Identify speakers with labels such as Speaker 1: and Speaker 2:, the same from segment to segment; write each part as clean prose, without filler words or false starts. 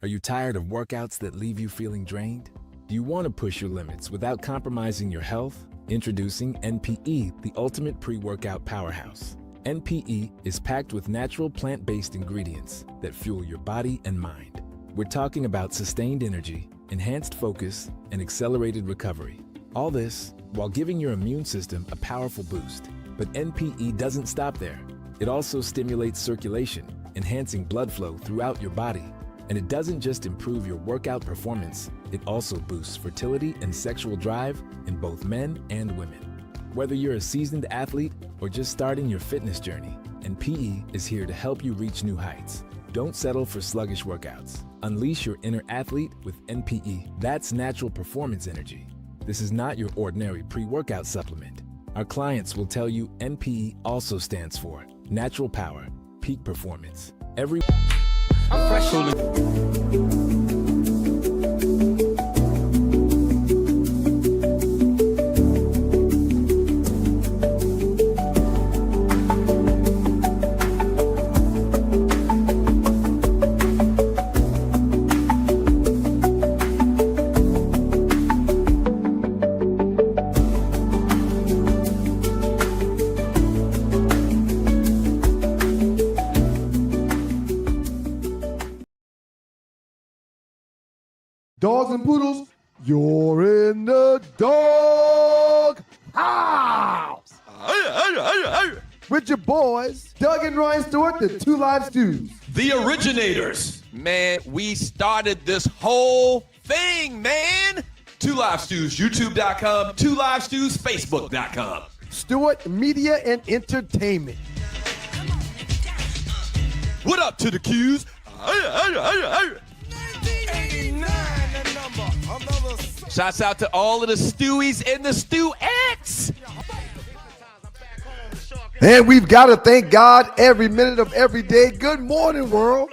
Speaker 1: Are you tired of workouts that leave you feeling drained? Do you want to push your limits without compromising your health? Introducing NPE, the ultimate pre-workout powerhouse. NPE is packed with natural plant-based ingredients that fuel your body and mind. We're talking about sustained energy, enhanced focus, and accelerated recovery. All this while giving your immune system a powerful boost. But NPE doesn't stop there. It also stimulates circulation, enhancing blood flow throughout your body. And it doesn't just improve your workout performance, it also boosts fertility and sexual drive in both men and women. Whether you're a seasoned athlete or just starting your fitness journey, NPE is here to help you reach new heights. Don't settle for sluggish workouts. Unleash your inner athlete with NPE. That's natural performance energy. This is not your ordinary pre-workout supplement. Our clients will tell you NPE also stands for natural power, peak performance.
Speaker 2: I'm fresh.
Speaker 3: Dogs and poodles, you're in the dog house. With your boys, Doug and Ryan Stewart, the Two Live Stews.
Speaker 2: The originators. Man, we started this whole thing, man. Two Live Stews, YouTube.com. Two Live Stews, Facebook.com.
Speaker 3: Stewart Media and Entertainment.
Speaker 2: What up to the Qs? Shouts out to all of the Stewies and the Stewettes.
Speaker 3: And we've got to thank God every minute of every day. Good morning, world.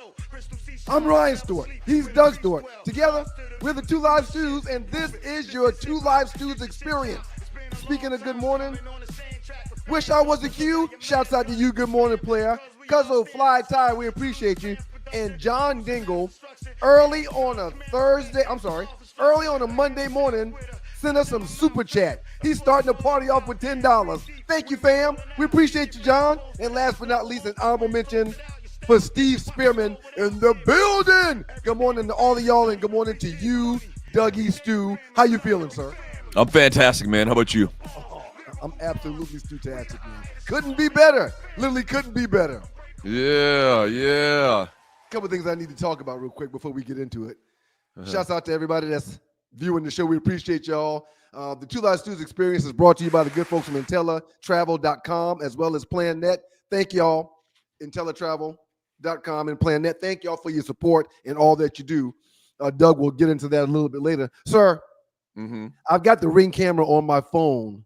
Speaker 3: I'm Ryan Stewart. He's Doug Stewart. Together, we're the Two Live Stews, and this is your Two Live Stews experience. Speaking of good morning, wish I was a Q. Shouts out to you, good morning, player. Cuzzo Fly Tie, we appreciate you. And John Dingle, early on a Monday morning, send us some super chat. He's starting the party off with $10. Thank you, fam. We appreciate you, John. And last but not least, an honorable mention for Steve Spearman in the building. Good morning to all of y'all, and good morning to you, Dougie Stew. How you feeling, sir?
Speaker 2: I'm fantastic, man. How about you?
Speaker 3: Oh, I'm absolutely stewtastic, man. Couldn't be better. Literally couldn't be better.
Speaker 2: Yeah.
Speaker 3: Couple things I need to talk about real quick before we get into it. Shouts out to everybody that's viewing the show. We appreciate y'all. The Two Live Stews experience is brought to you by the good folks from IntelliTravel.com as well as PlanNet. Thank y'all, IntelliTravel.com and PlanNet. Thank y'all for your support and all that you do. Doug will get into that a little bit later. Sir, I've got the Ring camera on my phone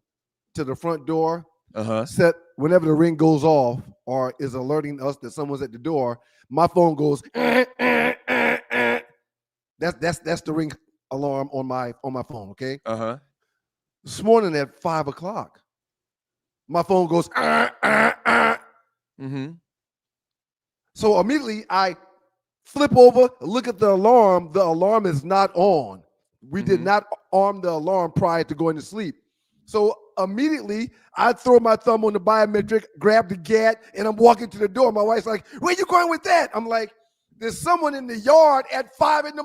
Speaker 3: to the front door set whenever the ring goes off or is alerting us that someone's at the door. My phone goes. That's the Ring alarm on my phone. Okay. This morning at 5:00, my phone goes. So immediately I flip over, look at the alarm. The alarm is not on. We did not arm the alarm prior to going to sleep. So immediately I throw my thumb on the biometric, grab the GAT, and I'm walking to the door. My wife's like, "Where you going with that?" I'm like, "There's someone in the yard at 5 a.m.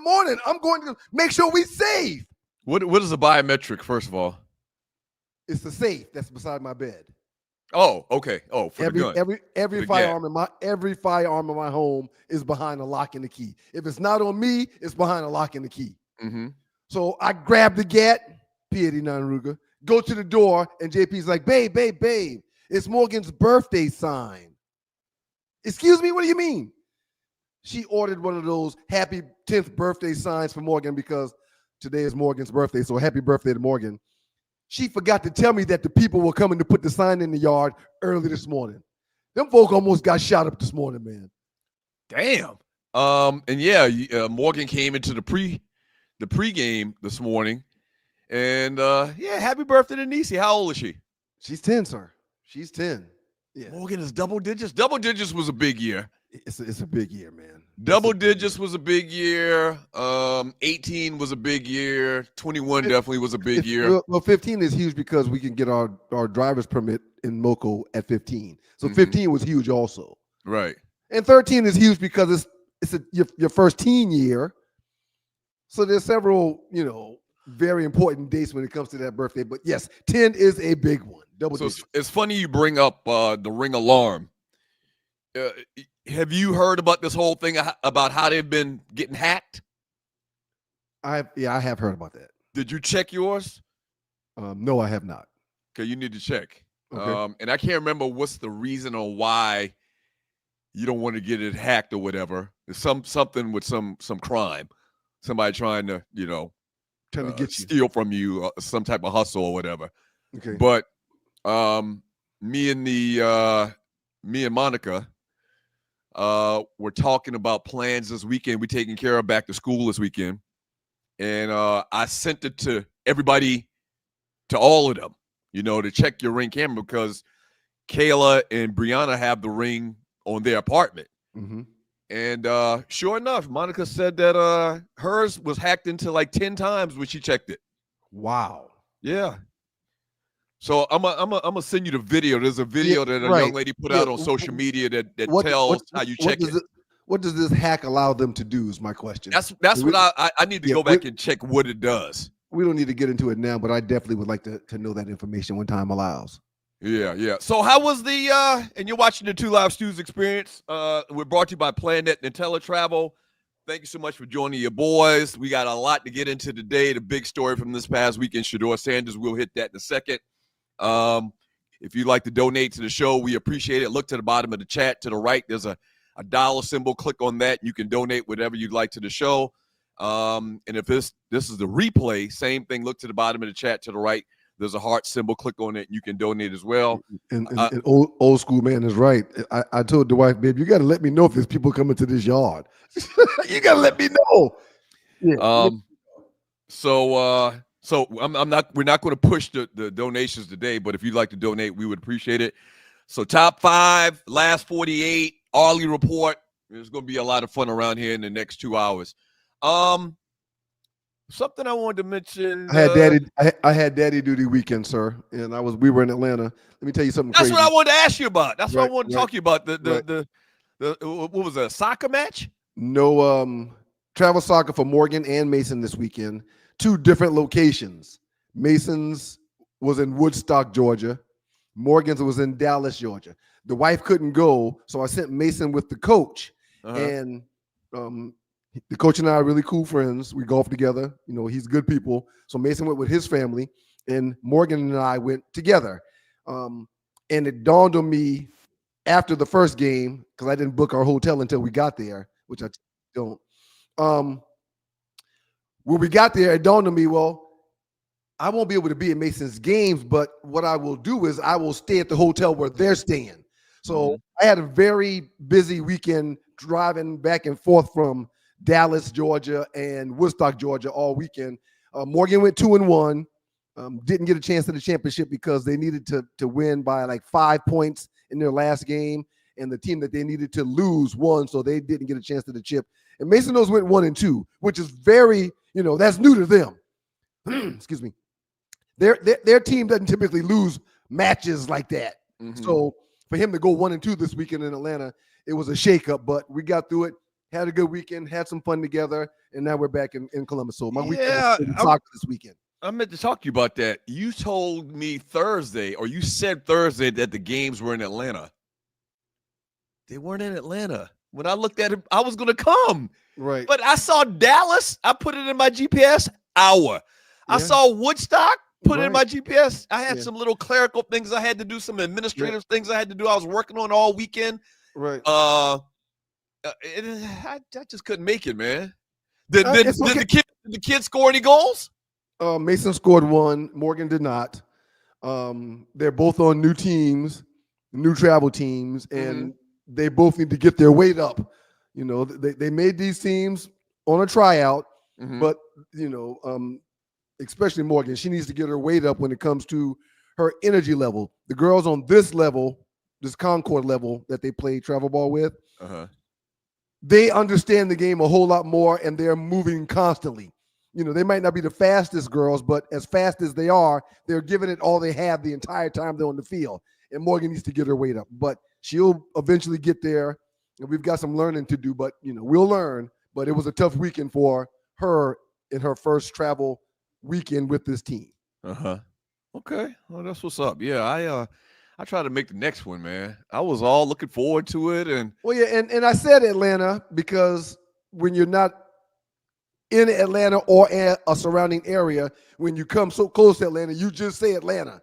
Speaker 3: I'm going to make sure we safe."
Speaker 2: What is a biometric, first of all?
Speaker 3: It's the safe that's beside my bed.
Speaker 2: Oh, okay. Oh, for the gun.
Speaker 3: Every firearm in my home is behind a lock and the key. If it's not on me, it's behind a lock and the key. So I grab the GAT, P89 Ruger, go to the door, and JP's like, babe, it's Morgan's birthday sign. Excuse me, what do you mean? She ordered one of those happy 10th birthday signs for Morgan because today is Morgan's birthday, so happy birthday to Morgan. She forgot to tell me that the people were coming to put the sign in the yard early this morning. Them folk almost got shot up this morning, man.
Speaker 2: Damn. And yeah, Morgan came into the pregame this morning, and happy birthday to Niecy. How old is she?
Speaker 3: She's 10, sir. She's 10.
Speaker 2: Yeah. Morgan is double digits. Double digits was a big year.
Speaker 3: It's a big year, man.
Speaker 2: Double digits was a big year. 18 was a big year. 21 definitely was a big year.
Speaker 3: Well, 15 is huge because we can get our driver's permit in Moco at 15. So 15 was huge also.
Speaker 2: Right.
Speaker 3: And 13 is huge because it's your first teen year. So there's several, very important dates when it comes to that birthday. But yes, 10 is a big one. Double digits.
Speaker 2: It's funny you bring up the Ring alarm. Have you heard about this whole thing about how they've been getting hacked?
Speaker 3: I have heard about that.
Speaker 2: Did you check yours?
Speaker 3: No, I have not.
Speaker 2: Okay, you need to check.
Speaker 3: Okay.
Speaker 2: And I can't remember what's the reason or why you don't want to get it hacked or whatever. It's something with some crime, somebody trying to
Speaker 3: Trying to get you,
Speaker 2: steal from you, some type of hustle or whatever.
Speaker 3: Okay.
Speaker 2: But me and Monica. We're talking about plans this weekend. We're taking care of back to school this weekend. And I sent it to everybody, to all of them, to check your Ring camera because Kayla and Brianna have the Ring on their apartment.
Speaker 3: Mm-hmm.
Speaker 2: And sure enough, Monica said that hers was hacked into like 10 times when she checked it.
Speaker 3: Wow.
Speaker 2: Yeah. So I'm gonna send you the video. There's a video that a young lady put out on social media that tells how you check it.
Speaker 3: What does this hack allow them to do is my question.
Speaker 2: That's what I need to go back and check what it does.
Speaker 3: We don't need to get into it now, but I definitely would like to know that information when time allows.
Speaker 2: Yeah. So how was and you're watching the Two Live Stews experience. We're brought to you by Planet and IntelliTravel. Thank you so much for joining your boys. We got a lot to get into today. The big story from this past weekend, Shador Sanders. We'll hit that in a second. If you'd like to donate to the show, we appreciate it. Look to the bottom of the chat to the right. There's a dollar symbol. Click on that. You can donate whatever you'd like to the show. And if this is the replay, same thing. Look to the bottom of the chat to the right. There's a heart symbol. Click on it. You can donate as well.
Speaker 3: And old school man is right. I told the wife, babe, you got to let me know if there's people coming to this yard. You got to let me know. Yeah.
Speaker 2: So we're not going to push the donations today, but if you'd like to donate, we would appreciate it. So top 5, last 48, Arley report. There's going to be a lot of fun around here in the next 2 hours. Something I wanted to mention.
Speaker 3: I had daddy duty weekend, sir, and we were in Atlanta. Let me tell you something.
Speaker 2: That's
Speaker 3: crazy.
Speaker 2: what I wanted to ask you about. That's what I wanted to talk to you about.
Speaker 3: The
Speaker 2: what was that, a soccer match?
Speaker 3: No, travel soccer for Morgan and Mason this weekend. 2 different locations. Mason's was in Woodstock, Georgia. Morgan's was in Dallas, Georgia. The wife couldn't go, so I sent Mason with the coach. And the coach and I are really cool friends. We golf together. He's good people. So Mason went with his family, and Morgan and I went together. And it dawned on me after the first game, because I didn't book our hotel until we got there, which I don't. When we got there, it dawned on me, well, I won't be able to be at Mason's games, but what I will do is I will stay at the hotel where they're staying. So I had a very busy weekend driving back and forth from Dallas, Georgia, and Woodstock, Georgia all weekend. Morgan went 2-1. Didn't get a chance at the championship because they needed to win by like 5 points in their last game, and the team that they needed to lose won, so they didn't get a chance to the chip. And Mason Rose went 1-2, which is very, that's new to them. Excuse me. Their team doesn't typically lose matches like that. So for him to go 1-2 this weekend in Atlanta, it was a shakeup, but we got through it, had a good weekend, had some fun together, and now we're back in Columbus. So my weekend was soccer this weekend.
Speaker 2: I meant to talk to you about that. You told me Thursday, or you said Thursday, that the games were in Atlanta. They weren't in Atlanta. When I looked at it, I was going to come.
Speaker 3: Right.
Speaker 2: But I saw Dallas. I put it in my GPS. Hour. I saw Woodstock. Put it in my GPS. I had some little clerical things I had to do, some administrative things I had to do. I was working on all weekend.
Speaker 3: Right.
Speaker 2: I just couldn't make it, man. Did the kid score any goals?
Speaker 3: Mason scored 1. Morgan did not. They're both on new teams, new travel teams, and they both need to get their weight up. They made these teams on a tryout, but especially Morgan, she needs to get her weight up when it comes to her energy level. The girls on this level, this Concord level that they play travel ball with, they understand the game a whole lot more, and they're moving constantly. They might not be the fastest girls, but as fast as they are, they're giving it all they have the entire time they're on the field. And Morgan needs to get her weight up, but she'll eventually get there. And we've got some learning to do, but we'll learn. But it was a tough weekend for her in her first travel weekend with this team.
Speaker 2: Okay, well that's what's up. Yeah, I try to make the next one, man. I was all looking forward to it, and
Speaker 3: and I said Atlanta because when you're not in Atlanta or a surrounding area, when you come so close to Atlanta, you just say Atlanta.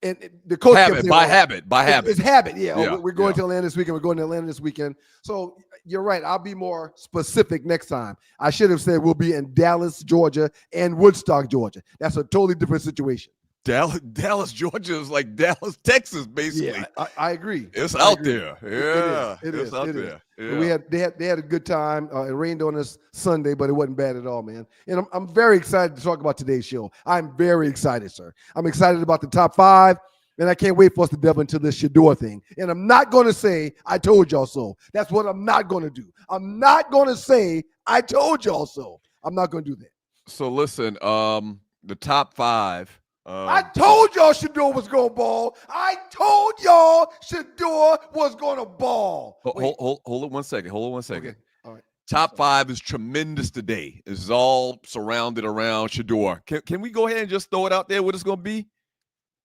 Speaker 3: And the coach
Speaker 2: by habit.
Speaker 3: It's habit. Yeah. We're going
Speaker 2: yeah.
Speaker 3: to Atlanta this weekend. We're going to Atlanta this weekend. So you're right. I'll be more specific next time. I should have said we'll be in Dallas, Georgia, and Woodstock, Georgia. That's a totally different situation.
Speaker 2: Dallas, Georgia is like Dallas, Texas, basically.
Speaker 3: Yeah, I agree.
Speaker 2: It's out there. Yeah,
Speaker 3: it's
Speaker 2: out
Speaker 3: there.
Speaker 2: there. Yeah.
Speaker 3: They had a good time. It rained on us Sunday, but it wasn't bad at all, man. And I'm very excited to talk about today's show. I'm very excited, sir. I'm excited about the top 5, and I can't wait for us to delve into this Shedeur thing. And I'm not going to say I told y'all so. That's what I'm not going to do. I'm not going to say I told y'all so. I'm not going to do that.
Speaker 2: So listen, the top 5.
Speaker 3: I told y'all Shedeur was going to ball. I told y'all Shedeur was going to ball.
Speaker 2: Hold it 1 second. Hold it 1 second.
Speaker 3: Okay. All right.
Speaker 2: Top 5 is tremendous today. It's all surrounded around Shedeur. Can we go ahead and just throw it out there what it's going to be?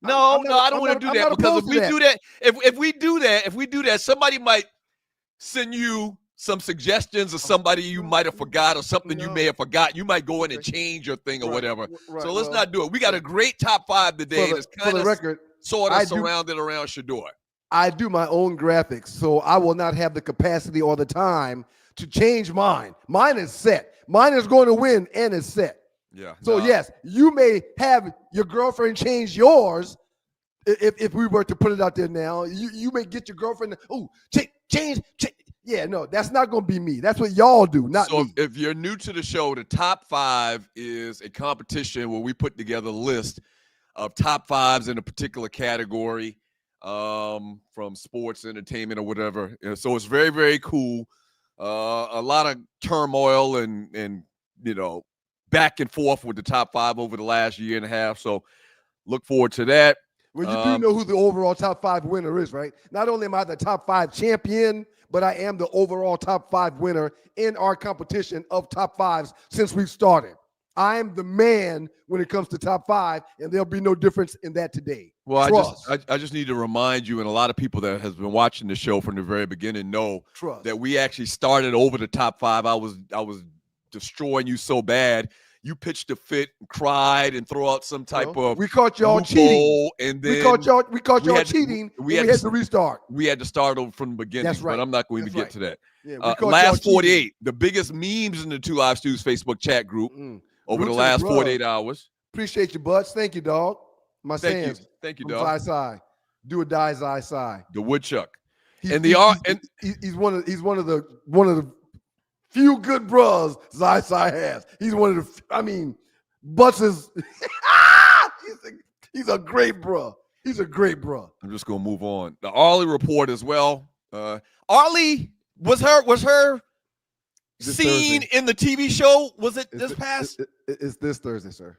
Speaker 2: No, I don't want to do that, because if we do that, somebody might send you some suggestions of somebody you might have forgot or something you may have forgot. You might go in and change your thing or whatever. So let's not do it. We got a great top 5 today. And it's kind of sort of surrounded around Shedeur.
Speaker 3: I do my own graphics, so I will not have the capacity or the time to change mine. Mine is set. Mine is going to win, and it's set.
Speaker 2: Yeah.
Speaker 3: So yes, you may have your girlfriend change yours. If we were to put it out there now, you may get your girlfriend. Oh, change. Yeah, no, that's not going to be me. That's what y'all do, not me.
Speaker 2: So if you're new to the show, the top 5 is a competition where we put together a list of top 5s in a particular category, from sports, entertainment, or whatever. So it's very, very cool. A lot of turmoil and back and forth with the top 5 over the last year and a half. So look forward to that.
Speaker 3: Well, you do know who the overall top 5 winner is, right? Not only am I the top 5 champion, but I am the overall top 5 winner in our competition of top 5s since we've started. I am the man when it comes to top 5, and there'll be no difference in that today.
Speaker 2: Well, I just need to remind you, and a lot of people that has been watching the show from the very beginning know that we actually started over the top 5. I was destroying you so bad. You pitched a fit and cried and threw out some type of.
Speaker 3: We caught y'all cheating,
Speaker 2: and then
Speaker 3: we caught y'all cheating. We had to restart.
Speaker 2: We had to start over from the beginning.
Speaker 3: That's right.
Speaker 2: But I'm not going to get to that.
Speaker 3: Yeah,
Speaker 2: last 48, the biggest memes in the Two Live Stews Facebook chat group over the last 48 hours.
Speaker 3: Appreciate you, Butts. Thank you, dog.
Speaker 2: Thank you, dog.
Speaker 3: Zai. Do or die, Zai.
Speaker 2: The woodchuck.
Speaker 3: He's one of the few good bros Zai has. He's one of the. Butts is. he's a great bro. He's a great bro.
Speaker 2: I'm just gonna move on. The Arley report as well. Arley was her scene in the TV show. Was it this past?
Speaker 3: It's this Thursday, sir.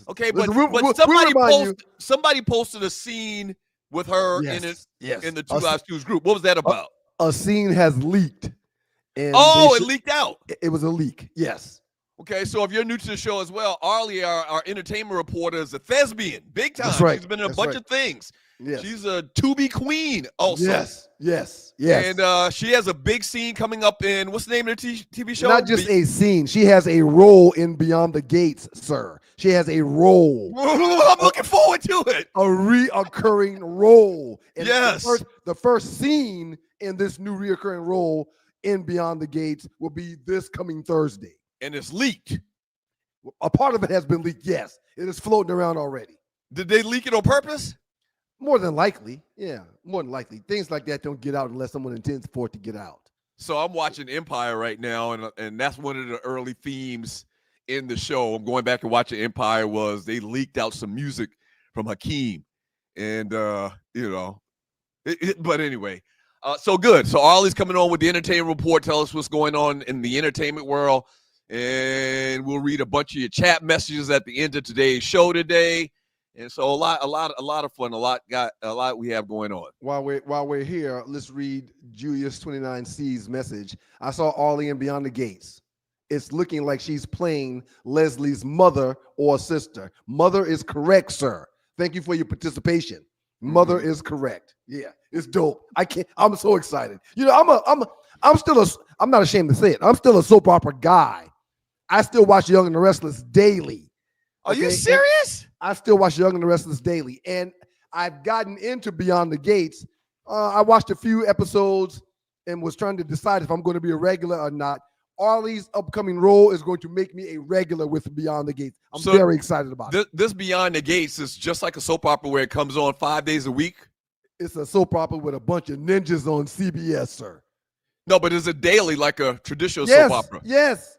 Speaker 2: Okay, but somebody posted a scene with her in the Two Live Stews group. What was that about?
Speaker 3: A scene has leaked. And
Speaker 2: it leaked out.
Speaker 3: It was a leak. Yes.
Speaker 2: Okay, so if you're new to the show as well, Arley, our entertainment reporter, is a thespian, big time.
Speaker 3: That's right.
Speaker 2: She's been in a bunch of things.
Speaker 3: Yes.
Speaker 2: She's a to-be queen also.
Speaker 3: Yes.
Speaker 2: And she has a big scene coming up in, what's the name of the TV show?
Speaker 3: Not just a scene. She has a role in Beyond the Gates, sir. She has a role.
Speaker 2: I'm looking forward to it.
Speaker 3: A reoccurring role. And
Speaker 2: yes.
Speaker 3: The first scene in this new reoccurring role in Beyond the Gates will be this coming Thursday.
Speaker 2: And it's leaked.
Speaker 3: A part of it has been leaked, yes. It is floating around already.
Speaker 2: Did they leak it on purpose?
Speaker 3: More than likely. Yeah, more than likely. Things like that don't get out unless someone intends for it to get out.
Speaker 2: So I'm watching Empire right now, and that's one of the early themes in the show. I'm going back and watching Empire was they leaked out some music from Hakeem. And, but anyway, So good. So Arley's coming on with the entertainment report. Tell us what's going on in the entertainment world, and we'll read a bunch of your chat messages at the end of today's show today. And so a lot of fun, a lot we have going on.
Speaker 3: While we're here, let's read Julius 29C's message. I saw Arley in Beyond the Gates. It's looking like she's playing Leslie's mother or sister. Mother is correct, sir. Thank you for your participation. Mother is correct. Yeah, it's dope. I'm so excited. You know, I'm not ashamed to say it. I'm still a soap opera guy. I still watch Young and the Restless daily.
Speaker 2: Are you serious?
Speaker 3: I still watch Young and the Restless daily, and I've gotten into Beyond the Gates. I watched a few episodes and was trying to decide if I'm going to be a regular or not. Arley's upcoming role is going to make me a regular with Beyond the Gates. I'm very excited about it.
Speaker 2: This Beyond the Gates is just like a soap opera where it comes on 5 days a week.
Speaker 3: It's a soap opera with a bunch of ninjas on CBS, sir.
Speaker 2: No, but is it daily like a traditional soap opera?
Speaker 3: Yes.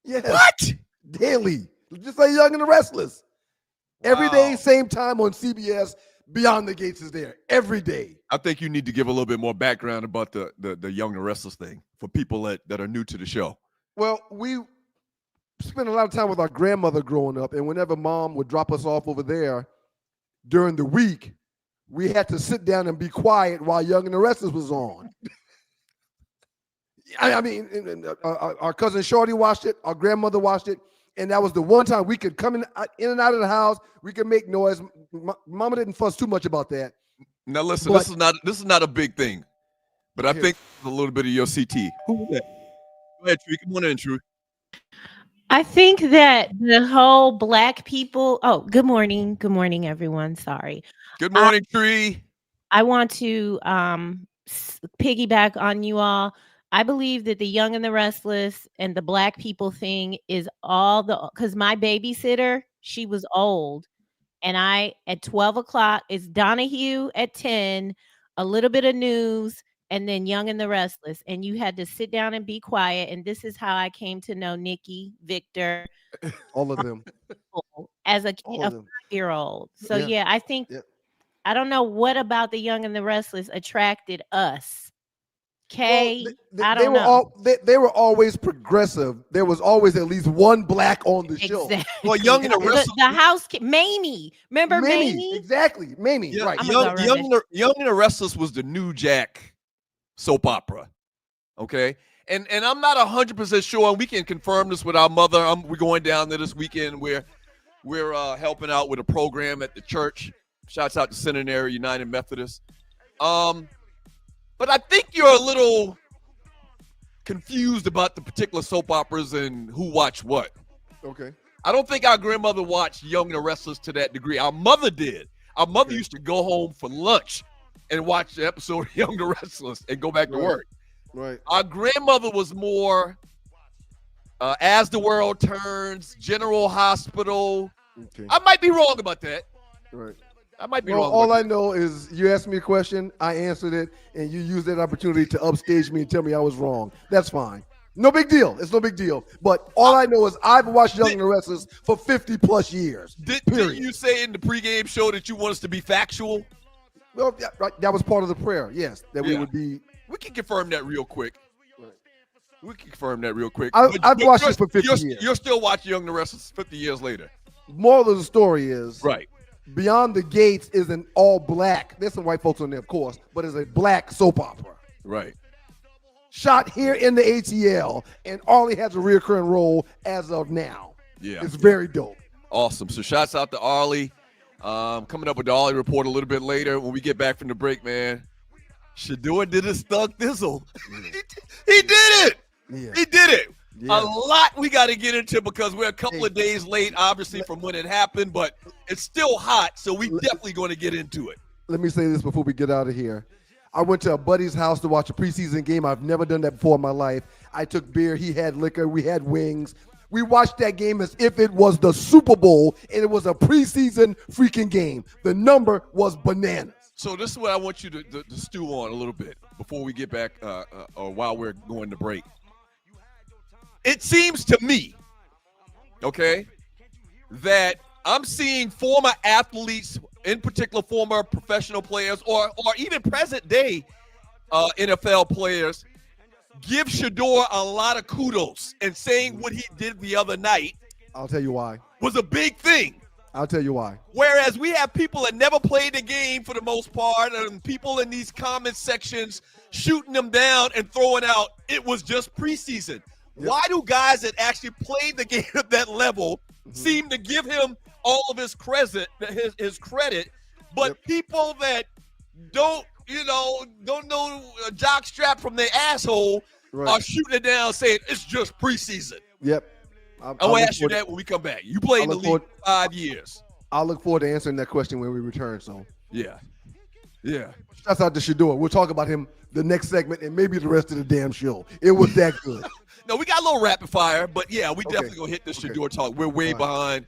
Speaker 2: What?
Speaker 3: Daily. Just like Young and the Restless. Wow. Every day, same time on CBS, Beyond the Gates is there. Every day.
Speaker 2: I think you need to give a little bit more background about the Young and Restless thing for people that are new to the show.
Speaker 3: Well, we spent a lot of time with our grandmother growing up, and whenever Mom would drop us off over there during the week, we had to sit down and be quiet while Young and the Restless was on. I mean, our cousin Shorty watched it, our grandmother watched it, and that was the one time we could come in and out of the house. We could make noise. Mama didn't fuss too much about that.
Speaker 2: Now listen, this is not a big thing, but I think a little bit of your CT. Who was that? Go ahead, Tree. Come on in, Tree.
Speaker 4: I think that the whole Black people. Oh, good morning. Good morning, everyone. Sorry.
Speaker 2: Good morning, Tree.
Speaker 4: I want to piggyback on you all. I believe that the Young and the Restless and the Black people thing is because my babysitter, she was old. And at 12 o'clock, it's Donahue at 10, a little bit of news, and then Young and the Restless. And you had to sit down and be quiet. And this is how I came to know Nikki, Victor.
Speaker 3: All of them.
Speaker 4: As a 5-year-old. So, yeah, I think, I don't know what about the Young and the Restless attracted us. I don't know.
Speaker 3: They were always progressive. There was always at least one Black on the show.
Speaker 2: Well, Young and the Restless.
Speaker 4: The house, Mamie. Remember Mamie?
Speaker 3: Exactly. Mamie.
Speaker 2: Yeah,
Speaker 3: right.
Speaker 2: Young and the Restless was the new Jack soap opera. Okay. And I'm not 100% sure. We can confirm this with our mother. We're going down there this weekend. We're helping out with a program at the church. Shouts out to Centenary United Methodist. But I think you're a little confused about the particular soap operas and who watched what.
Speaker 3: Okay.
Speaker 2: I don't think our grandmother watched Young and the Restless to that degree. Our mother did. Our mother used to go home for lunch and watch the episode of Young and the Restless and go back to work.
Speaker 3: Right.
Speaker 2: Our grandmother was more As the World Turns, General Hospital. Okay. I might be wrong about that.
Speaker 3: Right.
Speaker 2: I might be wrong.
Speaker 3: All I know is you asked me a question, I answered it, and you used that opportunity to upstage me and tell me I was wrong. That's fine. No big deal. It's no big deal. But all I know is I've watched Young and the Restless for 50 plus years.
Speaker 2: Didn't you say in the pregame show that you want us to be factual?
Speaker 3: Well, yeah, right. That was part of the prayer. Yes, that we would be.
Speaker 2: We can confirm that real quick. Right. We can confirm that real quick.
Speaker 3: I've watched this for 50 years.
Speaker 2: You're still watching Young and the Restless 50 years later.
Speaker 3: Moral of the story is
Speaker 2: right.
Speaker 3: Beyond the Gates is an all Black. There's some white folks on there, of course, but it's a Black soap opera.
Speaker 2: Right.
Speaker 3: Shot here in the ATL, and Arley has a recurring role as of now.
Speaker 2: Yeah.
Speaker 3: It's very dope.
Speaker 2: Awesome. So shouts out to Arley. Coming up with the Arley report a little bit later when we get back from the break, man. Shedeur did his thug thizzle. He did it. Yeah. He did it. Yeah. A lot we got to get into because we're a couple of days late, obviously, from when it happened, but it's still hot, so we definitely going to get into it.
Speaker 3: Let me say this before we get out of here. I went to a buddy's house to watch a preseason game. I've never done that before in my life. I took beer. He had liquor. We had wings. We watched that game as if it was the Super Bowl, and it was a preseason freaking game. The number was bananas.
Speaker 2: So this is what I want you to stew on a little bit before we get back or while we're going to break. It seems to me, okay, that I'm seeing former athletes, in particular former professional players or even present day, NFL players give Shedeur a lot of kudos, and saying what he did the other night
Speaker 3: I'll tell you why.
Speaker 2: was a big thing.
Speaker 3: I'll tell you why.
Speaker 2: Whereas we have people that never played the game for the most part, and people in these comment sections shooting them down and throwing out, it was just preseason. Yep. Why do guys that actually played the game at that level seem to give him all of his credit, but people that don't know a jock strap from their asshole are shooting it down saying it's just preseason?
Speaker 3: Yep.
Speaker 2: I'll ask you that when we come back. You played in the league for 5 years.
Speaker 3: I'll look forward to answering that question when we return. So
Speaker 2: yeah.
Speaker 3: Shouts out to Shedeur. We'll talk about him the next segment and maybe the rest of the damn show. It was that good.
Speaker 2: No, we got a little rapid fire, but yeah, we definitely gonna hit the Shedeur talk. We're way behind.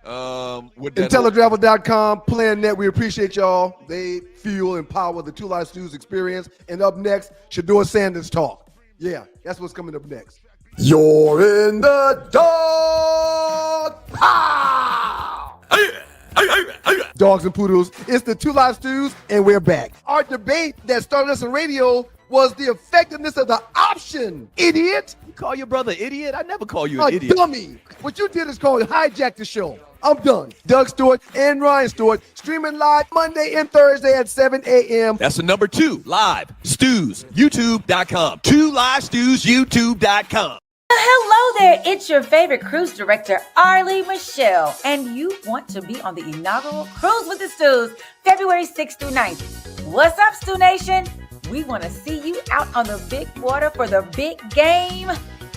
Speaker 2: With that
Speaker 3: IntelliTravel.com, PlanNet. We appreciate y'all. They fuel and power the Two Live Stews experience. And up next, Shador Sanders talk. Yeah, that's what's coming up next. You're in the dark. Pow! Dogs and poodles, it's the Two Live Stews, and we're back. Our debate that started us on radio was the effectiveness of the option, idiot.
Speaker 2: You call your brother idiot? I never call you an idiot.
Speaker 3: Dummy. What you did is called hijack the show. I'm done. Doug Stewart and Ryan Stewart streaming live Monday and Thursday at 7 a.m.
Speaker 2: That's the number 2 live stews, youtube.com. 2 live stews, youtube.com.
Speaker 5: Hello there, it's your favorite cruise director, Arlie Michelle, and you want to be on the inaugural Cruise with the Stews, February 6th through 9th. What's up, Stew Nation? We want to see you out on the big water for the big game,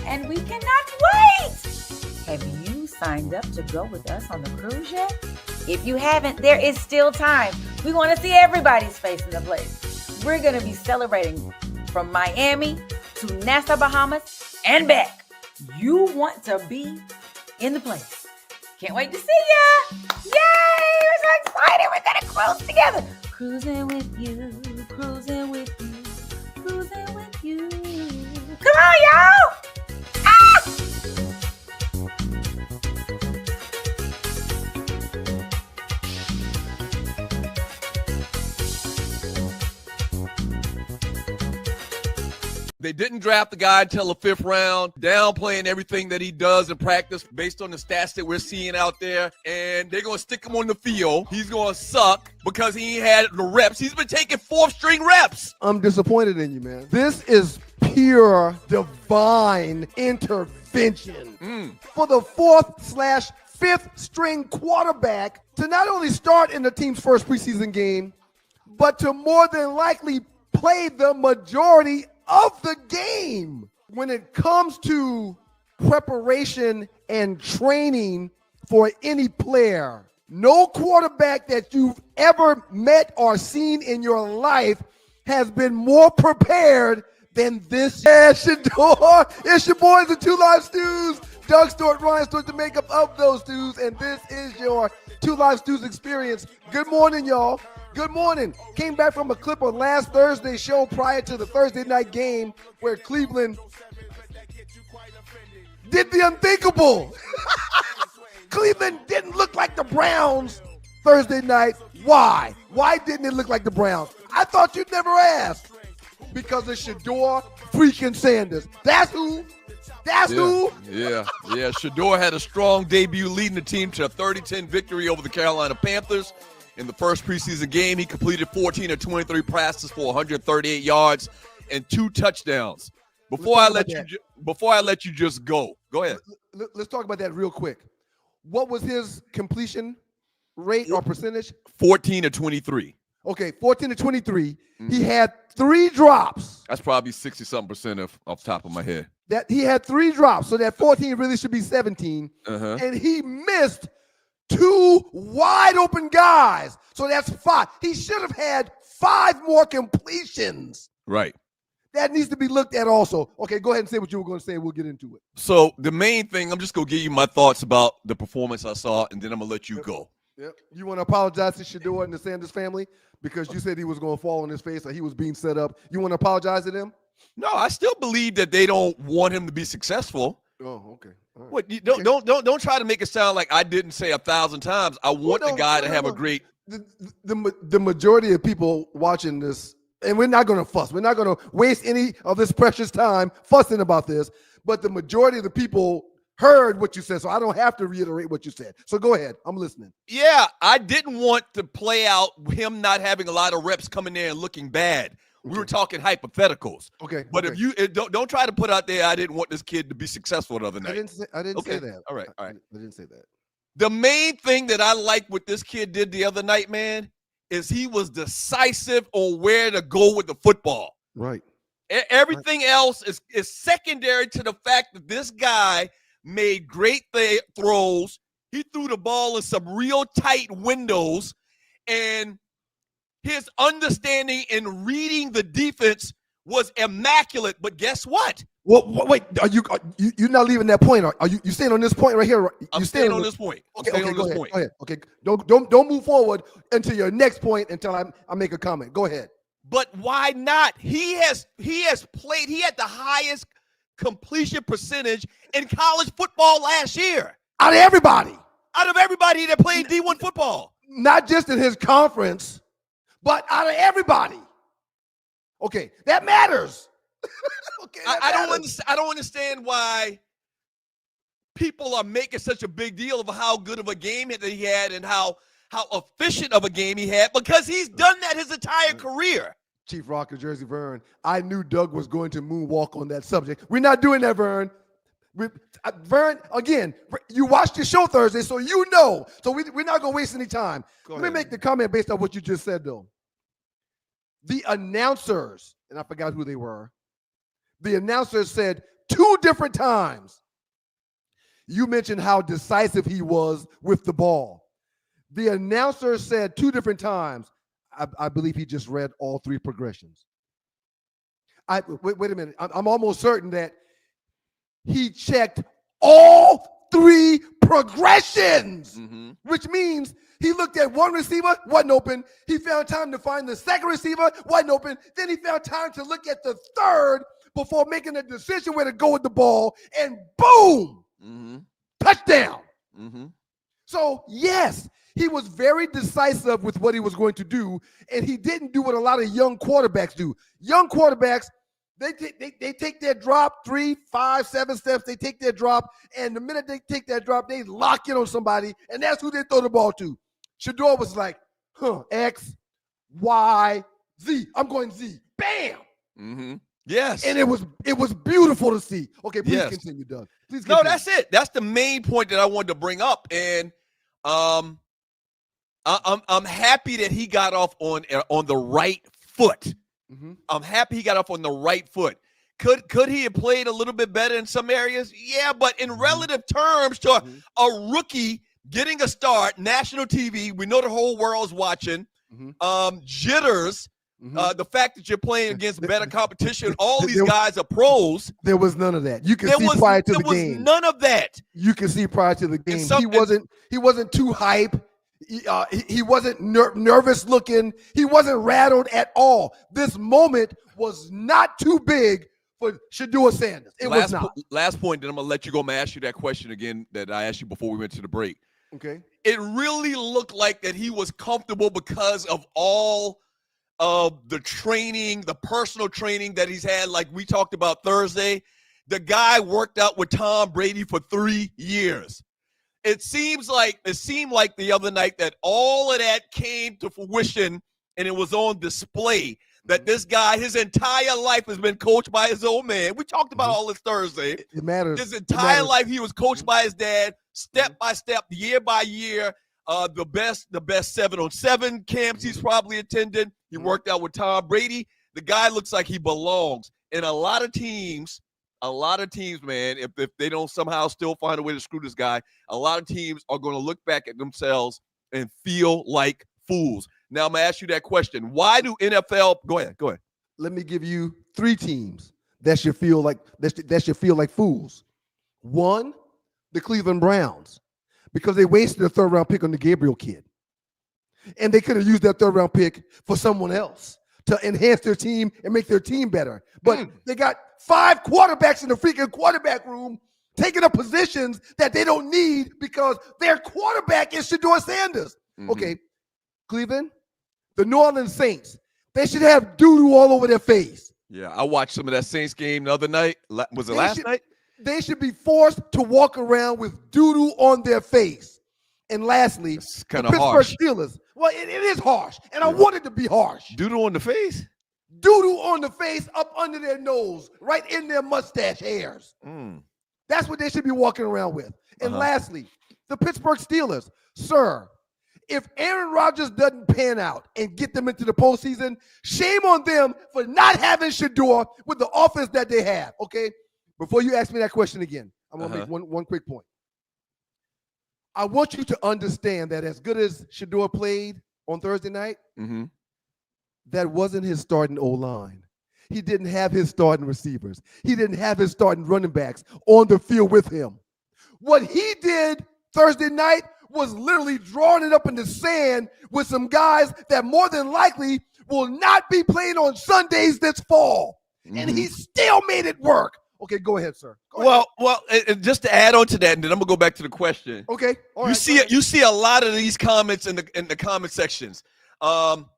Speaker 5: and we cannot wait! Have you signed up to go with us on the cruise yet? If you haven't, there is still time. We want to see everybody's face in the place. We're going to be celebrating from Miami to Nassau, Bahamas, and back. You want to be in the place. Can't wait to see ya. Yay! We're so excited. We're going to cruise together. Cruising with you, cruising with you, cruising with you. Come on, y'all. Ah!
Speaker 2: They didn't draft the guy until the 5th round, downplaying everything that he does in practice based on the stats that we're seeing out there. And they're going to stick him on the field. He's going to suck because he ain't had the reps. He's been taking 4th-string reps.
Speaker 3: I'm disappointed in you, man. This is pure divine intervention for the 4th/5th string quarterback to not only start in the team's first preseason game, but to more than likely play the majority of the game. When it comes to preparation and training for any player, no quarterback that you've ever met or seen in your life has been more prepared than this. Yeah, Shedeur. It's your boys, the Two Live Stews. Doug Stewart, Ryan Stewart, the makeup of those stews, and this is your Two Live Stews experience. Good morning, y'all. Good morning. Came back from a clip on last Thursday's show prior to the Thursday night game where Cleveland did the unthinkable. Cleveland didn't look like the Browns Thursday night. Why? Why didn't it look like the Browns? I thought you'd never ask. Because of Shador freaking Sanders. That's who. That's who.
Speaker 2: Yeah. Shedeur had a strong debut leading the team to a 30-10 victory over the Carolina Panthers. In the first preseason game, he completed 14 of 23 passes for 138 yards and 2 touchdowns. Before I let you just go ahead.
Speaker 3: Let's talk about that real quick. What was his completion rate or percentage?
Speaker 2: 14 of 23.
Speaker 3: Okay, 14 to 23. He had 3 drops.
Speaker 2: That's probably 60-something% off the top of my head.
Speaker 3: That he had 3 drops, so that 14 really should be 17. And he missed 2 wide open guys. So that's 5. He should have had 5 more completions.
Speaker 2: Right.
Speaker 3: That needs to be looked at also. Okay, go ahead and say what you were going to say, and we'll get into it.
Speaker 2: So the main thing, I'm just going to give you my thoughts about the performance I saw, and then I'm going to let you go.
Speaker 3: Yep. You want to apologize to Shedeur and the Sanders family because you said he was going to fall on his face or he was being set up. You want to apologize to them?
Speaker 2: No, I still believe that they don't want him to be successful.
Speaker 3: Oh, okay. Right.
Speaker 2: What? You don't try to make it sound like I didn't say 1,000 times. I want the guy to have a great.
Speaker 3: The majority of people watching this And we're not going to fuss. We're not going to waste any of this precious time fussing about this. But the majority of the people heard what you said, so I don't have to reiterate what you said. So go ahead. I'm listening.
Speaker 2: Yeah, I didn't want to play out him not having a lot of reps coming there and looking bad. We were talking hypotheticals.
Speaker 3: Okay.
Speaker 2: But if you don't try to put out there, I didn't want this kid to be successful the other night.
Speaker 3: I didn't say that.
Speaker 2: All right.
Speaker 3: I didn't say that.
Speaker 2: The main thing that I like what this kid did the other night, man, is he was decisive on where to go with the football.
Speaker 3: Right.
Speaker 2: Everything else is secondary to the fact that this guy made great throws. He threw the ball in some real tight windows, and his understanding and reading the defense was immaculate. But guess what?
Speaker 3: Well, wait, are you're not leaving that point? Are you staying on this point right here?
Speaker 2: I'm staying on this point.
Speaker 3: Okay, go ahead. Okay, don't move forward until your next point until I make a comment. Go ahead.
Speaker 2: But why not? He has played. He had the highest completion percentage in college football last year.
Speaker 3: Out of everybody
Speaker 2: that played D1 football.
Speaker 3: Not just in his conference, but out of everybody. Okay, that matters. Okay,
Speaker 2: I don't understand why people are making such a big deal of how good of a game that he had and how efficient of a game he had, because he's done that his entire career.
Speaker 3: Chief Rocker, Jersey Vern, I knew Doug was going to moonwalk on that subject. We're not doing that, Vern. Vern, again, you watched your show Thursday, so you know. So we're not going to waste any time. Let me make the comment based on what you just said, though. The announcers, and I forgot who they were, the announcers said 2 different times, you mentioned how decisive he was with the ball. The announcer said 2 different times, I believe he just read all 3 progressions. Wait a minute. I'm almost certain that he checked all 3 progressions, which means he looked at one receiver, wasn't open. He found time to find the second receiver, wasn't open. Then he found time to look at the third before making a decision where to go with the ball, and boom, touchdown. So, yes, he was very decisive with what he was going to do, and he didn't do what a lot of young quarterbacks do. Young quarterbacks, they take their drop 3, 5, 7 steps. They take their drop, and the minute they take that drop, they lock in on somebody, and that's who they throw the ball to. Shedeur was like, X, Y, Z. I'm going Z. Bam.
Speaker 2: Yes.
Speaker 3: And it was beautiful to see. Okay, please continue, Doug. Please continue.
Speaker 2: No, that's it. That's the main point that I wanted to bring up. And I'm happy that he got off on the right foot. I'm happy he got off on the right foot. Could he have played a little bit better in some areas? Yeah, but in relative terms to a rookie getting a start, national TV, we know the whole world's watching. Jitters. The fact that you're playing against better competition, all these guys are pros.
Speaker 3: There was none of that. You can see prior to the game.
Speaker 2: There was none of that.
Speaker 3: You can see prior to the game. He wasn't too hype. He wasn't nervous looking. He wasn't rattled at all. This moment was not too big for Shador Sanders. It was not.
Speaker 2: Last point, then I'm going to let you go. I'm going to ask you that question again that I asked you before we went to the break.
Speaker 3: Okay.
Speaker 2: It really looked like that he was comfortable because of all of the training, the personal training that he's had, like we talked about Thursday. The guy worked out with Tom Brady for 3 years. It seemed like the other night that all of that came to fruition, and it was on display that this guy, his entire life has been coached by his old man. We talked about all this Thursday.
Speaker 3: It matters.
Speaker 2: His entire life he was coached by his dad, step by step, year by year. The best 7-on-7 camps he's probably attended. He worked out with Tom Brady. The guy looks like he belongs. And a lot of teams, man, if they don't somehow still find a way to screw this guy, a lot of teams are going to look back at themselves and feel like fools. Now I'm going to ask you that question. Why do NFL – go ahead.
Speaker 3: Let me give you 3 teams that should feel like fools. 1, the Cleveland Browns, because they wasted a 3rd-round pick on the Gabriel kid. And they could have used that 3rd-round pick for someone else to enhance their team and make their team better. But they got 5 quarterbacks in the freaking quarterback room taking up positions that they don't need because their quarterback is Shador Sanders. Okay, Cleveland, the New Orleans Saints, They should have doo-doo all over their face.
Speaker 2: Yeah, I watched some of that Saints game the other night. Was it last night?
Speaker 3: They should be forced to walk around with doo-doo on their face. And lastly,
Speaker 2: It's
Speaker 3: the
Speaker 2: kind of
Speaker 3: Pittsburgh
Speaker 2: harsh.
Speaker 3: Steelers. Well, it is harsh, and I want it to be harsh.
Speaker 2: Doodle on the face?
Speaker 3: Doo-doo on the face, up under their nose, right in their mustache hairs. That's what they should be walking around with. And lastly, the Pittsburgh Steelers. Sir, if Aaron Rodgers doesn't pan out and get them into the postseason, shame on them for not having Shedeur with the offense that they have, okay? Before you ask me that question again, I'm going to make one quick point. I want you to understand that as good as Shedeur played on Thursday night, that wasn't his starting O-line. He didn't have his starting receivers. He didn't have his starting running backs on the field with him. What he did Thursday night was literally drawing it up in the sand with some guys that more than likely will not be playing on Sundays this fall. And he still made it work. Okay, go ahead, sir.
Speaker 2: Well, and just to add on to that, and then I'm gonna go back to the question.
Speaker 3: Okay, all right.
Speaker 2: You see a lot of these comments in the comment sections. Well,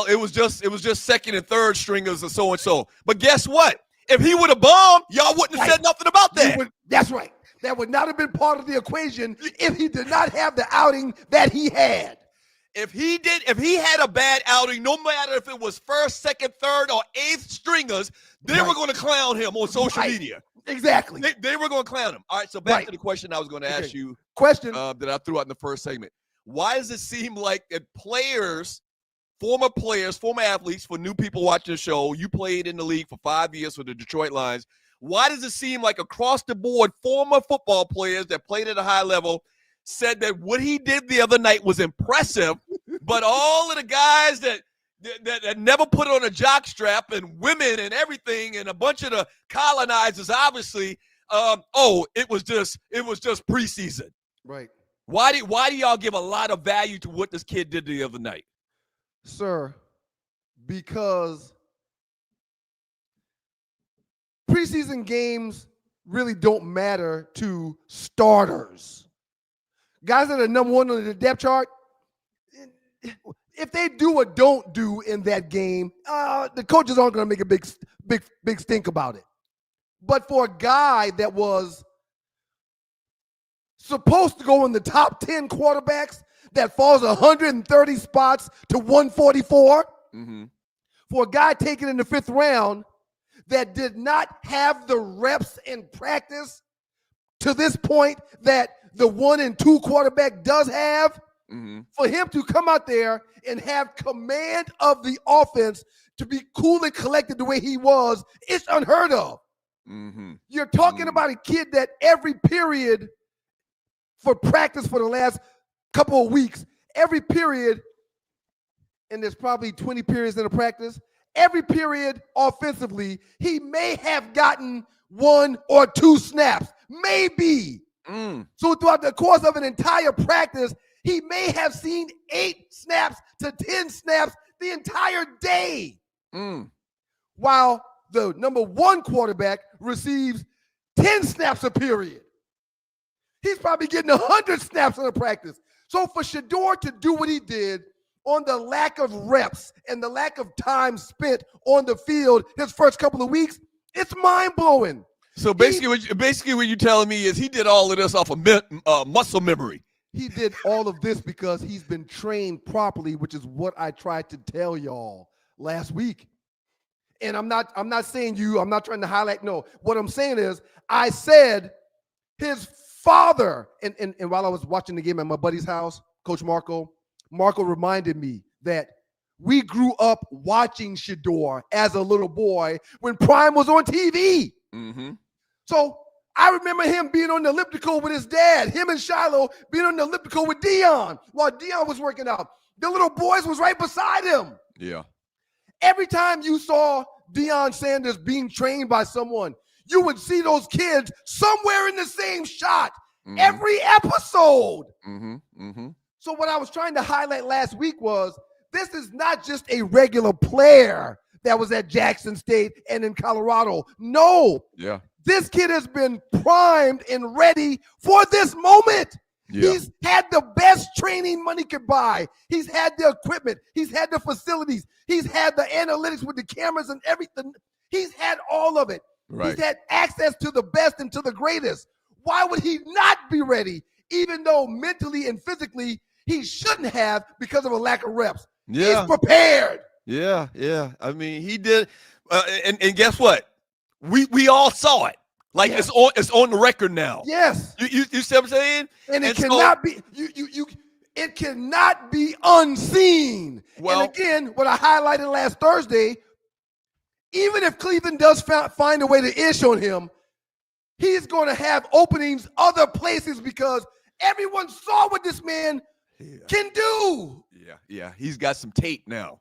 Speaker 2: it was just second and third stringers and so and so. But guess what? If he would have bombed, y'all wouldn't have said nothing about that.
Speaker 3: That's right. That would not have been part of the equation if he did not have the outing that he had.
Speaker 2: If he had a bad outing, no matter if it was first, second, third, or eighth stringers, they were going to clown him on social media.
Speaker 3: Exactly.
Speaker 2: They were going to clown him. All right, so back to the question I was going to ask you. That I threw out in the first segment. Why does it seem like that former athletes, for new people watching the show, you played in the league for 5 years for the Detroit Lions. Why does it seem like across the board, former football players that played at a high level said that what he did the other night was impressive, but all of the guys that never put on a jock strap and women and everything and a bunch of the colonizers, obviously, it was just preseason.
Speaker 3: Right.
Speaker 2: Why do y'all give a lot of value to what this kid did the other night?
Speaker 3: Sir, because preseason games really don't matter to starters. Guys that are number one on the depth chart, if they do or don't do in that game, the coaches aren't going to make a big stink about it. But for a guy that was supposed to go in the top 10 quarterbacks that falls 130 spots to 144, for a guy taken in the 5th round that did not have the reps in practice to this point that the 1 and 2 quarterback does have, for him to come out there and have command of the offense to be cool and collected the way he was, it's unheard of. You're talking about a kid that every period for practice for the last couple of weeks, every period, and there's probably 20 periods in a practice, every period offensively, he may have gotten 1 or 2 snaps, maybe. So throughout the course of an entire practice, he may have seen 8 snaps to 10 snaps the entire day. While the number 1 quarterback receives 10 snaps a period. He's probably getting 100 snaps in a practice. So for Shedeur to do what he did on the lack of reps and the lack of time spent on the field his first couple of weeks, it's mind-blowing.
Speaker 2: So basically what you're telling me is he did all of this off of muscle memory.
Speaker 3: He did all of this because he's been trained properly, which is what I tried to tell y'all last week. And I'm not saying I'm not trying to highlight. No, what I'm saying is I said his father, and while I was watching the game at my buddy's house, Coach Marco reminded me that we grew up watching Shedeur as a little boy when Prime was on TV. So I remember him being on the elliptical with his dad, him and Shiloh being on the elliptical with Dion while Dion was working out. The little boys was right beside him.
Speaker 2: Yeah.
Speaker 3: Every time you saw Deion Sanders being trained by someone, you would see those kids somewhere in the same shot every episode. So what I was trying to highlight last week was this is not just a regular player that was at Jackson State and in Colorado. No.
Speaker 2: Yeah.
Speaker 3: This kid has been primed and ready for this moment.
Speaker 2: Yeah.
Speaker 3: He's had the best training money could buy. He's had the equipment. He's had the facilities. He's had the analytics with the cameras and everything. He's had all of it.
Speaker 2: Right.
Speaker 3: He's had access to the best and to the greatest. Why would he not be ready, even though mentally and physically he shouldn't have because of a lack of reps?
Speaker 2: Yeah.
Speaker 3: He's prepared.
Speaker 2: Yeah. I mean, he did. And guess what? We all saw it. Like
Speaker 3: Yes.
Speaker 2: it's on the record now.
Speaker 3: Yes.
Speaker 2: You see what I'm saying?
Speaker 3: And it
Speaker 2: so-
Speaker 3: cannot be it cannot be unseen.
Speaker 2: Well-
Speaker 3: and again, what I highlighted last Thursday, even if Cleveland does find a way to Issh on him, he's going to have openings other places because everyone saw what this man can do.
Speaker 2: Yeah. He's got some tape now.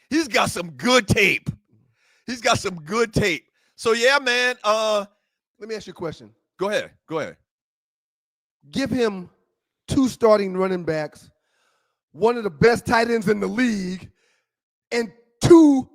Speaker 2: He's got some good tape. So yeah, man.
Speaker 3: Let me ask you a question.
Speaker 2: Go ahead.
Speaker 3: Give him 2 starting running backs, one of the best tight ends in the league, and 2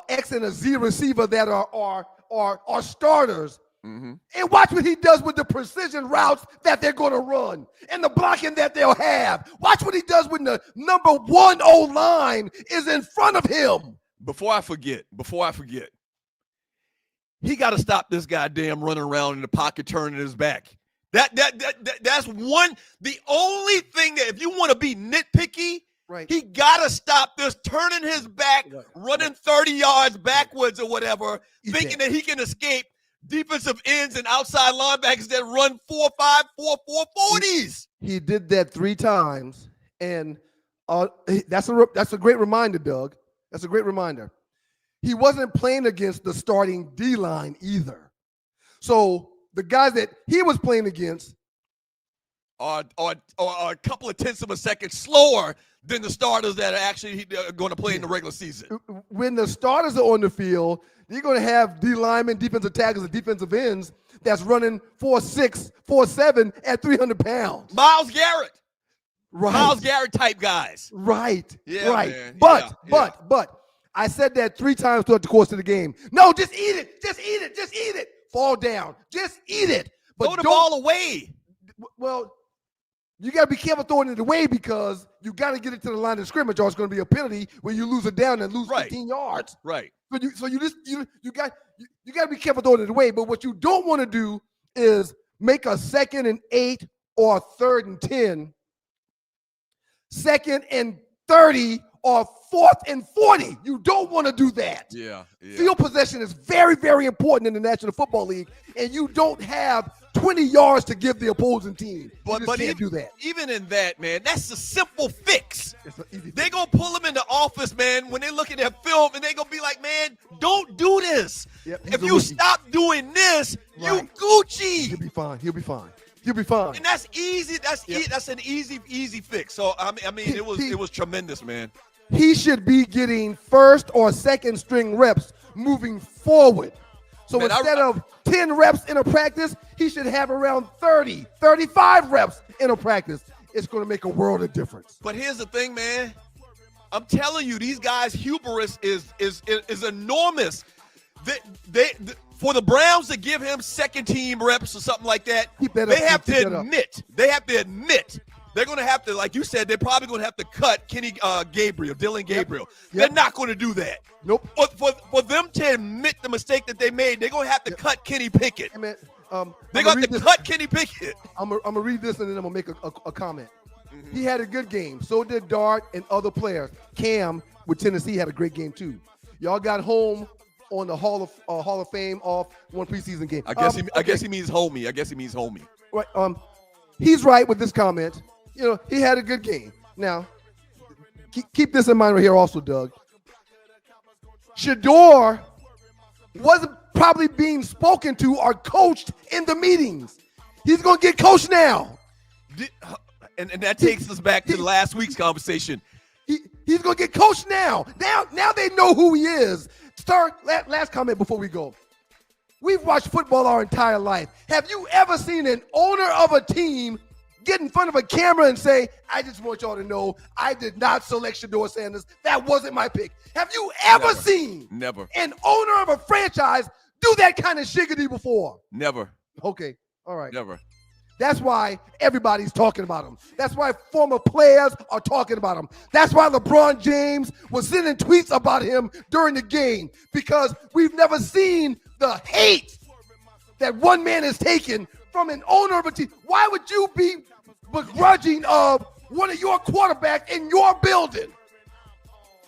Speaker 3: X and a Z receiver that are starters.
Speaker 2: Mm-hmm.
Speaker 3: And watch what he does with the precision routes that they're going to run and the blocking that they'll have. Watch what he does when the number 1 O-line is in front of him.
Speaker 2: Before I forget, he got to stop this goddamn running around in the pocket, turning his back. That's one. The only thing that if you want to be nitpicky,
Speaker 3: Right.
Speaker 2: he got to stop this turning his back, running 30 yards backwards or whatever, thinking that he can escape defensive ends and outside linebackers that run 4.5, 4.4 40s.
Speaker 3: He did that 3 times, and that's a great reminder, Doug. That's a great reminder. He wasn't playing against the starting D-line either. So the guys that he was playing against
Speaker 2: are a couple of tenths of a second slower than the starters that are actually going to play in the regular season.
Speaker 3: When the starters are on the field, you're going to have D linemen, defensive tackles, and defensive ends that's running 4.6, 4.7 at 300 pounds.
Speaker 2: Myles Garrett.
Speaker 3: Right.
Speaker 2: Myles Garrett type guys.
Speaker 3: Right.
Speaker 2: Yeah,
Speaker 3: right.
Speaker 2: man.
Speaker 3: But I said that 3 times throughout the course of the game. No, just eat it. Just eat it. Just eat it. Fall down. Just eat it. But
Speaker 2: throw the ball away.
Speaker 3: Well, you got to be careful throwing it away because you got to get it to the line of scrimmage, or it's going to be a penalty when you lose it down and lose 15 yards.
Speaker 2: Right.
Speaker 3: So you got to be careful throwing it away. But what you don't want to do is make a 2nd and 8 or a 3rd and 10, 2nd and 30 or 4th and 40. You don't want to do that.
Speaker 2: Yeah.
Speaker 3: Field possession is very, very important in the National Football League, and you don't have 20 yards to give the opposing team.
Speaker 2: But
Speaker 3: can't do that.
Speaker 2: Even in that, man, that's a simple fix.
Speaker 3: It's an easy
Speaker 2: They're going to pull him in the office, man, when they look at that film, and they're going to be like, man, don't do this.
Speaker 3: Yep, he's
Speaker 2: if
Speaker 3: a
Speaker 2: you
Speaker 3: rookie.
Speaker 2: stop doing this,
Speaker 3: Right.
Speaker 2: you Gucci.
Speaker 3: He'll be fine. He'll be fine. He'll be fine.
Speaker 2: And that's easy. That's an easy fix. So, I mean, it was tremendous, man.
Speaker 3: He should be getting 1st or 2nd string reps moving forward. So
Speaker 2: Man,
Speaker 3: instead of 10 reps in a practice, he should have around 30, 35 reps in a practice. It's going to make a world of difference.
Speaker 2: But here's the thing, man. I'm telling you, these guys' hubris is enormous. They for the Browns to give him 2nd team reps or something like that, they have to admit they're going to have to, like you said, they're probably going to have to cut Dylan Gabriel. They're not going to do that.
Speaker 3: Nope.
Speaker 2: For them to admit the mistake that they made, they're going to have to cut Kenny Pickett.
Speaker 3: Hey, man,
Speaker 2: They're going to have to cut Kenny Pickett.
Speaker 3: I'm going to read this and then I'm going to make a comment. Mm-hmm. He had a good game. So did Dart and other players. Cam with Tennessee had a great game too. Y'all got home on the Hall of Fame off one preseason game.
Speaker 2: I guess he means homie.
Speaker 3: Right. He's right with this comment. You know, he had a good game. Now, keep this in mind right here also, Doug. Shedeur wasn't probably being spoken to or coached in the meetings. He's going to get coached now.
Speaker 2: And that takes us back to last week's conversation.
Speaker 3: He's going to get coached now. Now they know who he is. Sir, last comment before we go. We've watched football our entire life. Have you ever seen an owner of a team get in front of a camera and say, I just want y'all to know I did not select Shador Sanders. That wasn't my pick. Have you ever seen an owner of a franchise do that kind of shiggity before?
Speaker 2: Never.
Speaker 3: Okay. All right.
Speaker 2: Never.
Speaker 3: That's why everybody's talking about him. That's why former players are talking about him. That's why LeBron James was sending tweets about him during the game, because we've never seen the hate that one man has taken from an owner of a team. Why would you be begrudging of one of your quarterbacks in your building?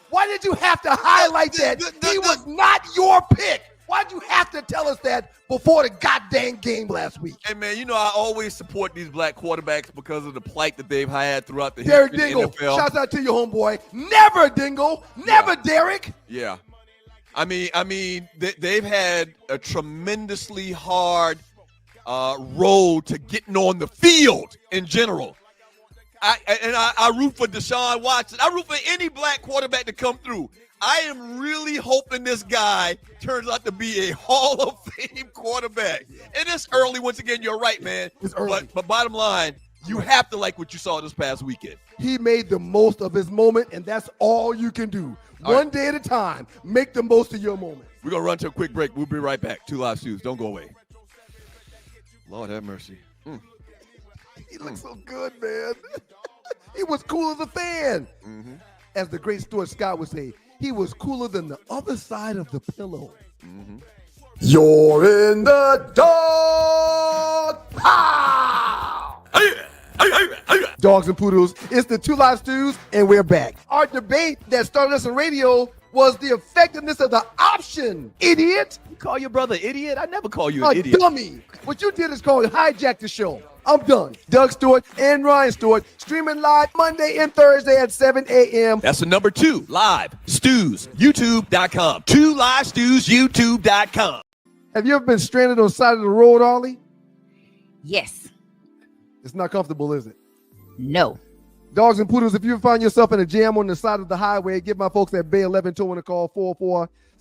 Speaker 3: Why did you have to highlight that he was not your pick? Why'd you have to tell us that before the goddamn game last week?
Speaker 2: Hey, man, you know I always support these black quarterbacks because of the plight that they've had throughout the history of the NFL.
Speaker 3: Shouts out to your homeboy. Never Dingle. Never Derek.
Speaker 2: Yeah. I mean, they've had a tremendously hard road to getting on the field in general. I root for Deshaun Watson. I root for any black quarterback to come through. I am really hoping this guy turns out to be a Hall of Fame quarterback. And it's early. Once again, you're right, man.
Speaker 3: It's early.
Speaker 2: But bottom line, you have to like what you saw this past weekend.
Speaker 3: He made the most of his moment, and that's all you can do. One day at a time, make the most of your moment.
Speaker 2: We're going to run to a quick break. We'll be right back. Two Live Stews. Don't go away. Lord have mercy.
Speaker 3: He looks so good, man. He was cool as a fan.
Speaker 2: Mm-hmm.
Speaker 3: As the great Stuart Scott would say, he was cooler than the other side of the pillow.
Speaker 2: Mm-hmm.
Speaker 3: You're in the dark. Pow! Dogs and poodles, it's the Two Live Stews, and we're back. Our debate that started us on radio was the effectiveness of the option, idiot.
Speaker 2: You call your brother idiot? I never call you an idiot.
Speaker 3: Dummy. What you did is called hijack the show. I'm done. Doug Stewart and Ryan Stewart streaming live Monday and Thursday at 7 a.m.
Speaker 2: That's the number 2 Live Stews, YouTube.com. 2 Live Stews, YouTube.com.
Speaker 3: Have you ever been stranded on the side of the road, Arlie?
Speaker 5: Yes.
Speaker 3: It's not comfortable, is it?
Speaker 5: No.
Speaker 3: Dogs and poodles, if you find yourself in a jam on the side of the highway, give my folks at Bay 11 Towing a call,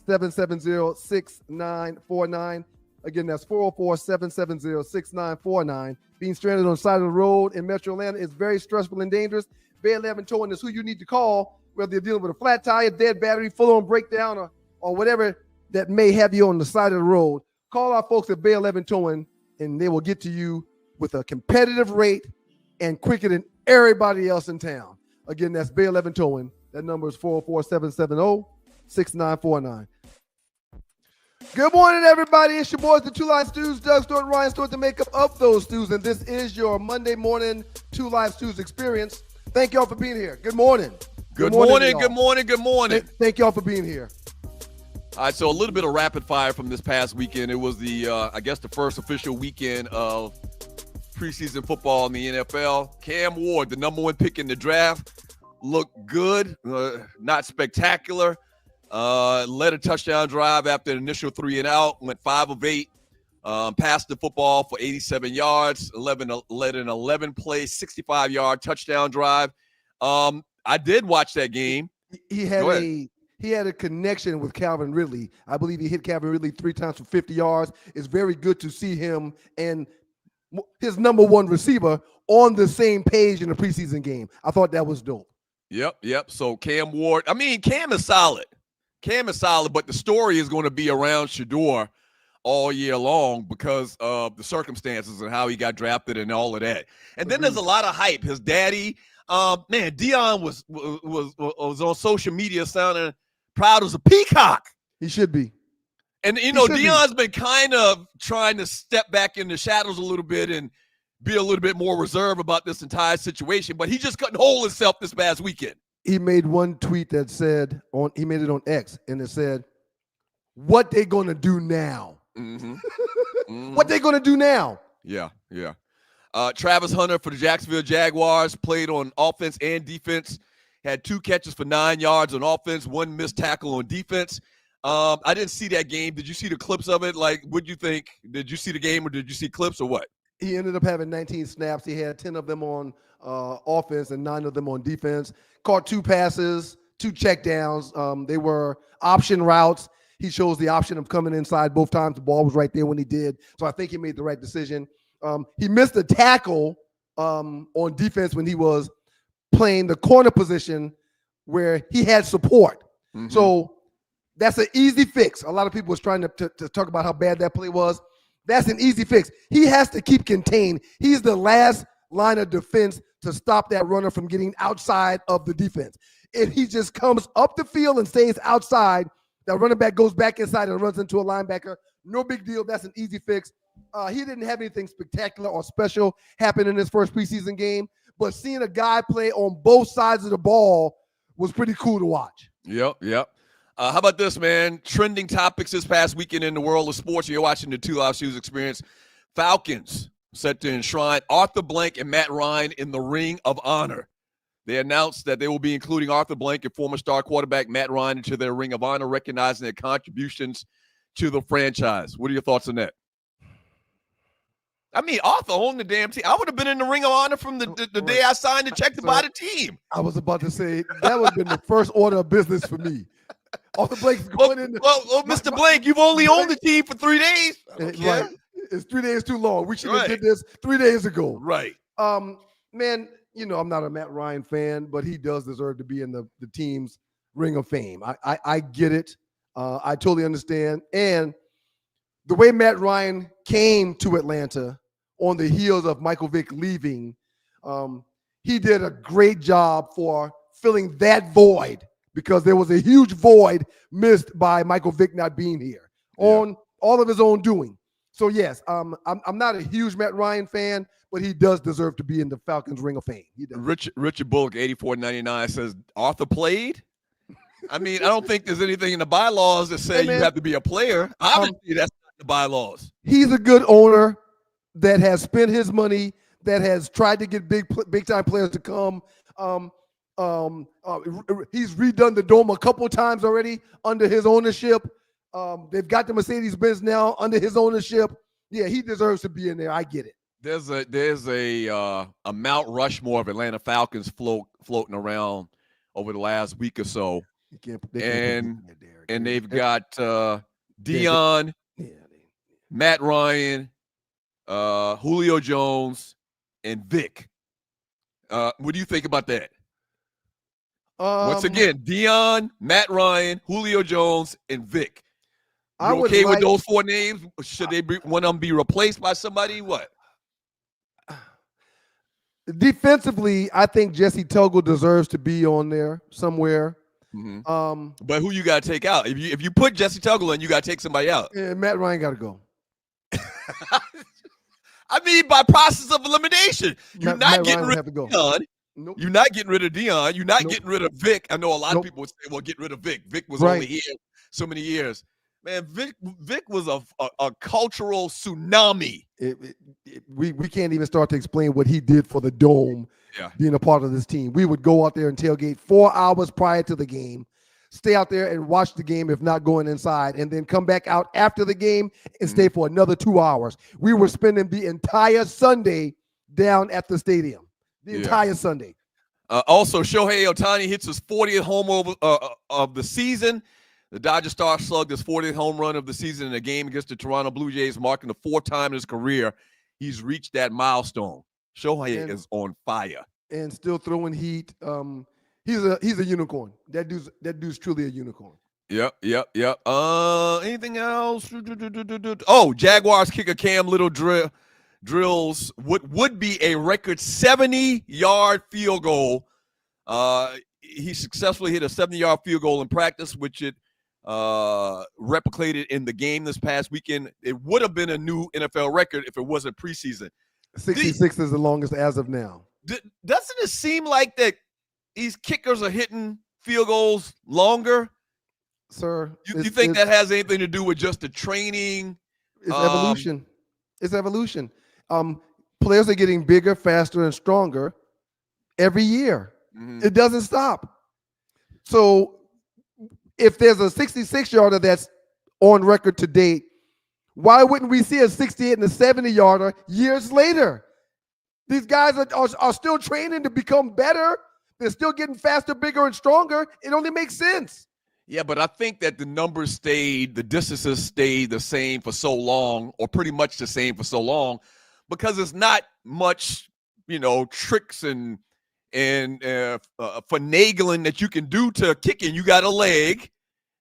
Speaker 3: 404-770-6949. Again, that's 404-770-6949. Being stranded on the side of the road in Metro Atlanta is very stressful and dangerous. Bay 11 Towing is who you need to call, whether you're dealing with a flat tire, dead battery, full-on breakdown, or whatever that may have you on the side of the road. Call our folks at Bay 11 Towing, and they will get to you with a competitive rate and quicker than everybody else in town. Again, that's Bay 11 Towing. That number is 404-770-6949. Good morning, everybody. It's your boys, the Two Live Stews, Doug Stewart and Ryan Stewart, the makeup of those stews. And this is your Monday morning Two Live Stews experience. Thank y'all for being here. Good morning.
Speaker 2: Good morning. Good morning. Good morning.
Speaker 3: Thank y'all for being here.
Speaker 2: All right, so a little bit of rapid fire from this past weekend. It was the, I guess, the first official weekend of preseason football in the NFL. Cam Ward, the number 1 pick in the draft, looked good, not spectacular. Led a touchdown drive after an initial 3 and out, went 5 of 8, passed the football for 87 yards, led an 11-play, 65-yard touchdown drive. I did watch that game.
Speaker 3: He had a connection with Calvin Ridley. I believe he hit Calvin Ridley 3 times for 50 yards. It's very good to see him and his number 1 receiver on the same page in a preseason game. I thought that was dope.
Speaker 2: Yep. So Cam Ward, Cam is solid. But the story is going to be around Shedeur all year long because of the circumstances and how he got drafted and all of that. And then there's a lot of hype. His daddy, Dion was on social media sounding proud as a peacock.
Speaker 3: He should be.
Speaker 2: And, Dion's been kind of trying to step back in the shadows a little bit and be a little bit more reserved about this entire situation, but he just couldn't hold himself this past weekend.
Speaker 3: He made one tweet that said, he made it on X, and it said, what they going to do now?
Speaker 2: Mm-hmm. Mm-hmm.
Speaker 3: What they going to do now?
Speaker 2: Yeah. Travis Hunter for the Jacksonville Jaguars played on offense and defense, had 2 catches for 9 yards on offense, 1 missed tackle on defense. I didn't see that game. Did you see the clips of it? Like, what'd you think? Did you see the game or did you see clips or what?
Speaker 3: He ended up having 19 snaps. He had 10 of them on offense and 9 of them on defense. Caught 2 passes, 2 checkdowns. They were option routes. He chose the option of coming inside both times. The ball was right there when he did. So I think he made the right decision. He missed a tackle on defense when he was playing the corner position where he had support. Mm-hmm. So that's an easy fix. A lot of people was trying to talk about how bad that play was. That's an easy fix. He has to keep contained. He's the last line of defense to stop that runner from getting outside of the defense. If he just comes up the field and stays outside, that running back goes back inside and runs into a linebacker. No big deal. That's an easy fix. He didn't have anything spectacular or special happen in his first preseason game, but seeing a guy play on both sides of the ball was pretty cool to watch.
Speaker 2: Yep. How about this, man? Trending topics this past weekend in the world of sports. You're watching the Two Live Shoes Experience. Falcons set to enshrine Arthur Blank and Matt Ryan in the Ring of Honor. They announced that they will be including Arthur Blank and former star quarterback Matt Ryan into their Ring of Honor, recognizing their contributions to the franchise. What are your thoughts on that? I mean, Arthur owned the damn team. I would have been in the Ring of Honor from the day I signed the check to buy the team.
Speaker 3: I was about to say, that would have been the first order of business for me. Arthur Blake's going in.
Speaker 2: Well, Mr. Blank, you've only owned the team for 3 days.
Speaker 3: Right. It's 3 days too long. We should have did this 3 days ago.
Speaker 2: Right.
Speaker 3: Man, you know, I'm not a Matt Ryan fan, but he does deserve to be in the team's Ring of Fame. I get it. I totally understand. And the way Matt Ryan came to Atlanta on the heels of Michael Vick leaving, he did a great job for filling that void, because there was a huge void missed by Michael Vick not being here on all of his own doing. So, yes, I'm not a huge Matt Ryan fan, but he does deserve to be in the Falcons Ring of Fame. He does.
Speaker 2: Richard Bullock, 84.99, says, Arthur played? I mean, I don't think there's anything in the bylaws that say you have to be a player. Obviously, that's not the bylaws.
Speaker 3: He's a good owner that has spent his money, that has tried to get big-time players to come. He's redone the Dome a couple times already under his ownership. They've got the Mercedes-Benz now under his ownership. Yeah, he deserves to be in there. I get it.
Speaker 2: There's a Mount Rushmore of Atlanta Falcons floating around over the last week or so, and they've got Deion, Matt Ryan, Julio Jones, and Vic. What do you think about that? Once again, Deion, Matt Ryan, Julio Jones, and Vic. You okay with those 4 names? Should one of them be replaced by somebody? What?
Speaker 3: Defensively, I think Jesse Tuggle deserves to be on there somewhere.
Speaker 2: Mm-hmm. But who you got to take out? If you put Jesse Tuggle in, you got to take somebody out.
Speaker 3: Yeah, Matt Ryan got to go.
Speaker 2: I mean, by process of elimination, you're not getting rid of Deion.
Speaker 3: Nope.
Speaker 2: You're not getting rid of Deion. You're not getting rid of Vic. I know a lot of people would say, well, get rid of Vic. Vic was only here so many years. Man, Vic was a cultural tsunami.
Speaker 3: We can't even start to explain what he did for the Dome, being a part of this team. We would go out there and tailgate 4 hours prior to the game, stay out there and watch the game, if not going inside, and then come back out after the game and stay for another 2 hours. We were spending the entire Sunday down at the stadium, entire Sunday.
Speaker 2: Also, Shohei Ohtani hits his 40th home of the season. The Dodgers star slugged his 40th home run of the season in a game against the Toronto Blue Jays, marking the 4th time in his career he's reached that milestone. Shohei is on fire
Speaker 3: and still throwing heat. He's a unicorn. That dude's truly a unicorn.
Speaker 2: Yep. Anything else? Oh, Jaguars kicker Cam Little drills what would be a record 70-yard field goal. He successfully hit a 70-yard field goal in practice, which it replicated in the game this past weekend. It would have been a new NFL record if it wasn't preseason.
Speaker 3: 66 is the longest as of now.
Speaker 2: Doesn't it seem like that these kickers are hitting field goals longer?
Speaker 3: Sir,
Speaker 2: you think that has anything to do with just the training?
Speaker 3: It's evolution. It's evolution. Players are getting bigger, faster, and stronger every year. Mm-hmm. It doesn't stop. So if there's a 66-yarder that's on record to date, why wouldn't we see a 68 and a 70-yarder years later? These guys are still training to become better. They're still getting faster, bigger, and stronger. It only makes sense.
Speaker 2: Yeah, but I think that the distances stayed the same for so long, or pretty much the same for so long, because it's not much, tricks and finagling that you can do to kicking. You got a leg,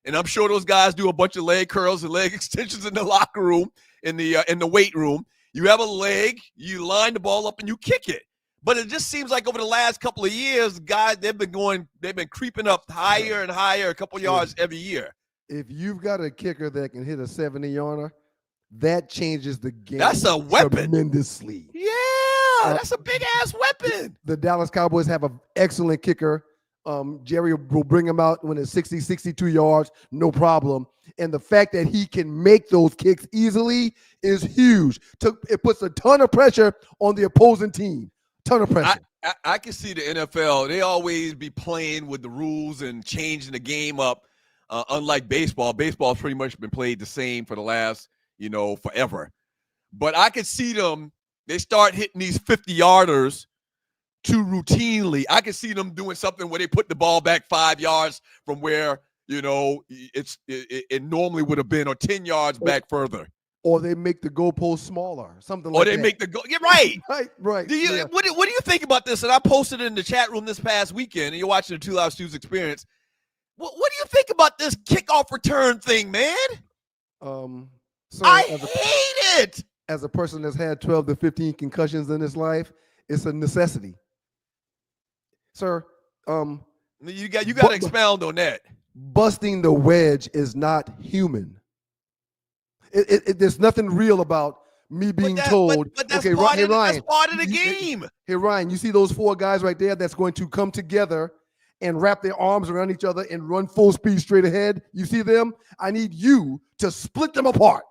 Speaker 2: and I'm sure those guys do a bunch of leg curls and leg extensions in the locker room, in the weight room. You have a leg, you line the ball up, and you kick it. But it just seems like over the last couple of years, guys, they've been creeping up higher and higher, a couple yards every year.
Speaker 3: If you've got a kicker that can hit a 70-yarder, that changes the game.
Speaker 2: That's a weapon.
Speaker 3: Tremendously.
Speaker 2: Yeah, that's a big-ass weapon.
Speaker 3: The Dallas Cowboys have an excellent kicker. Jerry will bring him out when it's 60, 62 yards, no problem. And the fact that he can make those kicks easily is huge. It puts a ton of pressure on the opposing team. Ton of pressure.
Speaker 2: I can see the NFL. They always be playing with the rules and changing the game up. Unlike baseball, baseball's pretty much been played the same for the last, forever. But I could see them. They start hitting these 50-yarders too routinely. I can see them doing something where they put the ball back 5 yards from where it normally would have been, or 10 yards back further.
Speaker 3: Or they make the goalpost smaller, something
Speaker 2: Or
Speaker 3: like that.
Speaker 2: they make the goal. You're right.
Speaker 3: Right.
Speaker 2: What do you think about this? And I posted it in the chat room this past weekend, and you're watching the Two Live Stews experience. What do you think about this kickoff return thing, man?
Speaker 3: So
Speaker 2: I hate it.
Speaker 3: As a person that's had 12 to 15 concussions in his life, it's a necessity. Sir,
Speaker 2: you got to expound on that.
Speaker 3: Busting the wedge is not human. There's nothing real about me being told.
Speaker 2: But that's,
Speaker 3: okay,
Speaker 2: part
Speaker 3: hey,
Speaker 2: of,
Speaker 3: Ryan,
Speaker 2: that's part of the game.
Speaker 3: Hey, Ryan, you see those 4 guys right there that's going to come together and wrap their arms around each other and run full speed straight ahead? You see them? I need you to split them apart.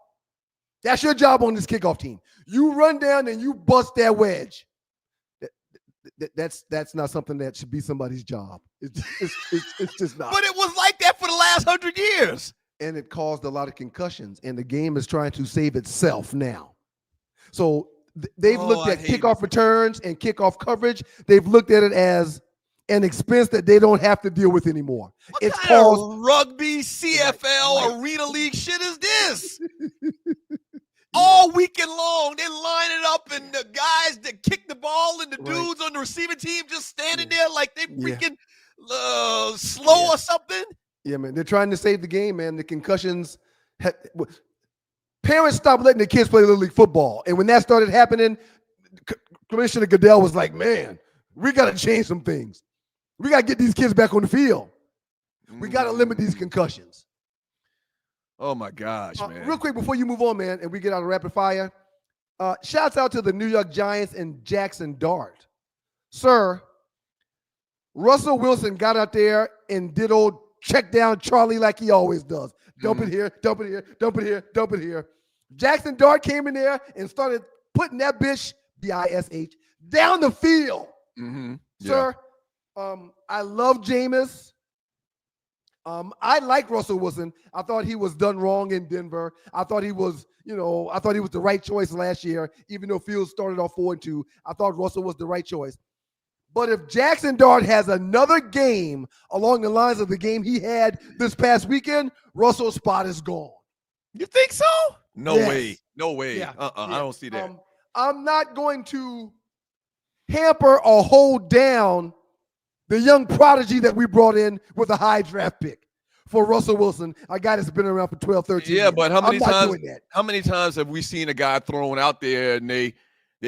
Speaker 3: That's your job on this kickoff team. You run down and you bust that wedge. That's not something that should be somebody's job. It's just not.
Speaker 2: But it was like that for the last 100 years.
Speaker 3: And it caused a lot of concussions, and the game is trying to save itself now. So they've looked at kickoff returns and kickoff coverage. They've looked at it as an expense that they don't have to deal with anymore.
Speaker 2: What kind of rugby, CFL, Arena League shit is this? All weekend long, they line it up, and the guys that kick the ball and the dudes on the receiving team just standing there like they freaking slow or something.
Speaker 3: Yeah, man. They're trying to save the game, man. The concussions. Parents stopped letting the kids play Little League football. And when that started happening, Commissioner Goodell was like, man, we got to change some things. We got to get these kids back on the field. We got to limit these concussions.
Speaker 2: Oh, my gosh, man.
Speaker 3: Real quick before you move on, man, and we get out of rapid fire, shouts out to the New York Giants and Jackson Dart. Sir, Russell Wilson got out there and did old check down Charlie like he always does. Dump it here, dump it here, dump it here, dump it here. Jackson Dart came in there and started putting that bitch, B-I-S-H, down the field. Sir, I love Jameis. I like Russell Wilson. I thought he was done wrong in Denver. I thought he was, the right choice last year, even though Fields started off 4-2. I thought Russell was the right choice. But if Jackson Dart has another game along the lines of the game he had this past weekend, Russell's spot is gone.
Speaker 2: You think so? No way. No way.
Speaker 3: Yeah.
Speaker 2: I don't see that.
Speaker 3: I'm not going to hamper or hold down the young prodigy that we brought in with a high draft pick for Russell Wilson, a guy that's been around for 12, 13 years.
Speaker 2: Yeah, but how many times have we seen a guy thrown out there and they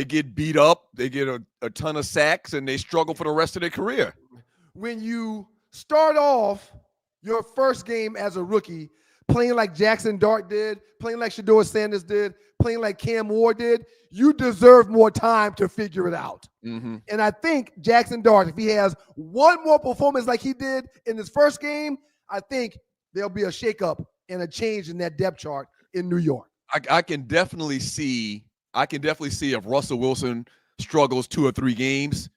Speaker 2: get beat up, they get a ton of sacks, and they struggle for the rest of their career?
Speaker 3: When you start off your first game as a rookie playing like Jackson Dart did, playing like Shador Sanders did, playing like Cam Ward did, you deserve more time to figure it out. And I think Jackson Dart, if he has one more performance like he did in his first game, I think there'll be a shakeup and a change in that depth chart in New York.
Speaker 2: I can definitely see if Russell Wilson struggles 2 or 3 games,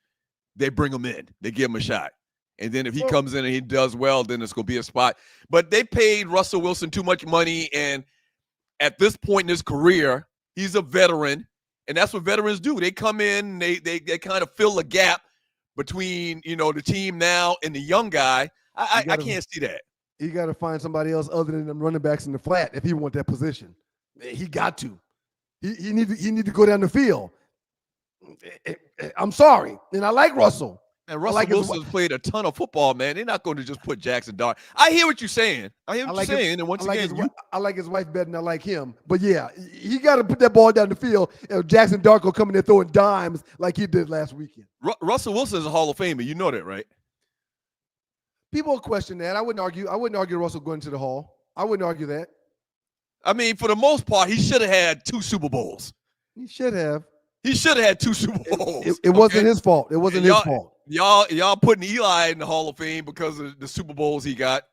Speaker 2: they bring him in. They give him a shot. And then if he comes in and he does well, then it's going to be a spot. But they paid Russell Wilson too much money, and at this point in his career, he's a veteran, and that's what veterans do. They come in, they kind of fill a gap between, the team now and the young guy. I can't see that.
Speaker 3: You got to find somebody else other than them running backs in the flat if he want that position. He got to. He need to go down the field. I'm sorry, and I like Russell.
Speaker 2: And Russell Wilson's played a ton of football, man. They're not going to just put Jackson Dart. I hear what you're saying. And once again,
Speaker 3: I like his wife better than I like him. But yeah, he got to put that ball down the field. And Jackson Dart will come in there throwing dimes like he did last weekend.
Speaker 2: Russell Wilson is a Hall of Famer. You know that, right?
Speaker 3: People question that. I wouldn't argue Russell going to the Hall. I wouldn't argue that.
Speaker 2: I mean, for the most part, he should have had 2 Super Bowls.
Speaker 3: He should have.
Speaker 2: He should have had 2 Super Bowls.
Speaker 3: It wasn't his fault. It wasn't his fault.
Speaker 2: Y'all putting Eli in the Hall of Fame because of the Super Bowls he got.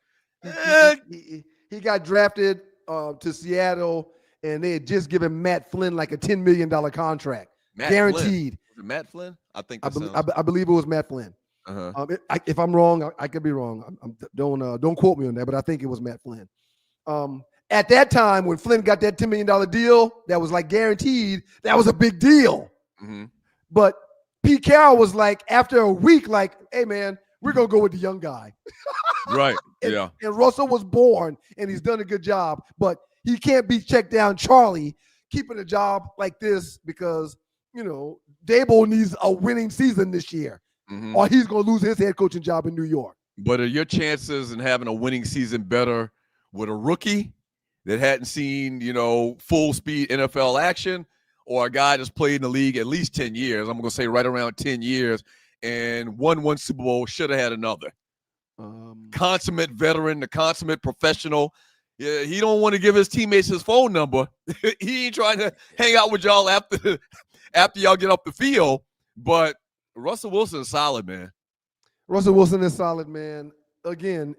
Speaker 3: He got drafted to Seattle, and they had just given Matt Flynn like a $10 million contract, guaranteed.
Speaker 2: Was it Matt Flynn? I think
Speaker 3: I believe it was Matt Flynn.
Speaker 2: Uh-huh.
Speaker 3: If I'm wrong, I could be wrong. Don't quote me on that, but I think it was Matt Flynn. At that time, when Flynn got that $10 million deal, that was like guaranteed. That was a big deal.
Speaker 2: Mm-hmm.
Speaker 3: But Pete Carroll was like, after a week, like, hey, man, we're going to go with the young guy.
Speaker 2: Right,
Speaker 3: And Russell was born, and he's done a good job. But he can't be checked down Charlie keeping a job like this because, Dabo needs a winning season this year, or he's going to lose his head coaching job in New York.
Speaker 2: But are your chances in having a winning season better with a rookie that hadn't seen, full speed NFL action, or a guy that's played in the league at least 10 years? I'm going to say right around 10 years and won 1 Super Bowl, should have had another. Consummate veteran, the consummate professional. Yeah, he don't want to give his teammates his phone number. He ain't trying to hang out with y'all after y'all get off the field. But Russell Wilson is solid, man.
Speaker 3: Russell Wilson is solid, man. Again,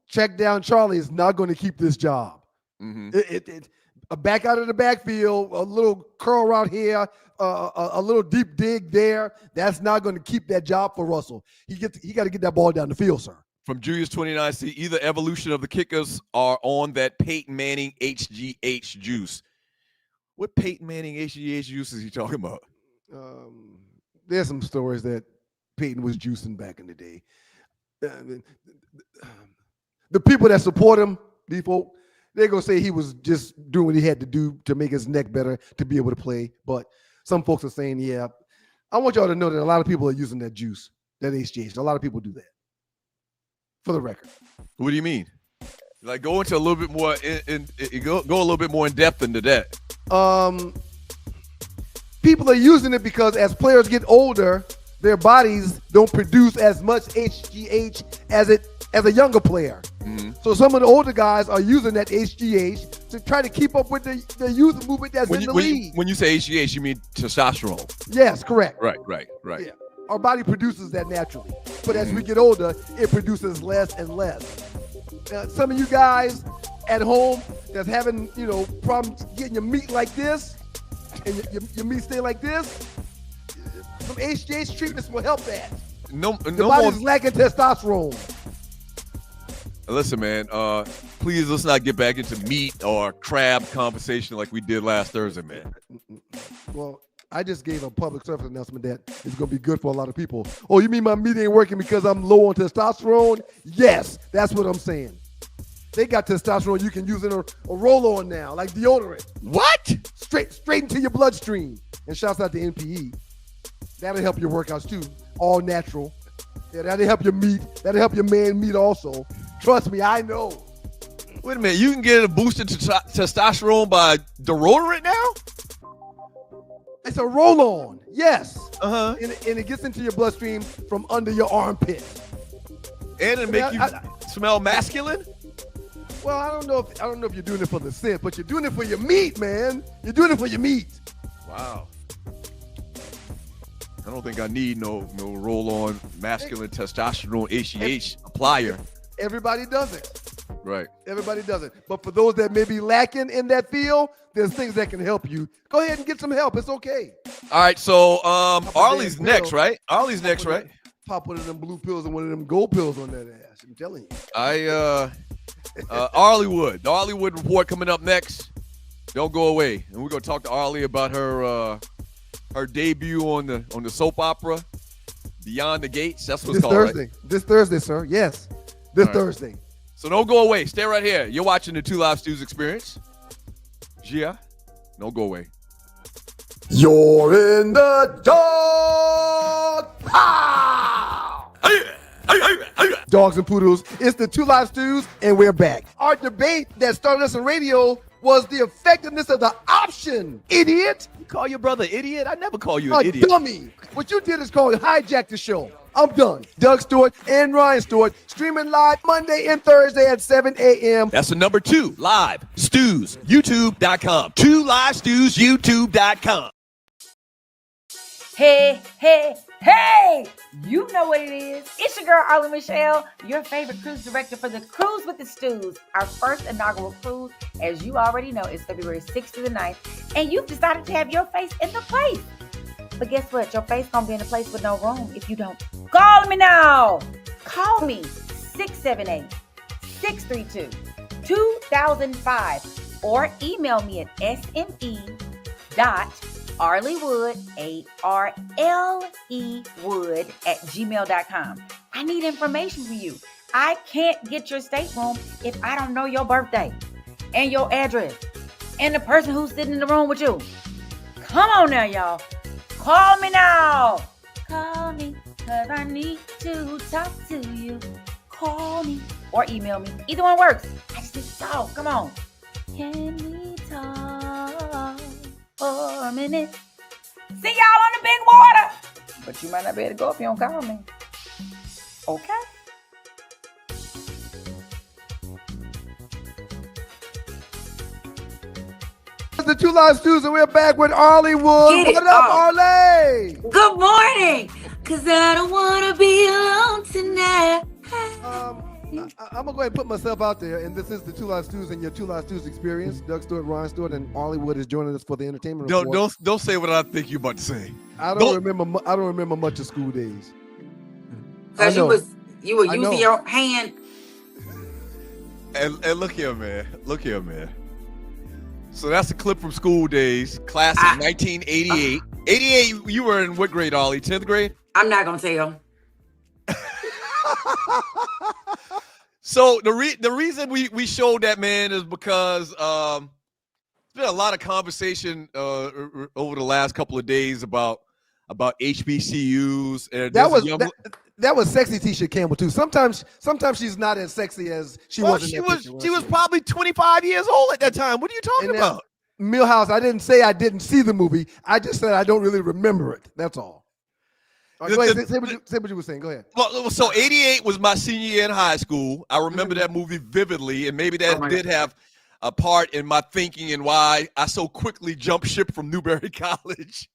Speaker 3: check down Charlie is not going to keep this job. A back out of the backfield, a little curl route here, a little deep dig there. That's not going to keep that job for Russell. He got to get that ball down the field, sir.
Speaker 2: From Julius 29, see, either evolution of the kickers are on that Peyton Manning HGH juice. What Peyton Manning HGH juice is he talking about?
Speaker 3: There's some stories that Peyton was juicing back in the day. The people that support him, these folk, they're going to say he was just doing what he had to do to make his neck better to be able to play. But some folks are saying, yeah. I want y'all to know that a lot of people are using that juice, that HGH. A lot of people do that, for the record.
Speaker 2: What do you mean? Like, go into a little bit more, go a little bit more in depth into that.
Speaker 3: People are using it because as players get older, their bodies don't produce as much HGH as a younger player. So some of the older guys are using that HGH to try to keep up with the youth movement that's in the league.
Speaker 2: When you say HGH, you mean testosterone?
Speaker 3: Yes, correct.
Speaker 2: Right.
Speaker 3: Yeah. Our body produces that naturally. But as we get older, it produces less and less. Some of you guys at home that's having, problems getting your meat like this, and your meat stay like this, some HGH treatments will help that. The body's lacking testosterone.
Speaker 2: Listen, man, please let's not get back into meat or crab conversation like we did last Thursday, man.
Speaker 3: Well, I just gave a public service announcement that it's going to be good for a lot of people. Oh, you mean my meat ain't working because I'm low on testosterone? Yes, that's what I'm saying. They got testosterone you can use in a roll-on now, like deodorant.
Speaker 2: What?
Speaker 3: Straight into your bloodstream. And shouts out to NPE. That'll help your workouts too. All natural. Yeah, that'll help your meat. That'll help your man meat also. Trust me, I know.
Speaker 2: Wait a minute, you can get a boost in testosterone by deodorant now?
Speaker 3: It's a roll-on, yes.
Speaker 2: Uh-huh.
Speaker 3: And it gets into your bloodstream from under your armpit.
Speaker 2: And it make you smell masculine?
Speaker 3: Well, I don't know if you're doing it for the scent, but you're doing it for your meat, man. You're doing it for your meat.
Speaker 2: Wow. I don't think I need no roll-on masculine testosterone HGH applier.
Speaker 3: Everybody does it.
Speaker 2: Right.
Speaker 3: Everybody does it. But for those that may be lacking in that field, there's things that can help you. Go ahead and get some help. It's okay.
Speaker 2: All right. So Arley's next, right? Arley's next, right?
Speaker 3: Pop one of them blue pills and one of them gold pills on that ass. I'm telling you.
Speaker 2: Arleywood. The Arleywood report coming up next. Don't go away. And we're gonna talk to Arley about her debut on the soap opera Beyond the Gates. That's what it's called.
Speaker 3: Thursday. Right? This Thursday, sir. Yes. This Thursday.
Speaker 2: So don't go away. Stay right here. You're watching the Two Live Stews Experience. Yeah. Don't go away.
Speaker 3: You're in the dog. Pow! Dogs and poodles, it's the Two Live Stews, and we're back. Our debate that started us on radio was the effectiveness of the option, idiot.
Speaker 2: You call your brother idiot? I never call you
Speaker 3: A
Speaker 2: an idiot.
Speaker 3: dummy. What you did is called hijack the show. I'm done. Doug Stewart and Ryan Stewart streaming live Monday and Thursday at 7 a.m.
Speaker 2: That's the number 2 live stews, youtube.com. 2 live stews, youtube.com.
Speaker 5: Hey, hey, hey! You know what it is. It's your girl, Arley Michelle, your favorite cruise director for the Cruise with the Stews. Our first inaugural cruise, as you already know, is February 6th to the 9th, and you've decided to have your face in the place. But guess what? Your face gonna be in a place with no room if you don't. Call me now! Call me, 678-632-2005, or email me at sme.arleywood, ARLE @gmail.com. I need information from you. I can't get your stateroom if I don't know your birthday and your address and the person who's sitting in the room with you. Come on now, y'all. Call me now. Call me, cause I need to talk to you. Call me or email me. Either one works. I just need to talk. Come on. Can we talk for a minute? See y'all on the big water. But you might not be able to go if you don't call me. Okay?
Speaker 3: The Two Live Stews, and we're back with Arleywood. What up, Arley?
Speaker 5: Good morning. Cause I don't want to be alone tonight.
Speaker 3: I'm gonna go ahead and put myself out there, and this is the Two Live Stews and your Two Live Stews experience. Doug Stewart, Ryan Stewart, and Arleywood is joining us for the entertainment report.
Speaker 2: Don't say what I think you're about to say.
Speaker 3: I don't remember much of school days.
Speaker 5: Cause you were using your hand.
Speaker 2: And look here, man. Look here, man. So that's a clip from school days, class of 1988. 88, you were in what grade, Ollie? 10th grade?
Speaker 5: I'm not gonna tell.
Speaker 2: So the reason we showed that, man, is because there's been a lot of conversation over the last couple of days about HBCUs. And
Speaker 3: that was sexy Tisha Campbell too. Sometimes she's not as sexy as she was.
Speaker 2: She was probably 25 years old at that time. What are you talking about?
Speaker 3: Millhouse, I didn't say I didn't see the movie. I just said I don't really remember it. That's all. Right, go ahead, say what you were saying. Go ahead.
Speaker 2: Well, so 88 was my senior year in high school. I remember that movie vividly, and maybe that did have a part in my thinking and why I so quickly jumped ship from Newberry College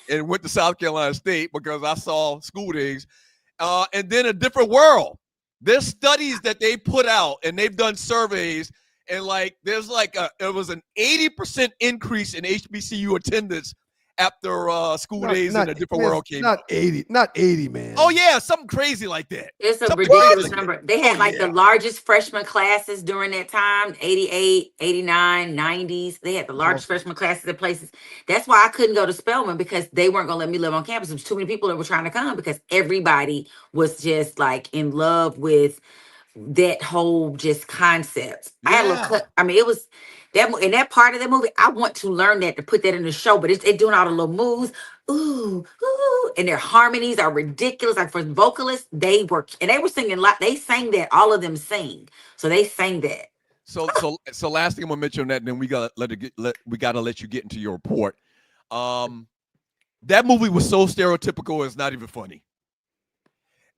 Speaker 2: and went to South Carolina State, because I saw School Days. And then A Different World. There's studies that they put out, and they've done surveys, and there's it was an 80% increase in HBCU attendance after School Days and A Different World came out.
Speaker 3: Not 80, man.
Speaker 2: Oh yeah, something crazy like that.
Speaker 5: It's a ridiculous number. They had the largest freshman classes during that time, 88, 89, 90s. They had the largest freshman classes at places. That's why I couldn't go to Spelman, because they weren't going to let me live on campus. There was too many people that were trying to come, because everybody was just in love with that whole just concept. Yeah. I had a little cut. I mean, it was that in that part of the movie. I want to learn that to put that in the show, but they're doing all the little moves, ooh, and their harmonies are ridiculous. Like for vocalists, they were singing like they sang that. All of them sing, so they sang that.
Speaker 2: So last thing I'm gonna mention on that, and then we gotta let you get into your report. That movie was so stereotypical, it's not even funny.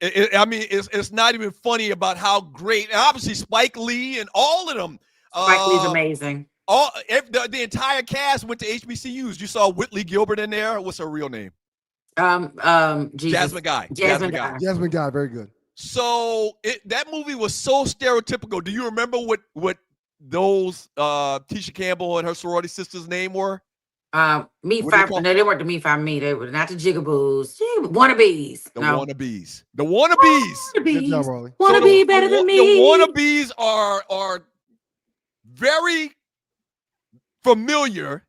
Speaker 2: It's not even funny about how great, and obviously Spike Lee and all of them.
Speaker 5: Spike Lee's amazing.
Speaker 2: The entire cast went to HBCUs. You saw Whitley Gilbert in there. What's her real name?
Speaker 5: Jasmine
Speaker 2: Guy.
Speaker 5: Jasmine Guy.
Speaker 3: Very good.
Speaker 2: So that movie was so stereotypical. Do you remember what those Tisha Campbell and her sorority sisters' name were?
Speaker 5: Meat Five. No, they weren't the Meat Five Me. They were not the Jigaboos. Wannabes.
Speaker 2: The Wannabes.
Speaker 3: Good job, Raleigh.
Speaker 5: Wanna be better than me.
Speaker 2: The Wannabes are very familiar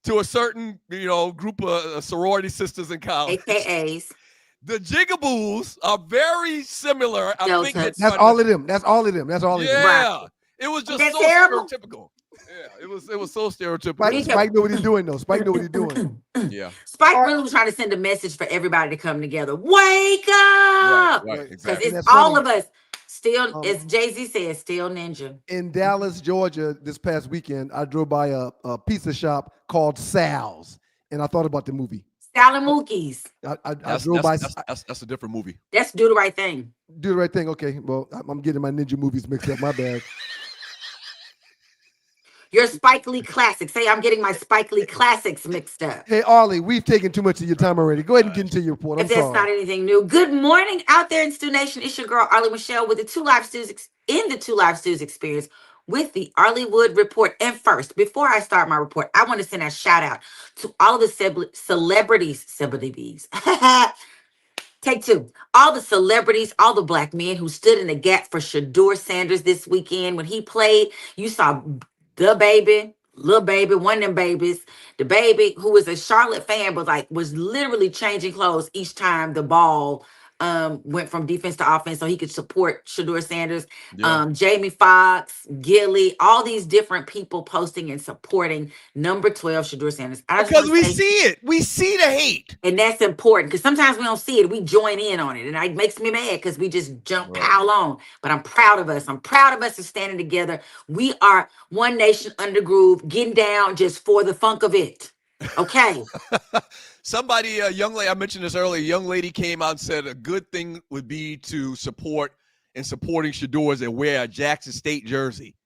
Speaker 2: to a certain group of sorority sisters in college.
Speaker 5: AKAs.
Speaker 2: The Jigaboos are very similar. I think
Speaker 3: that's all of them. That's all of them.
Speaker 2: Yeah.
Speaker 3: Right.
Speaker 2: It was just
Speaker 5: that's
Speaker 2: so
Speaker 5: terrible.
Speaker 2: stereotypical. Yeah, it was so stereotypical.
Speaker 3: Spike know what he's doing though. Spike know what he's doing.
Speaker 2: Yeah.
Speaker 5: Spike really was trying to send a message for everybody to come together. Wake up!
Speaker 2: Right,
Speaker 5: Because
Speaker 2: exactly.
Speaker 5: it's
Speaker 3: that's
Speaker 5: all
Speaker 3: funny.
Speaker 5: of us. Still, as Jay-Z says, still ninja.
Speaker 3: In Dallas, Georgia, this past weekend, I drove by a pizza shop called Sal's, and I thought about the movie.
Speaker 5: Sal and Mookie's.
Speaker 3: I drove by.
Speaker 2: That's a different movie.
Speaker 5: That's Do the Right Thing.
Speaker 3: Do the right thing. Okay, well, I'm getting my ninja movies mixed up. My bad.
Speaker 5: Your Spike Lee classics. Say I'm getting my Spike Lee classics mixed up.
Speaker 3: Hey, Arlie, we've taken too much of your time already. Go ahead and get into your report. I'm
Speaker 5: If that's
Speaker 3: sorry.
Speaker 5: not anything new. Good morning out there in Stu Nation. It's your girl, Arlie Michelle, with the Two Live Stews in the Two Live Stews experience with the Arleywood report. And first, before I start my report, I want to send a shout out to all of the celebrities. Take two. All the celebrities, all the black men who stood in the gap for Shador Sanders this weekend. When he played, you saw the baby, little baby, one of them babies, the baby who was a Charlotte fan, but was literally changing clothes each time the ball went from defense to offense so he could support Shador Sanders.
Speaker 2: Yeah.
Speaker 5: Jamie Foxx, Gilly, all these different people posting and supporting number 12 Shador Sanders.
Speaker 2: Because we see it. We see the hate.
Speaker 5: And that's important because sometimes we don't see it. We join in on it. And it makes me mad because we just pile on. But I'm proud of us. I'm proud of us for standing together. We are one nation under groove, getting down just for the funk of it. Okay.
Speaker 2: Somebody, a young lady, I mentioned this earlier, a young lady came out and said a good thing would be to supporting Shedeur and wear a Jackson State jersey.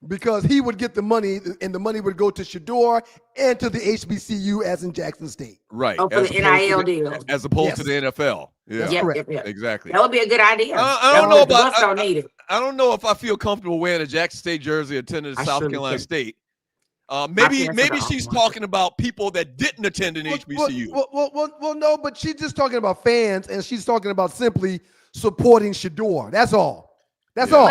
Speaker 3: Because he would get the money, and the money would go to Shedeur and to the HBCU, as in Jackson State.
Speaker 2: Right.
Speaker 5: Oh, for the NIL deal.
Speaker 2: As opposed to the NFL. Yeah.
Speaker 5: Yep.
Speaker 2: Exactly.
Speaker 5: That would be a good idea.
Speaker 2: I don't know about.
Speaker 5: I
Speaker 2: don't know if I feel comfortable wearing a Jackson State jersey attending South Carolina State. Maybe she's talking about people that didn't attend an HBCU.
Speaker 3: Well, no, but she's just talking about fans, and she's talking about simply supporting Shedeur. That's all. That's all.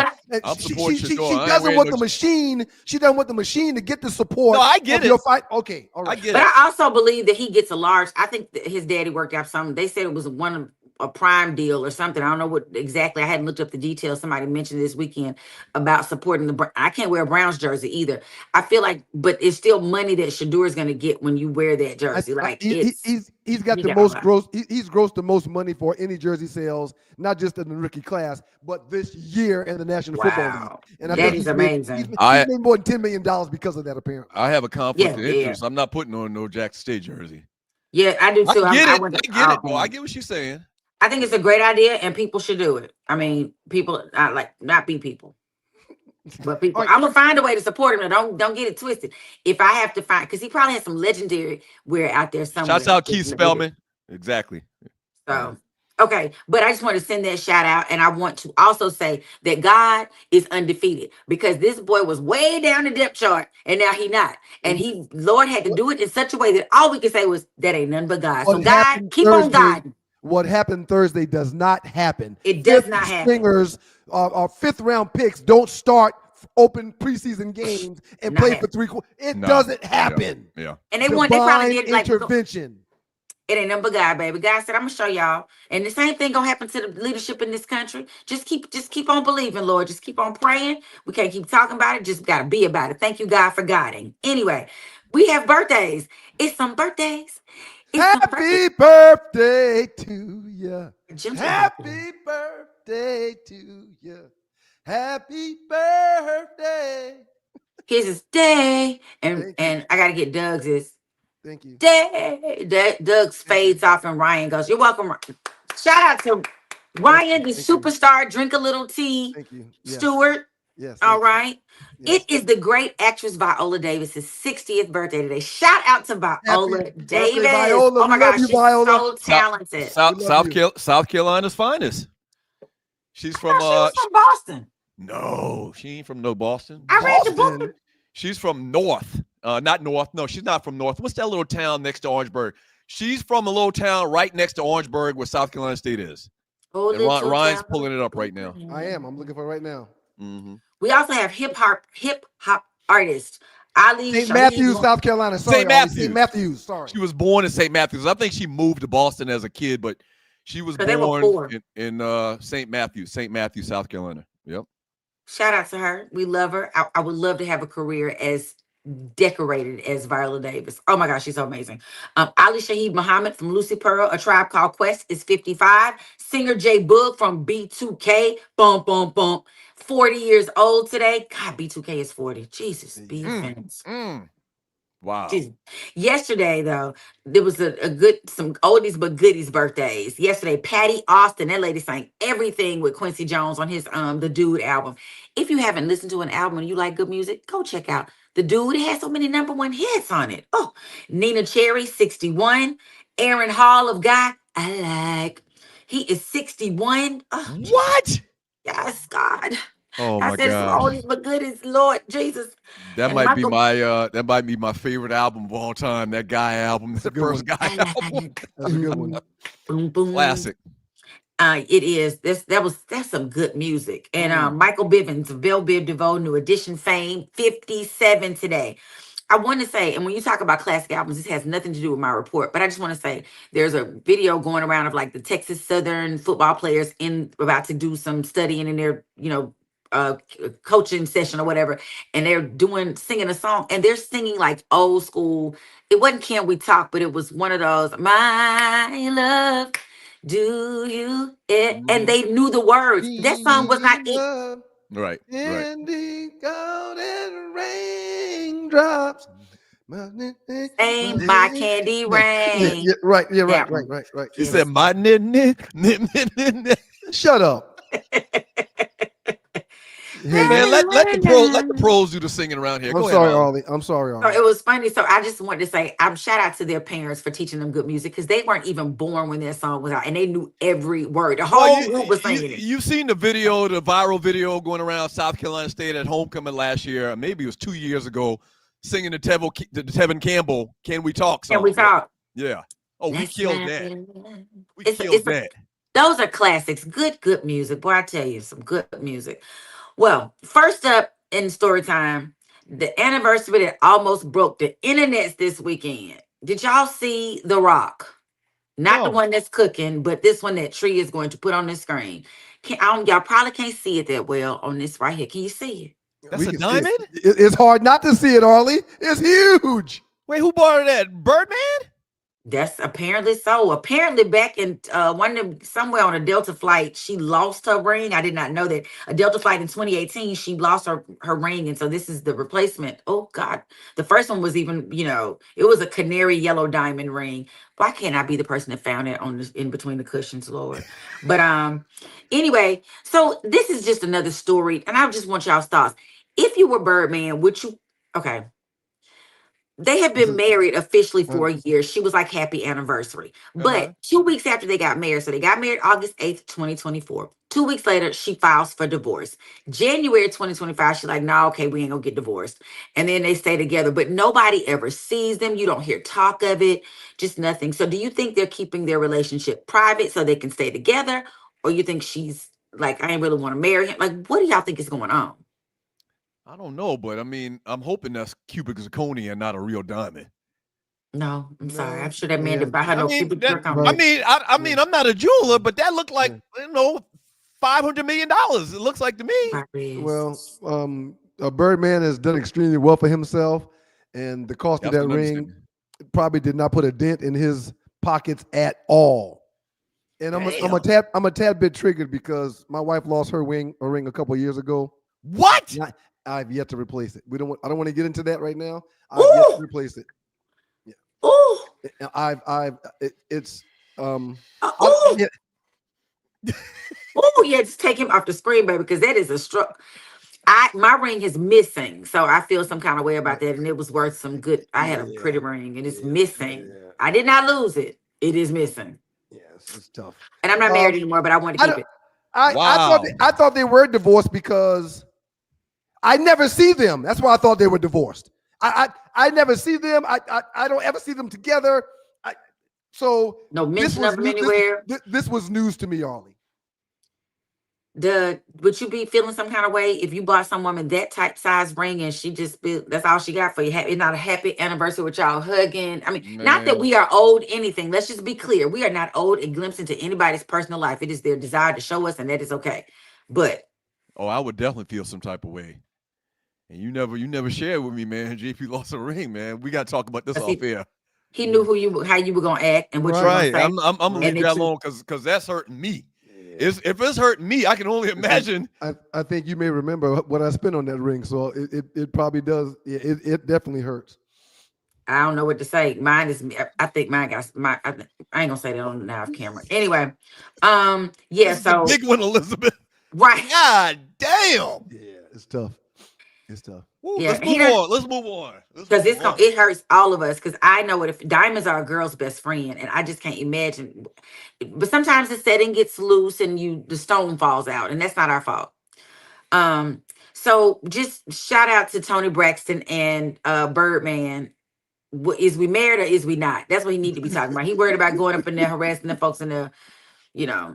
Speaker 3: She doesn't want the machine. She doesn't want the machine to get the support.
Speaker 2: No, I get it.
Speaker 3: Your fight. Okay, all right.
Speaker 2: I get
Speaker 5: but
Speaker 2: it.
Speaker 5: I also believe that he gets a large. I think that his daddy worked out something. They said it was a prime deal or something. I don't know what exactly. I hadn't looked up the details. Somebody mentioned this weekend about supporting the. I can't wear a Browns jersey either. I feel like, but it's still money that Shedeur is going to get when you wear that jersey.
Speaker 3: He's got the most gross. He's grossed the most money for any jersey sales, not just in the rookie class, but this year in the National Football League. And
Speaker 5: that is amazing.
Speaker 3: He's made more than $10 million because of that. Apparently,
Speaker 2: I have a conflict of interest. I'm not putting on no Jackson State jersey.
Speaker 5: Yeah, I do too.
Speaker 2: I get it. Though. I get what she's saying.
Speaker 5: I think it's a great idea, and people should do it. I mean, people not be people, but people. I'm gonna find a way to support him. Don't get it twisted. If I have to find, because he probably has some legendary wear out there somewhere.
Speaker 2: Shouts out Keith Spellman. Exactly.
Speaker 5: So okay, but I just want to send that shout out, and I want to also say that God is undefeated because this boy was way down the depth chart, and now he not, and Lord had to do it in such a way that all we could say was that ain't nothing but God. So God, keep on guiding.
Speaker 3: What happened Thursday does not happen.
Speaker 5: It does not happen.
Speaker 3: Stringers or fifth-round picks don't start open preseason games and play for 3 quarters. It doesn't happen.
Speaker 2: Yeah.
Speaker 5: And they probably did
Speaker 3: intervention.
Speaker 5: It ain't nothing but God, baby. God said, I'm gonna show y'all. And the same thing gonna happen to the leadership in this country. Just keep on believing, Lord. Just keep on praying. We can't keep talking about it. Just gotta be about it. Thank you, God, for guiding. Anyway, we have birthdays. It's some birthdays.
Speaker 3: Happy birthday to you. Happy birthday to you. Happy birthday.
Speaker 5: His is day. And I gotta get Doug's is
Speaker 3: thank you.
Speaker 5: Day. Doug's fades off and Ryan goes, you're welcome. Shout out to Ryan, the superstar, drink a little tea.
Speaker 3: Thank you.
Speaker 5: Stewart.
Speaker 3: Yes.
Speaker 5: All right.
Speaker 3: Yes.
Speaker 5: It is the great actress Viola Davis's 60th birthday today. Shout out to Viola Davis.
Speaker 3: Viola.
Speaker 5: Oh my gosh, she's
Speaker 3: Viola.
Speaker 5: so talented.
Speaker 2: South Carolina's finest. She's from
Speaker 5: Boston.
Speaker 2: No, she ain't from Boston.
Speaker 5: I read the book.
Speaker 2: She's from North. Not North. No, she's not from North. What's that little town next to Orangeburg? She's from a little town right next to Orangeburg where South Carolina State is. And Ryan's pulling it up right now.
Speaker 3: I am. I'm looking for it right now.
Speaker 2: Mm-hmm.
Speaker 5: We also have hip hop artist Ali
Speaker 3: St. Matthews, South Carolina. Sorry, St. Matthews. Sorry.
Speaker 2: She was born in St. Matthews. I think she moved to Boston as a kid, but she was born in St. Matthews, South Carolina. Yep.
Speaker 5: Shout out to her. We love her. I would love to have a career as decorated as Viola Davis. Oh my gosh, she's so amazing. Ali Shaheed Muhammad from Lucy Pearl, A Tribe Called Quest is 55. Singer J Boog from B2K, boom, boom, boom, 40 years old today. God, B2K is 40. Jesus, be offense.
Speaker 2: Wow.
Speaker 5: Jesus. Yesterday, though, there was a good, some oldies but goodies birthdays. Yesterday, Patty Austin, that lady sang everything with Quincy Jones on his The Dude album. If you haven't listened to an album and you like good music, go check out The Dude. It has so many #1 hits on it. Oh, Nina Cherry, 61. Aaron Hall of God, I like. He is 61. Oh,
Speaker 2: What?
Speaker 5: yes, God.
Speaker 2: Oh
Speaker 5: I
Speaker 2: my
Speaker 5: said some
Speaker 2: gosh.
Speaker 5: oldies but goodies, Lord Jesus.
Speaker 2: That
Speaker 5: And
Speaker 2: might be
Speaker 5: Michael-
Speaker 2: my favorite album of all time. That Guy album, the
Speaker 3: good
Speaker 2: first
Speaker 3: one.
Speaker 2: Guy album.
Speaker 3: That's a good one.
Speaker 5: Boom, boom.
Speaker 2: Classic.
Speaker 5: It is. That's some good music. And Michael Bivins of Belle Biv DeVoe, New Edition fame, 57 today. I want to say, and when you talk about classic albums, this has nothing to do with my report, but I just want to say there's a video going around of like the Texas Southern football players about to do some studying in their, coaching session or whatever, and they're singing a song, and they're singing like old school. It wasn't Can We Talk, but it was one of those, my love, do you? And they knew the words. That song was not it.
Speaker 2: Right.
Speaker 3: Ending golden raindrops.
Speaker 5: Ain't my candy rain.
Speaker 3: Yeah, right. Yeah,
Speaker 5: That
Speaker 3: right.
Speaker 2: He said, "My nit."
Speaker 3: Shut up.
Speaker 2: Man, let the pros do the singing around here.
Speaker 3: I'm sorry, Arlie. I'm sorry,
Speaker 5: So
Speaker 3: Arlie.
Speaker 5: it was funny. So I just wanted to say, shout out to their parents for teaching them good music, because they weren't even born when their song was out, and they knew every word. The whole group was singing it.
Speaker 2: You've seen the viral video going around South Carolina State at homecoming last year. Maybe it was 2 years ago, singing the Tevin Campbell, "Can We Talk" song.
Speaker 5: Can we talk?
Speaker 2: Yeah. Oh, we
Speaker 5: Let's
Speaker 2: killed
Speaker 5: not
Speaker 2: that.
Speaker 5: be-
Speaker 2: We killed that.
Speaker 5: Those are classics. Good music. Boy, I tell you, some good music. Well, first up in story time, the anniversary that almost broke the internets this weekend. Did y'all see The Rock? Not the one that's cooking, but this one that Tree is going to put on the screen. Y'all probably can't see it that well on this right here. Can you see it?
Speaker 2: That's a diamond?
Speaker 3: It's hard not to see it, Arlie. It's huge.
Speaker 2: Wait, who bought that? Birdman?
Speaker 5: That's apparently so. Apparently, back in somewhere on a Delta flight, she lost her ring. I did not know that. A Delta flight in 2018, she lost her ring, and so this is the replacement. Oh God, the first one was even, it was a canary yellow diamond ring. Why can't I be the person that found it in between the cushions, Lord? But anyway, so this is just another story, and I just want y'all's thoughts. If you were Birdman, would you? Okay. They have been married officially for a year. She was like, happy anniversary. But 2 weeks after they got married, so they got married August 8th, 2024. 2 weeks later, she files for divorce. January 2025, she's like, no, okay, we ain't gonna get divorced. And then they stay together, but nobody ever sees them. You don't hear talk of it, just nothing. So do you think they're keeping their relationship private so they can stay together? Or you think she's like, I ain't really want to marry him? Like, what do y'all think is going on?
Speaker 2: I don't know, but I mean, I'm hoping that's cubic zirconia and not a real diamond.
Speaker 5: No, I'm sorry. I'm sure that man didn't buy her no cubic zirconia.
Speaker 3: Right.
Speaker 2: I mean, I'm not a jeweler, but that looked like $500 million. It looks like to me.
Speaker 3: Well, Birdman has done extremely well for himself, and the cost of that ring probably did not put a dent in his pockets at all. And I'm a tad bit triggered because my wife lost her ring a couple of years ago.
Speaker 2: What?
Speaker 3: I've yet to replace it. I don't want to get into that right now. I've yet to replace it. Yeah.
Speaker 5: Oh. Just take him off the screen, baby, because that is a struck. My ring is missing, so I feel some kind of way about that, and it was worth some good. I had a pretty ring, and it's missing. Yeah. I did not lose it. It is missing.
Speaker 3: Yes, it's tough.
Speaker 5: And I'm not married anymore, but I want to keep it.
Speaker 3: I thought they were divorced because I never see them. That's why I thought they were divorced. I never see them. I don't ever see them together.
Speaker 5: No mention of them anywhere.
Speaker 3: This was news to me, Arlie.
Speaker 5: Would you be feeling some kind of way if you bought some woman that type size ring and she that's all she got for you? It's not a happy anniversary with y'all hugging. I mean, not that we are owed anything. Let's just be clear. We are not owed a glimpse into anybody's personal life. It is their desire to show us, and that is okay. But
Speaker 2: I would definitely feel some type of way. And you never shared with me, man. JP lost a ring, man. We got to talk about this off air.
Speaker 5: He knew how you were gonna act and what you were gonna say.
Speaker 2: I'm gonna leave that alone because that's hurting me. If it's hurting me, I can only imagine.
Speaker 3: I think you may remember what I spent on that ring, so it probably does. It definitely hurts.
Speaker 5: I don't know what to say. Mine is. I think mine got my. I ain't gonna say that on the live camera. Anyway, yeah. So
Speaker 2: big one, Elizabeth.
Speaker 5: Right.
Speaker 2: God damn.
Speaker 3: Yeah, it's tough. It's tough.
Speaker 2: Ooh, yeah, let's move on.
Speaker 5: Because it hurts all of us. Because I know if diamonds are a girl's best friend, and I just can't imagine. But sometimes the setting gets loose and the stone falls out, and that's not our fault. So just shout out to Tony Braxton and Birdman. Is we married or is we not? That's what he need to be talking about. He worried about going up in there harassing the folks in there,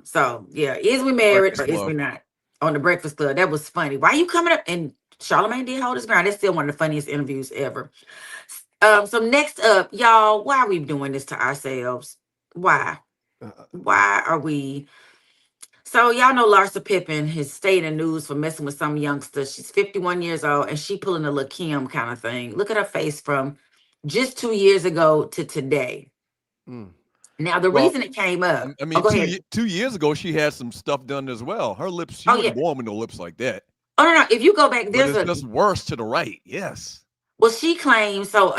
Speaker 5: So yeah, is we married or is we not? On the Breakfast Club, that was funny. Why are you coming up? And Charlamagne did hold his ground. That's still one of the funniest interviews ever. So next up, y'all, why are we doing this to ourselves? Why? Why are we? So y'all know Larsa Pippen has stayed in the news for messing with some youngster. She's 51 years old and she pulling a Lil' Kim kind of thing. Look at her face from just 2 years ago to today. Now, the reason it came up.
Speaker 2: I mean, 2 years ago, she had some stuff done as with her lips. She wasn't born with no lips like that.
Speaker 5: Oh, no. If you go back, there's
Speaker 2: just worse to the right. Yes.
Speaker 5: Well, she claims so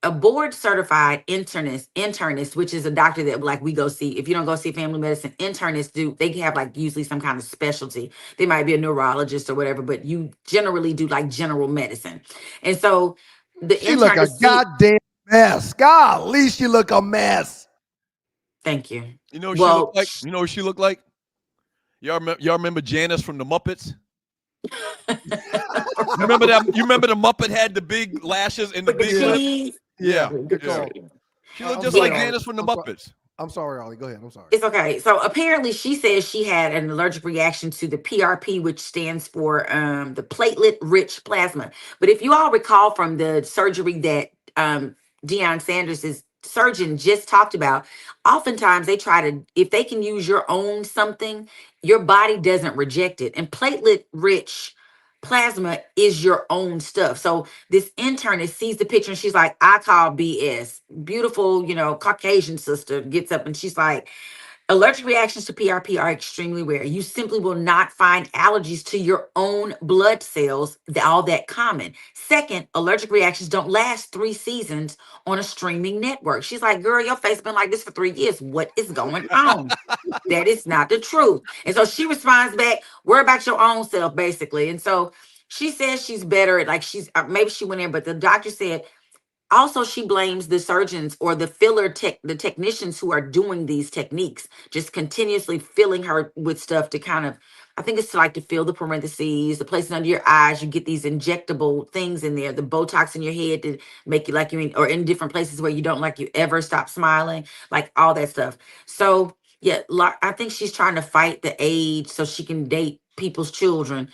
Speaker 5: a board certified internist, which is a doctor that like we go see. If you don't go see family medicine, internists they have like usually some kind of specialty. They might be a neurologist or whatever, but you generally do like general medicine. And so
Speaker 3: she look a goddamn mess. Golly, she look a mess.
Speaker 5: Thank you.
Speaker 2: You know what she looked like? Y'all remember Janice from the Muppets? Remember that? You remember the Muppet had the big lashes and the big lips? Yeah. She looked just like Janice from the Muppets.
Speaker 3: I'm sorry, Ollie. Go ahead. I'm sorry.
Speaker 5: It's okay. So apparently she says she had an allergic reaction to the PRP, which stands for the platelet-rich plasma. But if you all recall from the surgery that Deion Sanders' surgeon just talked about, oftentimes they try to, if they can use your own something, your body doesn't reject it. And platelet-rich plasma is your own stuff. So this internist sees the picture and she's like, I call BS. Beautiful, Caucasian sister gets up and she's like, allergic reactions to PRP are extremely rare. You simply will not find allergies to your own blood cells all that common. Second, allergic reactions don't last 3 seasons on a streaming network. She's like, girl, your face been like this for 3 years. What is going on? That is not the truth. And so she responds back, worry about your own self, basically. And so she says she's better. Like maybe she went in, but the doctor said, also, she blames the surgeons or the the technicians who are doing these techniques, just continuously filling her with stuff to kind of, I think it's to fill the parentheses, the places under your eyes. You get these injectable things in there, the Botox in your head to make you like or in different places where you don't like you ever stop smiling, like all that stuff. So, yeah, I think she's trying to fight the age so she can date people's children.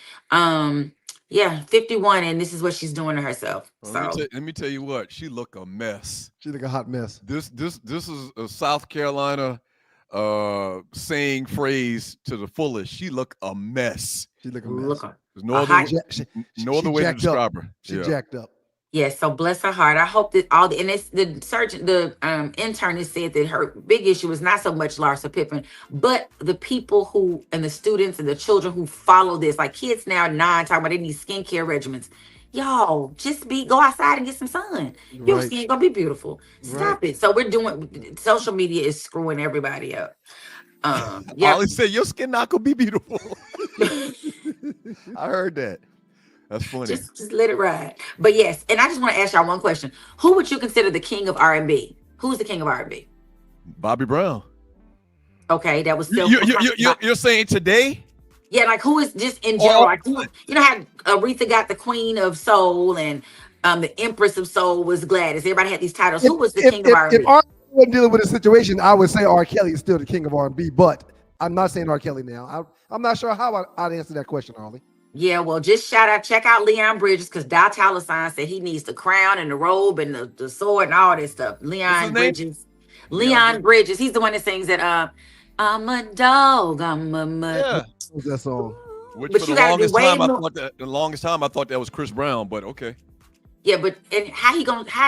Speaker 5: Yeah, 51, and this is what she's doing to herself.
Speaker 2: Well, let me tell you what, she look a mess.
Speaker 3: She look a hot mess.
Speaker 2: This is a South Carolina saying phrase to the fullest. She look a mess.
Speaker 3: She look a mess.
Speaker 2: There's no other way to describe her.
Speaker 3: She jacked up.
Speaker 5: Yes, so bless her heart. I hope that the surgeon, the internist said that her big issue was not so much Larsa Pippen, but the people and the students and the children who follow this, like kids now 9 talking about they need skincare regimens. Y'all, just go outside and get some sun. Your skin gonna be beautiful. Stop it. So social media is screwing everybody up.
Speaker 2: Yeah. Ollie said your skin not gonna be beautiful. I heard that. That's funny.
Speaker 5: Just let it ride. But yes, and I just want to ask y'all one question. Who would you consider the king of R&B? Who's the king of R&B?
Speaker 2: Bobby Brown.
Speaker 5: Okay, that was still.
Speaker 2: You're saying today?
Speaker 5: Yeah, like who is just in general? Like you know how Aretha got the Queen of Soul and the Empress of Soul was Gladys. Everybody had these titles. Who was the king of R&B?
Speaker 3: If R&B wasn't dealing with a situation, I would say R. Kelly is still the king of R&B. But I'm not saying R. Kelly now. I'm not sure how I'd answer that question, Arlie.
Speaker 5: Yeah, well, just check out Leon Bridges because Dow Talasign said he needs the crown and the robe and the sword and all this stuff. Leon Bridges. Leon Bridges. He's the one that sings that I'm a dog, I'm a mud.
Speaker 3: What's that song?
Speaker 2: Which
Speaker 5: But
Speaker 2: for
Speaker 5: you
Speaker 2: the
Speaker 5: gotta do
Speaker 2: longest
Speaker 5: way
Speaker 2: time,
Speaker 5: more.
Speaker 2: I thought that was Chris Brown, but okay.
Speaker 5: Yeah, but and how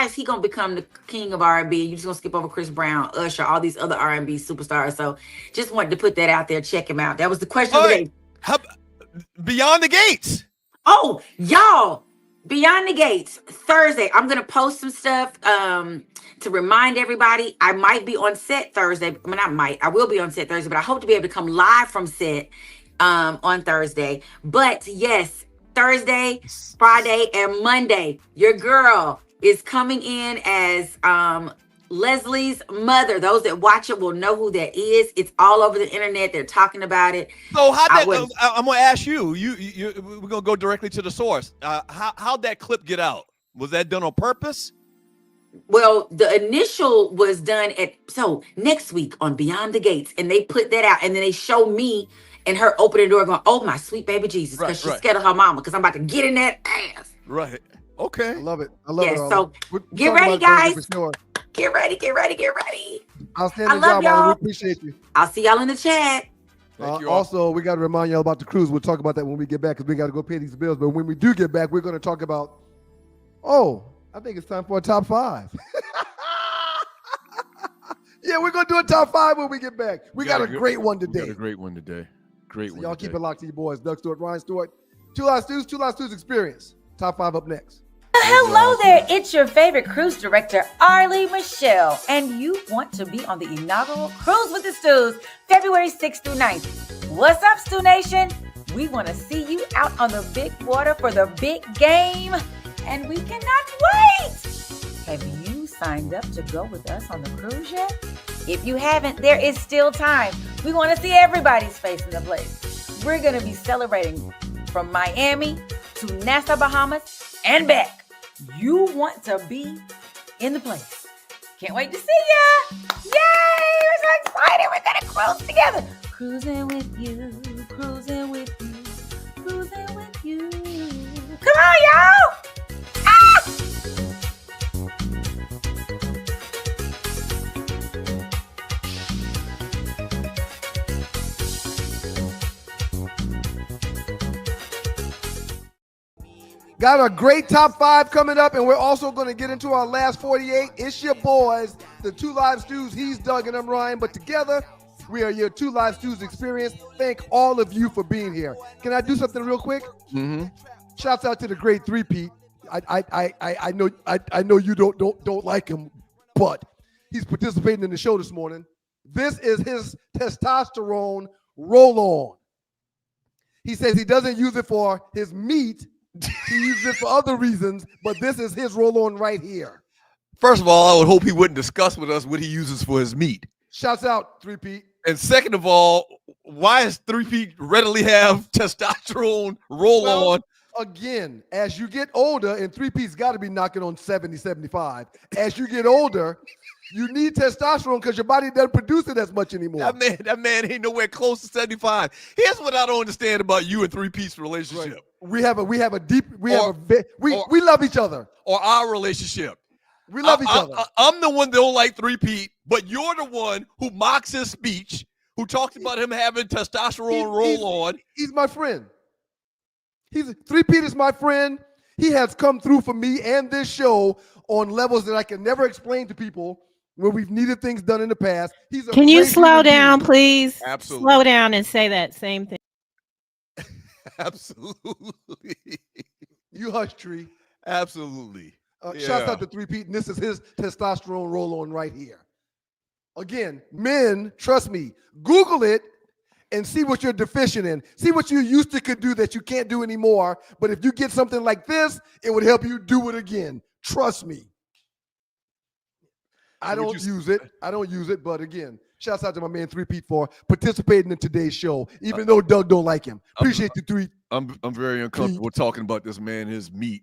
Speaker 5: is he gonna become the king of R&B? You just gonna skip over Chris Brown, Usher, all these other R&B superstars? So just wanted to put that out there. Check him out. That was the question
Speaker 2: All
Speaker 5: of the
Speaker 2: right.
Speaker 5: day.
Speaker 2: Beyond the Gates.
Speaker 5: Oh, y'all, Beyond the Gates Thursday. I'm gonna post some stuff to remind everybody. I might be on set Thursday. I mean, I will be on set Thursday, but I hope to be able to come live from set on Thursday. But yes, Thursday, Friday, and Monday, your girl is coming in as Leslie's mother. Those that watch it will know who that is. It's all over the internet. They're talking about it.
Speaker 2: So I'm going to ask you. We're going to go directly to the source. How'd that clip get out? Was that done on purpose?
Speaker 5: Well, the initial was done next week on Beyond the Gates, and they put that out, and then they show me and her opening the door going, "Oh, my sweet baby Jesus," because she's scared of her mama, because I'm about to get in that ass.
Speaker 2: Right. Okay.
Speaker 3: I love it. I love it.
Speaker 5: So get ready, guys.
Speaker 3: Sure.
Speaker 5: Get ready.
Speaker 3: Outstanding
Speaker 5: I love
Speaker 3: job,
Speaker 5: y'all.
Speaker 3: we appreciate you.
Speaker 5: I'll see y'all in the chat.
Speaker 2: Thank you all.
Speaker 3: Also, we got to remind y'all about the cruise. We'll talk about that when we get back, because we got to go pay these bills. But when we do get back, we're going to talk about, I think it's time for a top 5. Yeah, we're going to do a top 5 when we get back. We got a great one today.
Speaker 2: We got a great one today.
Speaker 3: Y'all keep it locked to your boys. Doug Stewart, Ryan Stewart. Two Live Stews Experience. Top 5 up next.
Speaker 5: Hello there, it's your favorite cruise director, Arley Michelle, and you want to be on the inaugural Cruise with the Stews, February 6th through 9th. What's up, Stew Nation? We want to see you out on the big water for the big game, and we cannot wait! Have you signed up to go with us on the cruise yet? If you haven't, there is still time. We want to see everybody's face in the place. We're going to be celebrating from Miami to Nassau, Bahamas, and back. You want to be in the place. Can't wait to see ya. Yay! We're so excited. We're going to cruise together. Cruising with you. Cruising with you. Cruising with you. Come on, y'all. Ah!
Speaker 3: Got a great top 5 coming up, and we're also going to get into our last 48. It's your boys, the Two Live Stews. He's Doug and I'm Ryan, but together we are your Two Live Stews Experience. Thank all of you for being here. Can I do something real quick?
Speaker 2: Mm-hmm.
Speaker 3: Shouts out to the great 3-Pete. I know you don't like him, but he's participating in the show this morning. This is his testosterone roll-on. He says he doesn't use it for his meat. He uses it for other reasons, but this is his roll-on right here.
Speaker 2: First of all, I would hope he wouldn't discuss with us what he uses for his meat.
Speaker 3: Shouts out, 3-Pete.
Speaker 2: And second of all, why does 3-Pete readily have testosterone roll-on?
Speaker 3: Again, as you get older, and 3-Pete's got to be knocking on 70, 75. As you get older, you need testosterone because your body doesn't produce it as much anymore.
Speaker 2: That man ain't nowhere close to 75. Here's what I don't understand about you and 3-Pete's relationship.
Speaker 3: Right. We love each other.
Speaker 2: Or our relationship.
Speaker 3: We love each other.
Speaker 2: I'm the one that don't like 3-Pete, but you're the one who mocks his speech, who talks about him having testosterone roll-on.
Speaker 3: He's my friend. 3-Pete is my friend. He has come through for me and this show on levels that I can never explain to people when we've needed things done in the past.
Speaker 4: Can you slow down, please?
Speaker 2: Absolutely.
Speaker 4: Slow down and say that same thing.
Speaker 2: Absolutely.
Speaker 3: You hush, Tree.
Speaker 2: Absolutely.
Speaker 3: Shouts out to 3-Pete, and this is his testosterone roll-on right here. Again, men, trust me, Google it and see what you're deficient in. See what you used to could do that you can't do anymore. But if you get something like this, it would help you do it again. Trust me. I don't use it, but again, shouts out to my man 3-Pete for participating in today's show, even though Doug don't like him. Appreciate you, 3.
Speaker 2: I'm very uncomfortable talking about this man, his meat,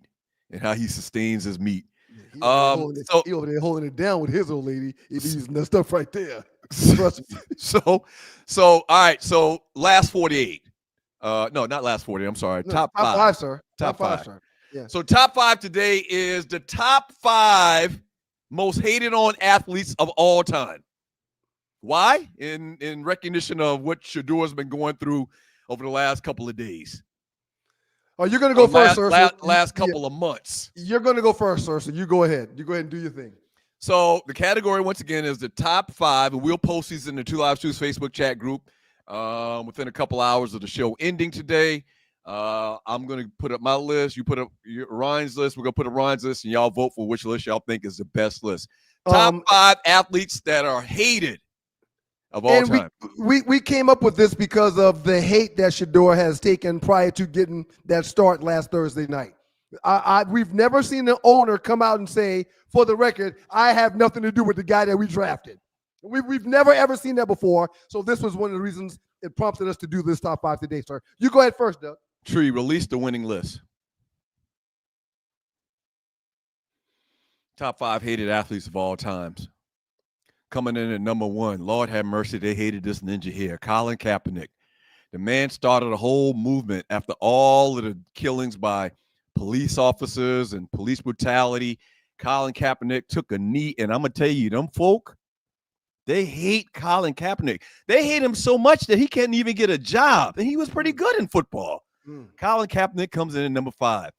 Speaker 2: and how he sustains his meat.
Speaker 3: He over there holding it down with his old lady. He's using that stuff right there. Trust me.
Speaker 2: So all right. So last 48. No, not last 48. I'm sorry.
Speaker 3: No,
Speaker 2: top 5.
Speaker 3: Top 5, sir.
Speaker 2: Top 5,
Speaker 3: sir. Yeah.
Speaker 2: So top 5 today is the top 5 most hated on athletes of all time. Why? In recognition of what Shedeur has been going through over the last couple of days.
Speaker 3: Oh, you're going to go first, sir.
Speaker 2: Last couple of months.
Speaker 3: You're going to go first, sir. So you go ahead. You go ahead and do your thing.
Speaker 2: So the category, once again, is the top 5, and we'll post these in the Two Live Stews Facebook chat group within a couple hours of the show ending today. I'm going to put up my list. You put up Ryan's list. We're going to put up Ryan's list, and y'all vote for which list y'all think is the best list. Top 5 athletes that are hated of all time.
Speaker 3: We came up with this because of the hate that Shedeur has taken prior to getting that start last Thursday night. We've never seen an owner come out and say, for the record, I have nothing to do with the guy that we drafted. We've never, ever seen that before. So this was one of the reasons it prompted us to do this top 5 today, sir. You go ahead first, Doug.
Speaker 2: Tree, release the winning list. Top 5 hated athletes of all times. Coming in at number 1, Lord have mercy, they hated this ninja here, Colin Kaepernick. The man started a whole movement after all of the killings by police officers and police brutality. Colin Kaepernick took a knee, and I'm going to tell you, them folk, they hate Colin Kaepernick. They hate him so much that he can't even get a job, and he was pretty good in football. Colin Kaepernick comes in at number 5.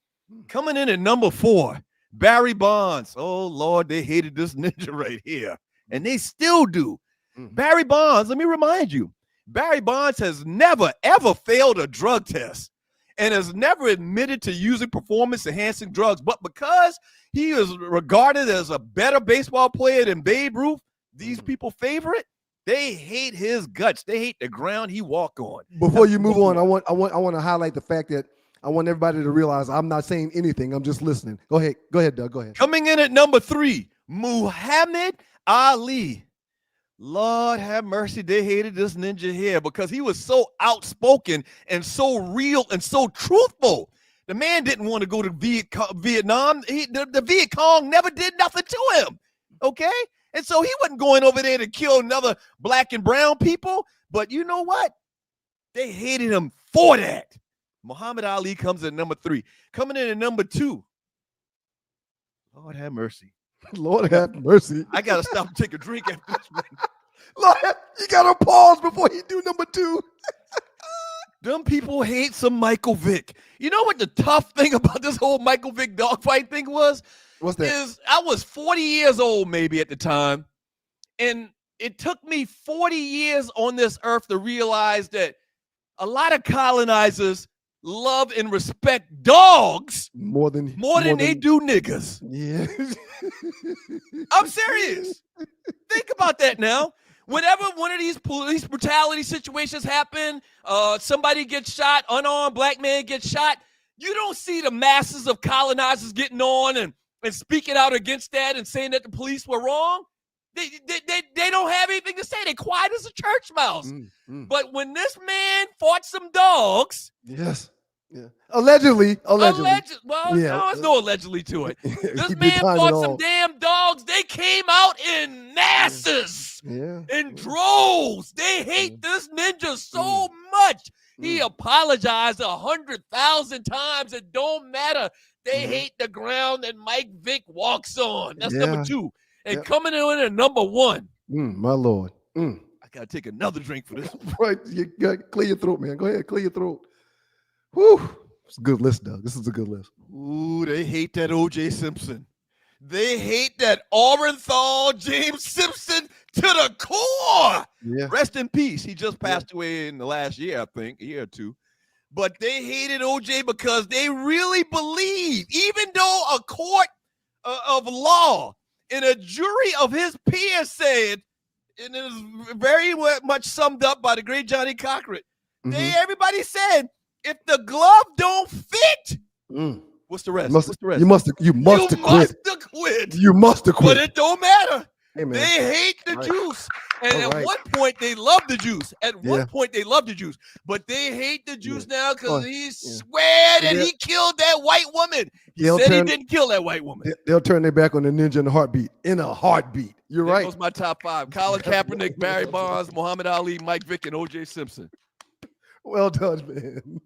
Speaker 2: Coming in at number 4, Barry Bonds. Oh, Lord, they hated this ninja right here. And they still do. Barry Bonds, let me remind you, Barry Bonds has never, ever failed a drug test and has never admitted to using performance-enhancing drugs. But because he is regarded as a better baseball player than Babe Ruth, these people favor it. They hate his guts. They hate the ground he walked on.
Speaker 3: Before you move on, I want to highlight the fact that I want everybody to realize I'm not saying anything. I'm just listening. Go ahead, Doug. Go ahead.
Speaker 2: Coming in at number 3, Muhammad Ali. Lord have mercy, they hated this ninja here because he was so outspoken and so real and so truthful. The man didn't want to go to Vietnam. The Viet Cong never did nothing to him, okay? And so he wasn't going over there to kill another black and brown people. But you know what? They hated him for that. Muhammad Ali comes in number 3. Coming in at number 2, Lord have mercy.
Speaker 3: Lord have mercy.
Speaker 2: I got to stop and take a drink after this one.
Speaker 3: Lord, you got to pause before you do number 2.
Speaker 2: Them people hate some Michael Vick. You know what the tough thing about this whole Michael Vick dogfight thing was?
Speaker 3: What's that?
Speaker 2: Is I was 40 years old maybe at the time, and it took me 40 years on this earth to realize that a lot of colonizers love and respect dogs more than they do niggas.
Speaker 3: Yeah.
Speaker 2: I'm serious. Think about that now. Whenever one of these police brutality situations happen, somebody gets shot, unarmed black man gets shot, you don't see the masses of colonizers getting on and speaking out against that and saying that the police were wrong. They don't have anything to say. They're quiet as a church mouse. But when this man fought some dogs.
Speaker 3: Yes. Yeah. Allegedly.
Speaker 2: Well, yeah. No, there's no allegedly to it. This man fought some damn dogs. They came out in masses, in droves. They hate this ninja so much. He apologized 100,000 times. It don't matter. They hate the ground that Mike Vick walks on. That's number 2. And coming in at number 1.
Speaker 3: My Lord.
Speaker 2: I got to take another drink for this.
Speaker 3: Right. You got to clear your throat, man. Go ahead. Clear your throat. Whew. It's a good list, Doug. This is a good list.
Speaker 2: Ooh, they hate that O.J. Simpson. They hate that Orenthal James Simpson to the core.
Speaker 3: Yeah.
Speaker 2: Rest in peace. He just passed away in the last year, I think, a year or two. But they hated O.J. because they really believe, even though a court of law and a jury of his peers said, and it is very much summed up by the great Johnny Cochran, everybody said, if the glove don't fit, what's the rest?
Speaker 3: You must have quit. You must have quit.
Speaker 2: But it don't matter.
Speaker 3: Hey, man.
Speaker 2: They hate the juice. And at one point, they loved the juice. But they hate the juice now because he swear that he killed that white woman. He didn't kill that white woman.
Speaker 3: They'll turn their back on the ninja in a heartbeat. You're right.
Speaker 2: That was my top 5. Colin Kaepernick, Barry Bonds, Muhammad Ali, Mike Vick, and O.J. Simpson.
Speaker 3: Well done, man.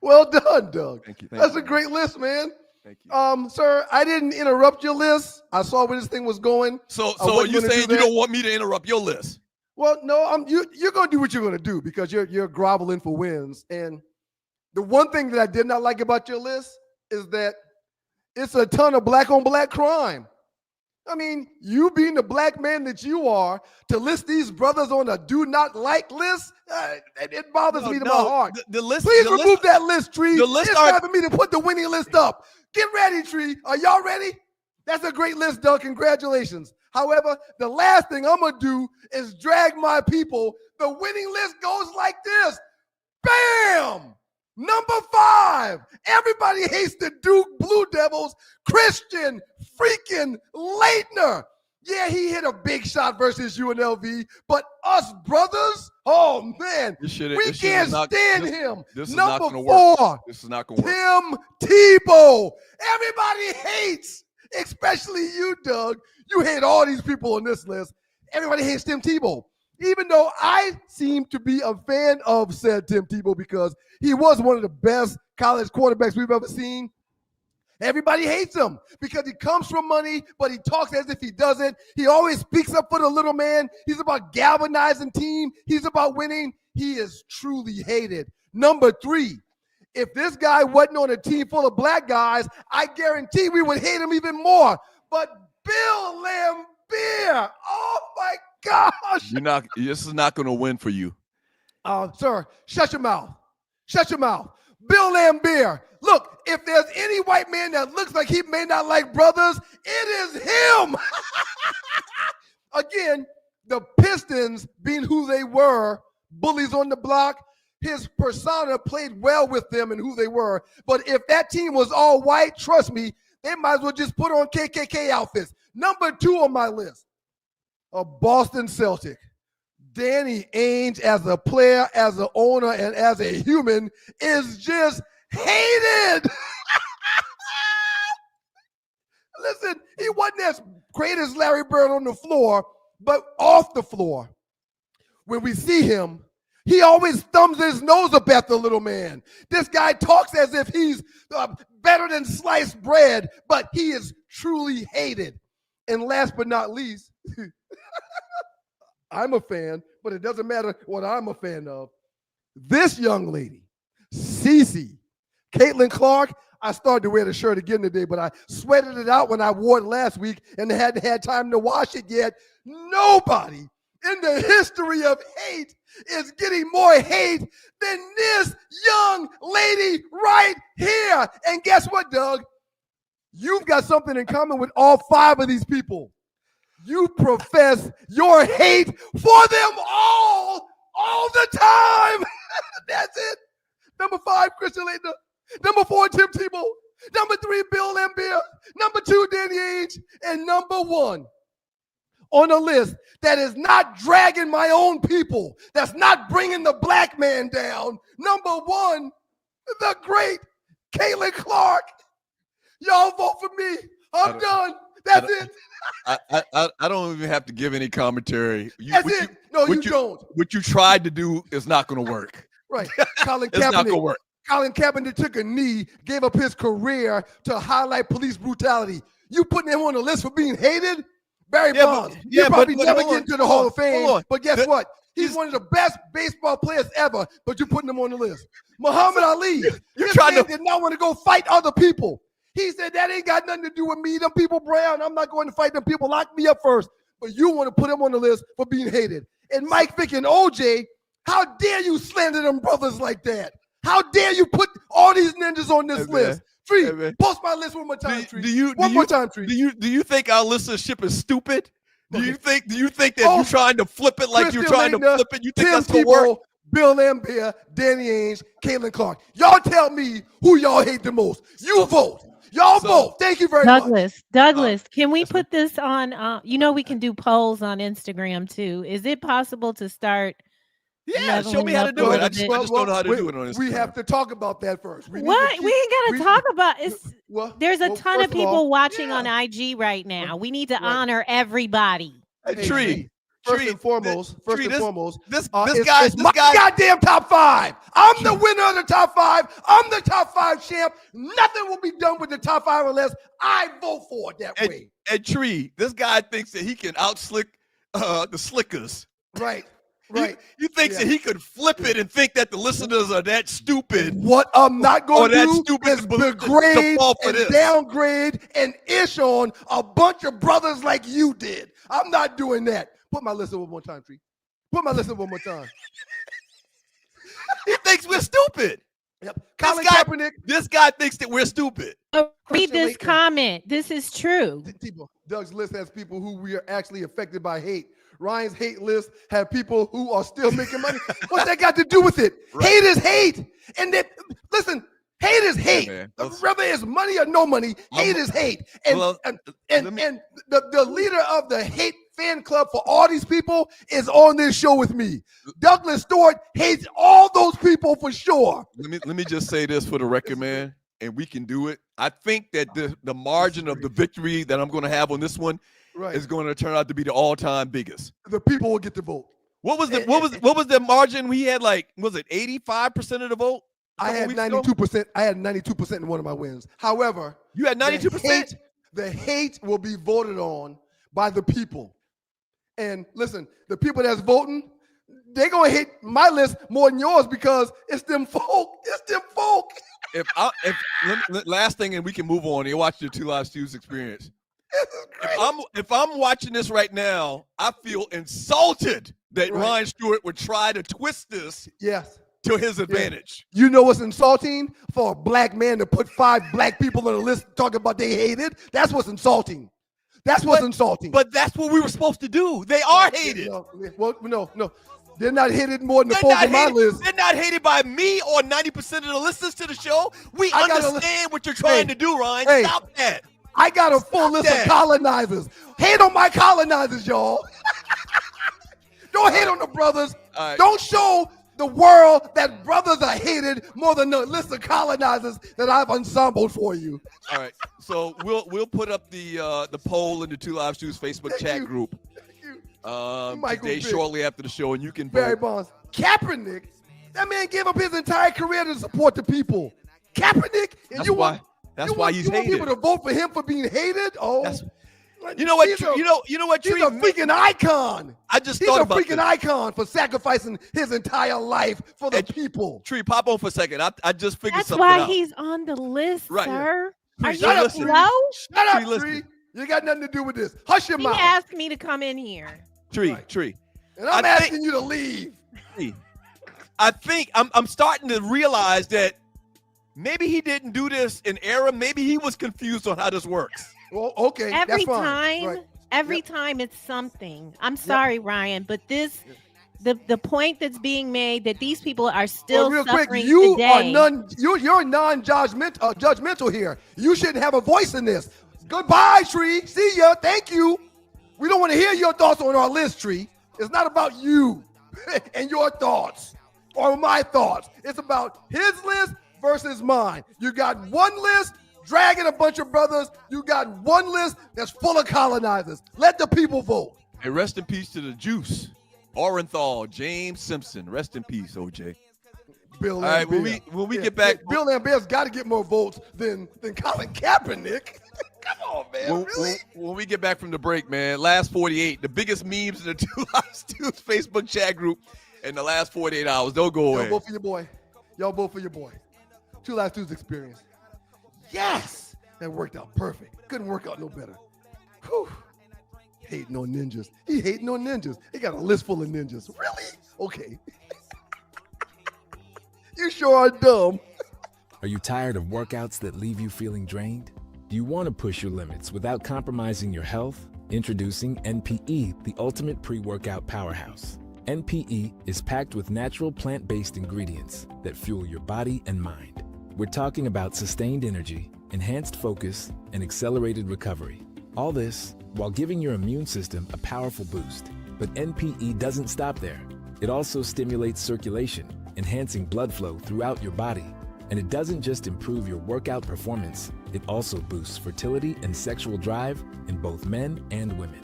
Speaker 3: Well done, Doug.
Speaker 2: Thank you.
Speaker 3: That's a great list, man.
Speaker 2: Thank you.
Speaker 3: Sir, I didn't interrupt your list. I saw where this thing was going.
Speaker 2: So are you saying you don't want me to interrupt your list?
Speaker 3: Well, no, you're gonna do what you're gonna do because you're groveling for wins. And the one thing that I did not like about your list is that it's a ton of black on black crime. I mean, you being the black man that you are, to list these brothers on a do not like list, it bothers me to my heart.
Speaker 2: The list.
Speaker 3: Please
Speaker 2: the
Speaker 3: remove
Speaker 2: list,
Speaker 3: that list, Tree.
Speaker 2: the list
Speaker 3: It's
Speaker 2: are-
Speaker 3: time for me to put the winning list up. Get ready, Tree. Are y'all ready? That's a great list, Doug. Congratulations. However, the last thing I'm going to do is drag my people. The winning list goes like this. Bam! Number 5. Everybody hates the Duke Blue Devils. Christian freaking Leitner. Yeah, he hit a big shot versus UNLV, but us brothers, oh man, we can't stand him.
Speaker 2: This is
Speaker 3: Number
Speaker 2: not going to work.
Speaker 3: 4,
Speaker 2: This is not going to work.
Speaker 3: Tim Tebow. Everybody hates, especially you, Doug. You hate all these people on this list. Everybody hates Tim Tebow. Even though I seem to be a fan of said Tim Tebow because he was one of the best college quarterbacks we've ever seen. Everybody hates him because he comes from money, but he talks as if he doesn't. He always speaks up for the little man. He's about galvanizing team. He's about winning. He is truly hated. Number 3, if this guy wasn't on a team full of black guys, I guarantee we would hate him even more. But Bill Laimbeer, oh my gosh.
Speaker 2: This is not going to win for you.
Speaker 3: Sir, shut your mouth. Shut your mouth. Bill Laimbeer. Look, if there's any white man that looks like he may not like brothers, it is him. Again, the Pistons being who they were, bullies on the block, his persona played well with them and who they were. But if that team was all white, trust me, they might as well just put on KKK outfits. Number 2 on my list, a Boston Celtic. Danny Ainge as a player, as an owner, and as a human is just hated. Listen, he wasn't as great as Larry Bird on the floor, but off the floor, when we see him, he always thumbs his nose up at the little man. This guy talks as if he's better than sliced bread, but he is truly hated. And last but not least, I'm a fan, but it doesn't matter what I'm a fan of. This young lady, Cece, Caitlin Clark, I started to wear the shirt again today, but I sweated it out when I wore it last week and hadn't had time to wash it yet. Nobody in the history of hate is getting more hate than this young lady right here. And guess what, Doug? You've got something in common with all 5 of these people. You profess your hate for them all the time. That's it. Number 5, Christian Leitner. Number 4, Tim Tebow. Number 3, Bill Laimbeer. Number 2, Danny Ainge. And number 1 on a list that is not dragging my own people, that's not bringing the black man down. Number 1, the great Caitlin Clark. Y'all vote for me. I'm done. That's it.
Speaker 2: I don't even have to give any commentary.
Speaker 3: That's it. No, you don't.
Speaker 2: What you tried to do is not going to work.
Speaker 3: Right. Colin
Speaker 2: It's not going to
Speaker 3: Kaepernick.
Speaker 2: work.
Speaker 3: Colin Kaepernick took a knee, gave up his career to highlight police brutality. You putting him on the list for being hated? Barry Bonds. You probably never get into the Hall of Fame. But guess what? He's one of the best baseball players ever, but you're putting him on the list. Muhammad Ali. This man did not want to go fight other people. He said, that ain't got nothing to do with me. Them people brown. I'm not going to fight them people. Lock me up first. But you want to put him on the list for being hated. And Mike Vick and OJ, how dare you slander them brothers like that? How dare you put all these ninjas on this list? Tree, post my list one more time, Tree. One more time, Tree.
Speaker 2: Do you think our listenership is stupid? Do you think that you're trying to flip it like
Speaker 3: Christian
Speaker 2: you're trying
Speaker 3: Leitner,
Speaker 2: to flip it? You think
Speaker 3: Tim
Speaker 2: that's going to work?
Speaker 3: Tebow, Bill Laimbeer, Danny Ainge, Caitlin Clark. Y'all tell me who y'all hate the most. You vote. Y'all vote. Thank you very much.
Speaker 4: Douglas, can we put this on? We can do polls on Instagram too. Is it possible to start?
Speaker 2: Yeah, show me how to do it. I just don't know how to do it on Instagram.
Speaker 3: We have to talk about that first.
Speaker 4: We ain't got to talk about it. There's a ton of people watching on IG right now. We need to honor everybody.
Speaker 2: Hey, Tree.
Speaker 3: First and foremost,
Speaker 2: this
Speaker 3: it's my goddamn top 5. I'm the winner of the top 5. I'm the top 5 champ. Nothing will be done with the top 5 unless I vote for it that way.
Speaker 2: And Tree, this guy thinks that he can outslick the slickers.
Speaker 3: Right.
Speaker 2: He thinks that he could flip it and think that the listeners are that stupid.
Speaker 3: What I'm not going to do is
Speaker 2: to
Speaker 3: degrade
Speaker 2: fall for
Speaker 3: and
Speaker 2: this.
Speaker 3: downgrade and ish on a bunch of brothers like you did. I'm not doing that. Put my list up one more time, Tree. Put my list up one more time.
Speaker 2: He thinks we're stupid.
Speaker 3: Yep. Colin Kaepernick.
Speaker 2: This guy thinks that we're stupid.
Speaker 4: Read this comment. This is true.
Speaker 3: Doug's list has people who we are actually affected by hate. Ryan's hate list have people who are still making money. What's that got to do with it? Right. Hate is hate. And that, listen, hate is hate. Yeah, whether it's money or no money, hate is hate. And, and the leader of the hate fan club for all these people is on this show with me. Douglas Stewart hates all those people for sure.
Speaker 2: Let me just say this for the record, man, and we can do it. I think that the margin of the victory that I'm going to have on this one is going to turn out to be the all-time biggest.
Speaker 3: The people will get the vote.
Speaker 2: What was the margin? We had was it 85% of the vote?
Speaker 3: I had 92%. I had 92% in one of my wins. However,
Speaker 2: you had 92%.
Speaker 3: The hate will be voted on by the people. And listen, the people that's voting, they're gonna hate my list more than yours because it's them folk. It's them folk.
Speaker 2: Last thing, and we can move on. You watch the Two Live Stews experience. If I'm watching this right now, I feel insulted that Ryan Stewart would try to twist this to his advantage.
Speaker 3: You know what's insulting? For a black man to put 5 black people on the list talking about they hated? That's what's insulting. That's what's insulting.
Speaker 2: But that's what we were supposed to do. They are hated.
Speaker 3: No. They're not hated more than the folks on my list.
Speaker 2: They're not hated by me or 90% of the listeners to the show. We understand what you're trying to do, Ryan. Stop that.
Speaker 3: I got a full list of colonizers. Hate on my colonizers, y'all. Don't hate on the brothers. Right. Don't show the world that brothers are hated more than the list of colonizers that I've ensembled for you.
Speaker 2: All right. So we'll put up the poll in the Two Live Stews Facebook chat group today shortly after the show, and you can vote.
Speaker 3: Barry Bonds. Kaepernick, that man gave up his entire career to support the people. Kaepernick, and
Speaker 2: that's why he's hated.
Speaker 3: You want people to vote for him for being hated? Oh,
Speaker 2: you know what? You know what?
Speaker 3: He's a freaking icon.
Speaker 2: He's a freaking
Speaker 3: icon for sacrificing his entire life for the people.
Speaker 2: Tree, pop on for a second. I just figured something
Speaker 4: out.
Speaker 2: That's why
Speaker 4: he's on the list,
Speaker 2: right.
Speaker 4: sir.
Speaker 3: Are you slow? Shut up, Tree. You got nothing to do with this. Hush your mouth.
Speaker 4: He asked me to come in here.
Speaker 2: Tree.
Speaker 3: And I'm asking you to leave.
Speaker 2: I think I'm starting to realize that maybe he didn't do this in error. Maybe he was confused on how this works.
Speaker 3: Well, okay.
Speaker 4: Every
Speaker 3: that's fine.
Speaker 4: time it's something. I'm sorry, Ryan, but the point that's being made that these people are still suffering today.
Speaker 3: You're non-judgmental here. You shouldn't have a voice in this. Goodbye, Tree. See ya. Thank you. We don't want to hear your thoughts on our list, Tree. It's not about you and your thoughts or my thoughts. It's about his list versus mine. You got one list dragging a bunch of brothers. You got one list that's full of colonizers. Let the people vote.
Speaker 2: Hey, rest in peace to the Juice. Orenthal, James Simpson. Rest in peace, OJ.
Speaker 3: Bill
Speaker 2: All right, when we get back.
Speaker 3: Bill Lambert's got to get more votes than Colin Kaepernick. Come on, man. Really?
Speaker 2: When we get back from the break, man, last 48, the biggest memes in the Two Live Stews Facebook chat group in the last 48 hours. Don't go away.
Speaker 3: Y'all vote for your boy. Y'all vote for your boy. Two Live Stews experience. Yes! That worked out perfect. Couldn't work out no better. Whew. Hating on ninjas. He hating on ninjas. He got a list full of ninjas. Really? Okay. You sure are dumb.
Speaker 1: Are you tired of workouts that leave you feeling drained? Do you want to push your limits without compromising your health? Introducing NPE, the ultimate pre-workout powerhouse. NPE is packed with natural plant-based ingredients that fuel your body and mind. We're talking about sustained energy, enhanced focus, and accelerated recovery. All this while giving your immune system a powerful boost. But NPE doesn't stop there. It also stimulates circulation, enhancing blood flow throughout your body. And it doesn't just improve your workout performance, it also boosts fertility and sexual drive in both men and women.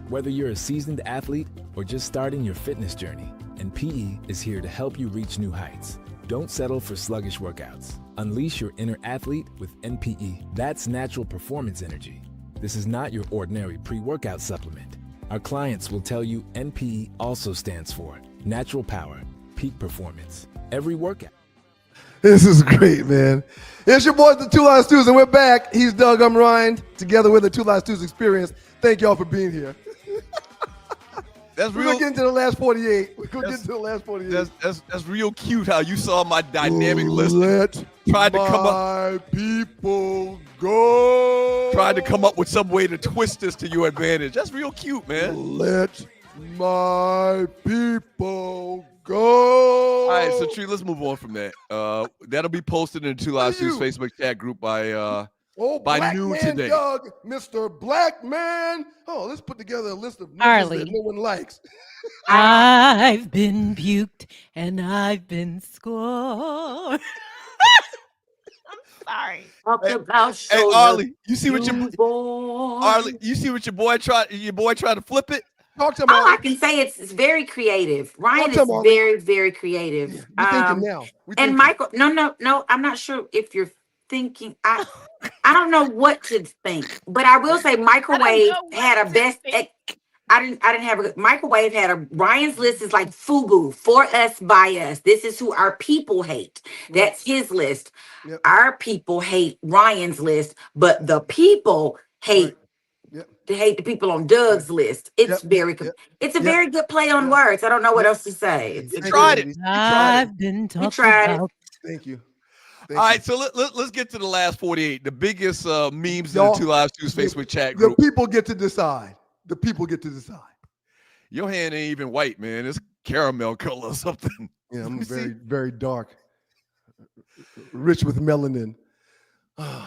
Speaker 1: Whether you're a seasoned athlete or just starting your fitness journey, NPE is here to help you reach new heights. Don't settle for sluggish workouts. Unleash your inner athlete with NPE. That's natural performance energy. This is not your ordinary pre-workout supplement. Our clients will tell you NPE also stands for natural power, peak performance, every workout.
Speaker 3: This is great, man. It's your boys, the Two Live Stews, and we're back. He's Doug, I'm Ryan, together with the Two Live Stews Experience. Thank y'all for being here.
Speaker 2: That's
Speaker 3: We're
Speaker 2: real.
Speaker 3: gonna get into the last 48. We're gonna get into the last 48.
Speaker 2: That's real cute how you saw my dynamic list.
Speaker 3: Let
Speaker 2: Tried to come up.
Speaker 3: my people go.
Speaker 2: Tried to come up with some way to twist this to your advantage. That's real cute, man.
Speaker 3: Let my people go.
Speaker 2: All right, so Tree, let's move on from that. That'll be posted in the Two Live Stews Facebook chat group by
Speaker 3: Black
Speaker 2: noon
Speaker 3: man
Speaker 2: today.
Speaker 3: Doug, Mr. Black Man. Oh, let's put together a list of names
Speaker 4: Arlie.
Speaker 3: that no one likes.
Speaker 4: I've been puked and I've been scorned. I'm sorry.
Speaker 6: Talk about
Speaker 2: Hey,
Speaker 6: shoulder,
Speaker 2: Arlie, you see what
Speaker 6: boy.
Speaker 2: your boy tried to flip it?
Speaker 3: Talk to him.
Speaker 6: All I
Speaker 3: Arlie.
Speaker 6: can say it's very creative. Ryan
Speaker 3: Talk to
Speaker 6: is
Speaker 3: him, Arlie.
Speaker 6: very, very creative.
Speaker 3: We're thinking now. We're
Speaker 6: And
Speaker 3: thinking.
Speaker 6: Michael, no, I'm not sure if you're thinking. I don't know what to think, but I will say Microwave had a best. I didn't have a Microwave had a Ryan's list is like FUBU, for us, by us. This is who our people hate. That's his list.
Speaker 3: Yep.
Speaker 6: Our people hate Ryan's list, but the people hate.
Speaker 3: Right. Yep.
Speaker 6: To hate the people on Doug's list. It's
Speaker 3: Yep.
Speaker 6: very
Speaker 3: Yep.
Speaker 6: it's a
Speaker 3: Yep.
Speaker 6: very good play on
Speaker 3: Yep.
Speaker 6: words. I don't know what else to say. It's
Speaker 2: You
Speaker 3: Thank
Speaker 2: tried
Speaker 3: ladies.
Speaker 2: it.
Speaker 3: You tried it.
Speaker 4: I've been talking
Speaker 6: tried it.
Speaker 4: about.
Speaker 3: Thank you.
Speaker 2: All right, so let's get to the last 48. The biggest memes in
Speaker 3: Y'all-
Speaker 2: the Two Live Stews Facebook chat
Speaker 3: The
Speaker 2: group.
Speaker 3: people get to decide. The people get to decide.
Speaker 2: Your hand ain't even white, man. It's caramel color or something.
Speaker 3: Yeah, I'm
Speaker 2: You see?
Speaker 3: very, very dark. Rich with melanin.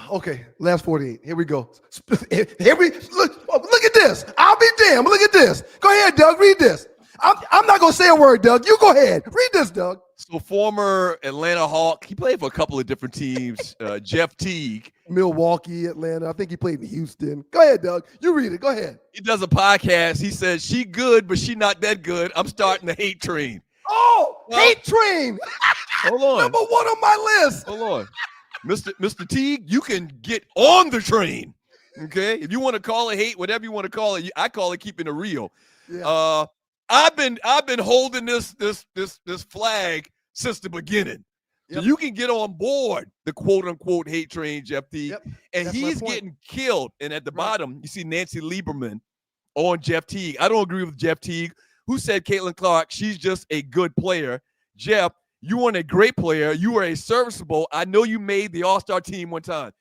Speaker 3: Okay, last 48. Here we go. Look at this. I'll be damned. Look at this. Go ahead, Doug. Read this. I'm not gonna say a word, Doug. You go ahead. Read this, Doug.
Speaker 2: So former Atlanta Hawk, he played for a couple of different teams. Jeff Teague.
Speaker 3: Milwaukee, Atlanta. I think he played in Houston. Go ahead, Doug. You read it. Go ahead.
Speaker 2: He does a podcast. He says, she good, but she not that good. I'm starting the hate train.
Speaker 3: Oh,
Speaker 2: Well-
Speaker 3: hate train.
Speaker 2: Hold on.
Speaker 3: Number one on my list.
Speaker 2: Hold on. Mr. Teague, you can get on the train. Okay? If you want to call it hate, whatever you want to call it, I call it keeping it real.
Speaker 3: Yeah.
Speaker 2: I've been holding this flag since the beginning.
Speaker 3: Yep.
Speaker 2: So you can get on board the quote unquote hate train, Jeff Teague.
Speaker 3: Yep.
Speaker 2: And
Speaker 3: That's my
Speaker 2: he's
Speaker 3: point.
Speaker 2: getting killed. And at the
Speaker 3: Right.
Speaker 2: bottom, you see Nancy Lieberman on Jeff Teague. I don't agree with Jeff Teague, who said Caitlin Clark, she's just a good player. Jeff, you weren't a great player. You were a serviceable. I know you made the All-Star team one time.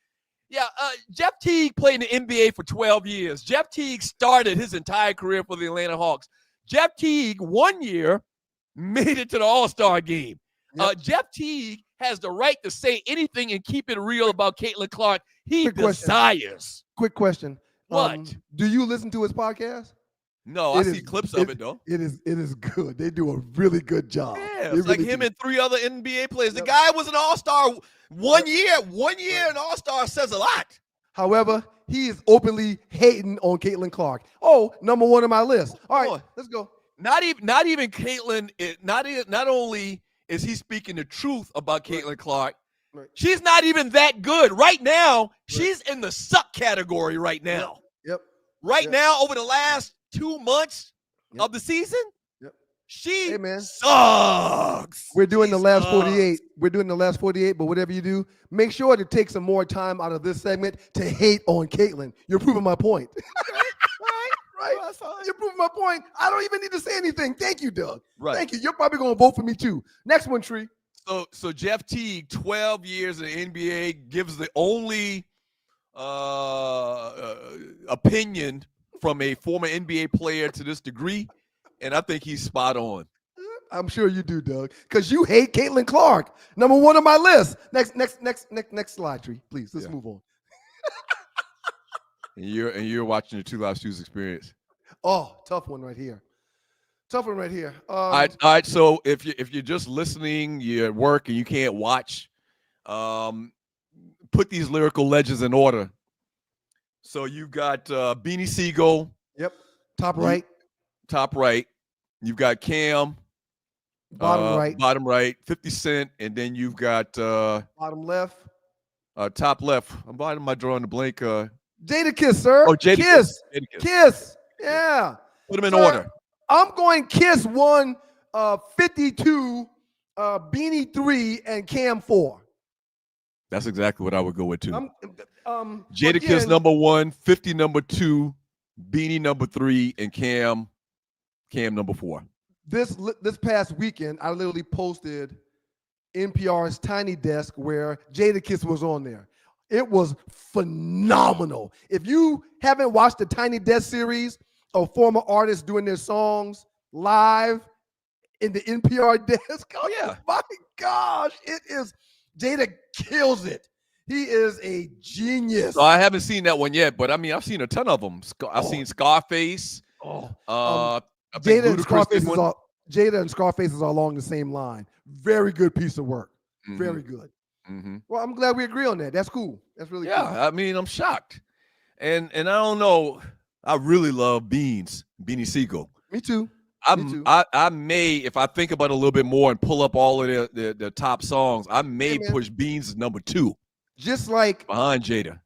Speaker 2: Yeah, Jeff Teague played in the NBA for 12 years. Jeff Teague started his entire career for the Atlanta Hawks. Jeff Teague, 1 year, made it to the All-Star game.
Speaker 3: Yep.
Speaker 2: Jeff Teague has the right to say anything and keep it real about Caitlin Clark. He
Speaker 3: Quick question.
Speaker 2: desires.
Speaker 3: Quick question.
Speaker 2: What?
Speaker 3: Do you listen to his podcast?
Speaker 2: No, I
Speaker 3: It
Speaker 2: see
Speaker 3: is-
Speaker 2: clips of it, though.
Speaker 3: It is good. They do a really good job.
Speaker 2: Yeah,
Speaker 3: They
Speaker 2: it's like
Speaker 3: really
Speaker 2: him
Speaker 3: do.
Speaker 2: and 3 other NBA players. The
Speaker 3: Yep.
Speaker 2: guy was an All-Star 1 year. 1 year an All-Star says a lot.
Speaker 3: However, he is openly hating on Caitlin Clark. Oh, number one on my list. All right,
Speaker 2: Boy.
Speaker 3: let's go.
Speaker 2: Not even Caitlin. Not only is he speaking the truth about Caitlin Clark,
Speaker 3: Right.
Speaker 2: she's not even that good right now. She's in the suck category right now.
Speaker 3: Yep.
Speaker 2: Right
Speaker 3: Yep.
Speaker 2: now, over the last 2 months
Speaker 3: Yep.
Speaker 2: of the season,
Speaker 3: Yep.
Speaker 2: she
Speaker 3: Hey, man.
Speaker 2: sucks.
Speaker 3: We're doing
Speaker 2: She
Speaker 3: the last
Speaker 2: sucks.
Speaker 3: 48. We're doing the last 48, but whatever you do, make sure to take some more time out of this segment to hate on Caitlin. You're proving my point. Right?
Speaker 2: That's fine.
Speaker 3: You're proving my point. I don't even need to say anything. Thank you, Doug.
Speaker 2: Right.
Speaker 3: Thank you. You're probably going to vote for me too. Next one, Tree.
Speaker 2: So Jeff Teague, 12 years in the NBA, gives the only opinion from a former NBA player to this degree, and I think he's spot on.
Speaker 3: I'm sure you do, Doug, because you hate Caitlin Clark. Number one on my list. Next slide, Tree. Please, let's
Speaker 2: Yeah.
Speaker 3: move on.
Speaker 2: And you're watching the Two Live Stews experience.
Speaker 3: Oh, tough one right here. Tough one right here.
Speaker 2: All right. So if you're just listening, you're at work and you can't watch, put these lyrical legends in order. So you've got Beanie Siegel,
Speaker 3: Yep. Top right,
Speaker 2: top right. You've got Cam,
Speaker 3: bottom right,
Speaker 2: 50 Cent, and then you've got
Speaker 3: bottom left.
Speaker 2: top left. I'm bottom. Am I drawing the blank?
Speaker 3: Jada Kiss, sir.
Speaker 2: Oh, Jada
Speaker 3: Kiss.
Speaker 2: Jada Kiss.
Speaker 3: Kiss. Yeah.
Speaker 2: Put them in
Speaker 3: Sir,
Speaker 2: order.
Speaker 3: I'm going Kiss 1, 52, Beanie 3, and Cam 4.
Speaker 2: That's exactly what I would go with too.
Speaker 3: Jada
Speaker 2: Kiss number 1, 50 number 2, Beanie number 3, and Cam number 4.
Speaker 3: This past weekend, I literally posted NPR's Tiny Desk where Jada Kiss was on there. It was phenomenal. If you haven't watched the Tiny Desk series of former artists doing their songs live in the NPR desk,
Speaker 2: Oh yeah,
Speaker 3: my gosh, it is. Jada kills it. He is a genius.
Speaker 2: so I haven't seen that one yet, but I mean, I've seen a ton of them. I've seen Scarface. I think
Speaker 3: Jada and Scarface is along the same line. Very good piece of work.
Speaker 2: Mhm.
Speaker 3: Very good.
Speaker 2: Mhm.
Speaker 3: Well, I'm glad we agree on that. That's cool. That's really cool.
Speaker 2: Yeah, I mean, I'm shocked, and I don't know. I really love Beanie Siegel.
Speaker 3: Me too.
Speaker 2: I may, if I think about it a little bit more and pull up all of the top songs, I may push Beans as number 2.
Speaker 3: Just like
Speaker 2: behind Jada.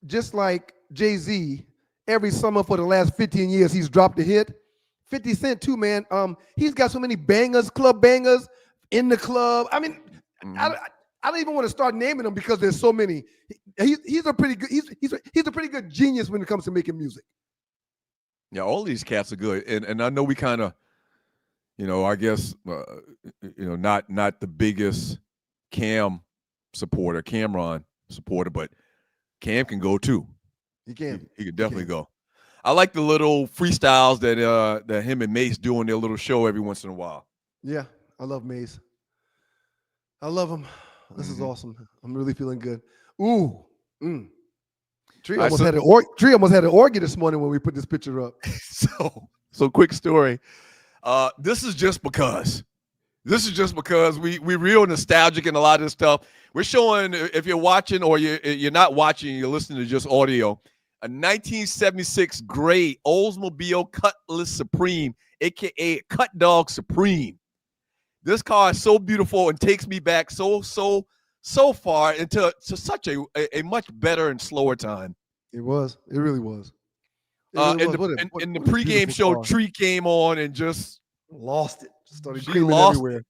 Speaker 3: Just like Jay-Z, every summer for the last 15 years, he's dropped a hit. 50 Cent too, man. He's got so many bangers, club bangers in the club. I mean, I don't even want to start naming them because there's so many. He's a pretty good he's a pretty good genius when it comes to making music.
Speaker 2: Yeah, all these cats are good, and I know we kind of, I guess, not the biggest Cameron supporter, but Cam can go too.
Speaker 3: He can.
Speaker 2: He can definitely go. I like the little freestyles that him and Mace do on their little show every once in a while.
Speaker 3: Yeah, I love Mace. I love him. This is awesome. I'm really feeling good. Ooh. Tree almost had an orgy this morning when we put this picture up.
Speaker 2: So quick story. This is just because we real nostalgic and a lot of this stuff. We're showing, if you're watching or you're not watching, you're listening to just audio, a 1976 gray Oldsmobile Cutlass Supreme, aka Cut Dog Supreme. This car is so beautiful and takes me back so far into such a much better and slower time.
Speaker 3: It was. It really was.
Speaker 2: In the pregame show, car. Tree came on and just
Speaker 3: lost it. Started screaming everywhere.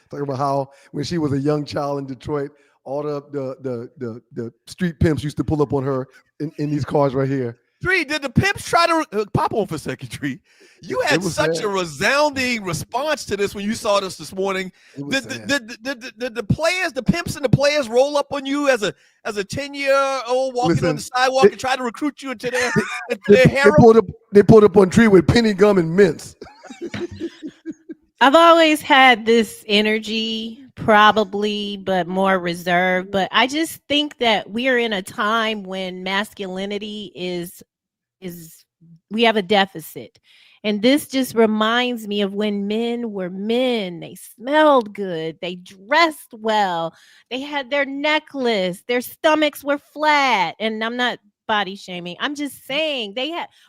Speaker 3: Talking about how when she was a young child in Detroit, all the street pimps used to pull up on her in these cars right here.
Speaker 2: Tree, did the pimps try to pop on for a second, Tree? You had such a resounding response to this when you saw this morning. Did the players, the pimps and the players roll up on you as a 10-year-old walking on the sidewalk and try to recruit you into their harem?
Speaker 3: They pulled up on Tree with penny gum and mints.
Speaker 4: I've always had this energy, probably, but more reserved. But I just think that we are in a time when masculinity is we have a deficit. And this just reminds me of when men were men. They smelled good. They dressed well. They had their necklace. Their stomachs were flat. And I'm not body shaming. I'm just saying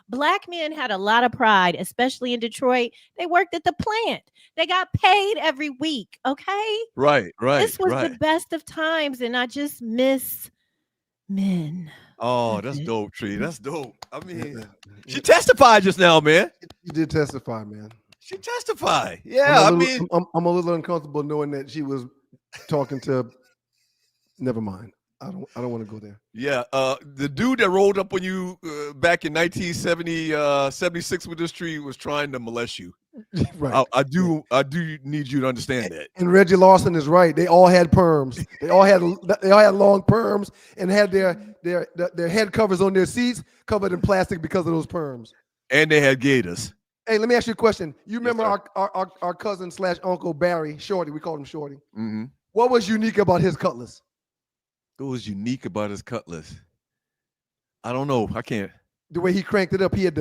Speaker 4: black men had a lot of pride, especially in Detroit. They worked at the plant. They got paid every week. Okay.
Speaker 2: Right.
Speaker 4: This was the best of times. And I just miss men.
Speaker 2: Oh, that's dope, Tree. That's dope. I mean, she testified just now, man.
Speaker 3: She did testify, man.
Speaker 2: She testified. Yeah,
Speaker 3: I'm a little uncomfortable knowing that she was talking to. Never mind. I don't want to go there.
Speaker 2: Yeah, the dude that rolled up on you back in 1976 with this tree was trying to molest you.
Speaker 3: Right.
Speaker 2: I do need you to understand that.
Speaker 3: And Reggie Lawson is right. They all had perms. They all had long perms and had their head covers on their seats covered in plastic because of those perms.
Speaker 2: And they had gators.
Speaker 3: Hey, let me ask you a question. You remember our cousin / uncle Barry, Shorty? We called him Shorty.
Speaker 2: Mm-hmm.
Speaker 3: What was unique about his cutlass?
Speaker 2: What was unique about his cutlass? I don't know. I can't.
Speaker 3: The way he cranked it up, he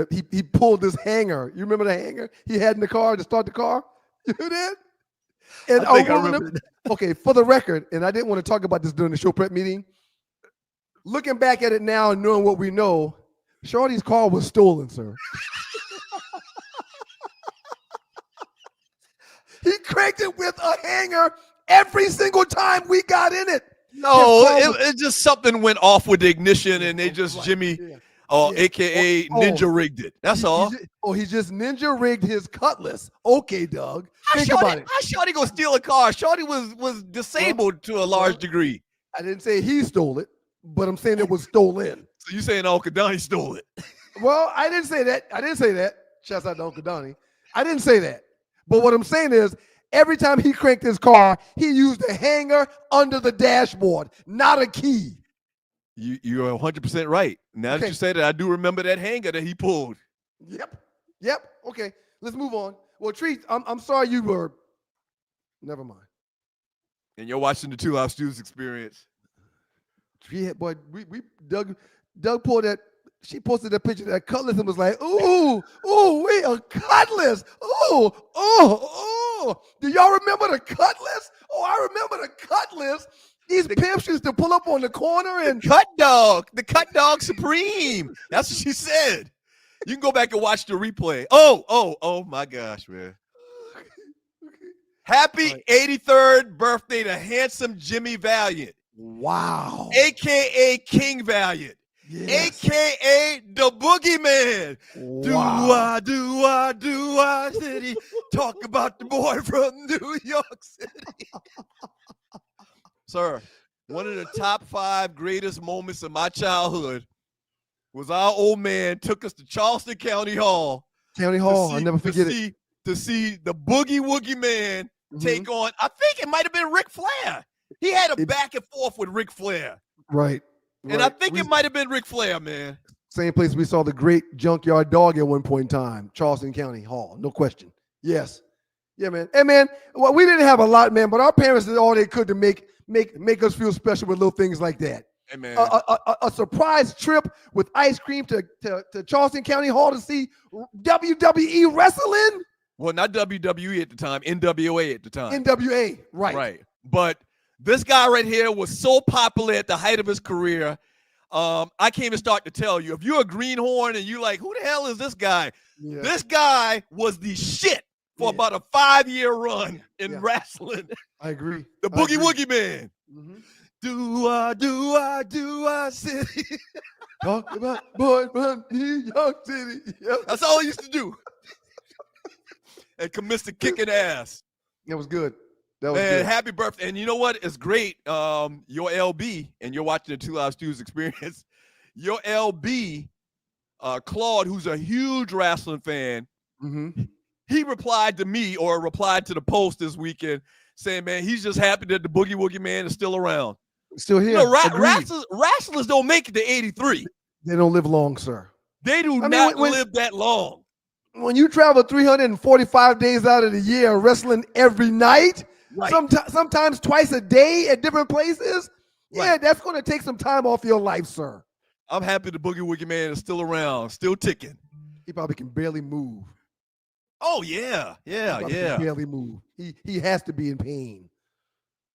Speaker 3: pulled this hanger. You remember the hanger he had in the car to start the car? You did? And
Speaker 2: I remember that.
Speaker 3: Okay, for the record, and I didn't want to talk about this during the show prep meeting. Looking back at it now and knowing what we know, Shorty's car was stolen, sir. He cranked it with a hanger every single time we got in it.
Speaker 2: No, it just something went off with the ignition, and they just Jimmy.
Speaker 3: Yeah.
Speaker 2: Oh,
Speaker 3: Yeah.
Speaker 2: AKA Ninja rigged it. That's all.
Speaker 3: He just ninja rigged his Cutlass. Okay, Doug. Think
Speaker 2: Shorty,
Speaker 3: about it.
Speaker 2: how Shorty gonna steal a car? Shorty was disabled to a large degree.
Speaker 3: I didn't say he stole it, but I'm saying it was stolen.
Speaker 2: So you saying Uncle Donnie stole it?
Speaker 3: Well, I didn't say that. Shouts out to Uncle Donnie. I didn't say that. But what I'm saying is, every time he cranked his car, he used a hanger under the dashboard, not a key.
Speaker 2: You're 100% right. Now that you say that, I do remember that hanger that he pulled.
Speaker 3: Yep. Okay, let's move on. Well, Tree, I'm sorry you were. Never mind.
Speaker 2: And you're watching the Two Live Stews experience.
Speaker 3: Tree, boy, we Doug pulled that. She posted that picture of that Cutlass and was like, ooh, wait, a Cutlass. Oh. Do y'all remember the Cutlass? Oh, I remember the Cutlass. These pimps used to pull up on the corner and
Speaker 2: the Cut Dog Supreme. That's what she said. You can go back and watch the replay. Oh my gosh, man. Happy 83rd birthday to handsome Jimmy Valiant.
Speaker 3: Wow.
Speaker 2: AKA King Valiant.
Speaker 3: Yes.
Speaker 2: AKA the Boogeyman.
Speaker 3: Wow.
Speaker 2: Do I city. Talk about the boy from New York City. Sir, one of the top 5 greatest moments of my childhood was our old man took us to Charleston County Hall.
Speaker 3: I'll never forget it.
Speaker 2: To see the Boogie Woogie Man take on, I think it might have been Ric Flair. He had a back and forth with Ric Flair.
Speaker 3: Right.
Speaker 2: And I think it might have been Ric Flair, man.
Speaker 3: Same place we saw the great Junkyard Dog at one point in time, Charleston County Hall. No question. Yes. Yeah, man. Hey, man, well, we didn't have a lot, man, but our parents did all they could to make us feel special with little things like that.
Speaker 2: Hey, man.
Speaker 3: A surprise trip with ice cream to Charleston County Hall to see WWE wrestling.
Speaker 2: Well, not WWE at the time, NWA at the time.
Speaker 3: NWA, right.
Speaker 2: Right. But this guy right here was so popular at the height of his career. I can't even start to tell you. If you're a greenhorn and you're like, who the hell is this guy? Yeah. This guy was the shit for about a 5-year run in wrestling.
Speaker 3: I agree.
Speaker 2: The Boogie Woogie Man. Mm-hmm. Do I city?
Speaker 3: Talk about boy from New York City. Yep.
Speaker 2: That's all he used to do. And commits to kicking ass.
Speaker 3: That was good. That was
Speaker 2: Man,
Speaker 3: good.
Speaker 2: Happy birthday. And you know what? It's great. Your LB, and you're watching the Two Live Stews experience. Your LB, Claude, who's a huge wrestling fan, he replied to me or replied to the post this weekend saying, man, he's just happy that the Boogie Woogie Man is still around.
Speaker 3: Still here.
Speaker 2: You know, wrestlers don't make it to 83.
Speaker 3: They don't live long, sir.
Speaker 2: They do not live that long.
Speaker 3: When you travel 345 days out of the year wrestling every night, sometimes twice a day at different places, yeah, that's going to take some time off your life, sir.
Speaker 2: I'm happy the Boogie Woogie Man is still around, still ticking.
Speaker 3: He probably can barely move.
Speaker 2: Oh, yeah.
Speaker 3: Can barely move. He has to be in pain.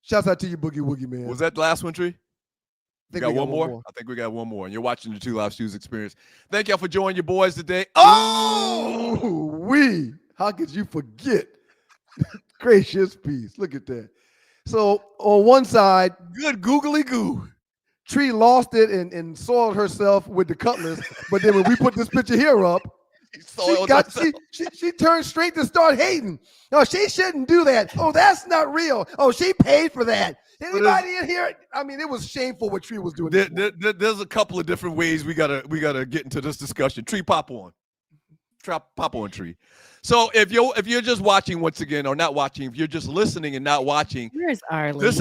Speaker 3: Shouts out to you, Boogie Woogie Man.
Speaker 2: Was that the last one, Tree?
Speaker 3: We got one more.
Speaker 2: I think we got one more. And you're watching the Two Live Stews experience. Thank y'all for joining your boys today. Oh,
Speaker 3: how could you forget? Gracious piece. Look at that. So on one side,
Speaker 2: good googly goo.
Speaker 3: Tree lost it and soiled herself with the Cutlass. But then when we put this picture here up, she turned straight to start hating. No, she shouldn't do that. Oh, that's not real. Oh, she paid for that. Anybody in here? I mean, it was shameful what Tree was doing.
Speaker 2: There's a couple of different ways we gotta get into this discussion. Tree, pop on, Tree. So if you're just watching once again, or not watching, if you're just listening and not watching,
Speaker 4: where's Arlie?
Speaker 2: This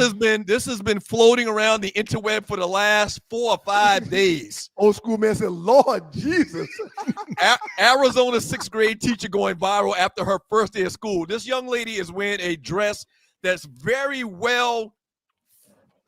Speaker 2: has been floating around the interweb for the last 4 or 5 days.
Speaker 3: Old school man said, "Lord Jesus."
Speaker 2: Arizona 6th grade teacher going viral after her first day of school. This young lady is wearing a dress that's very well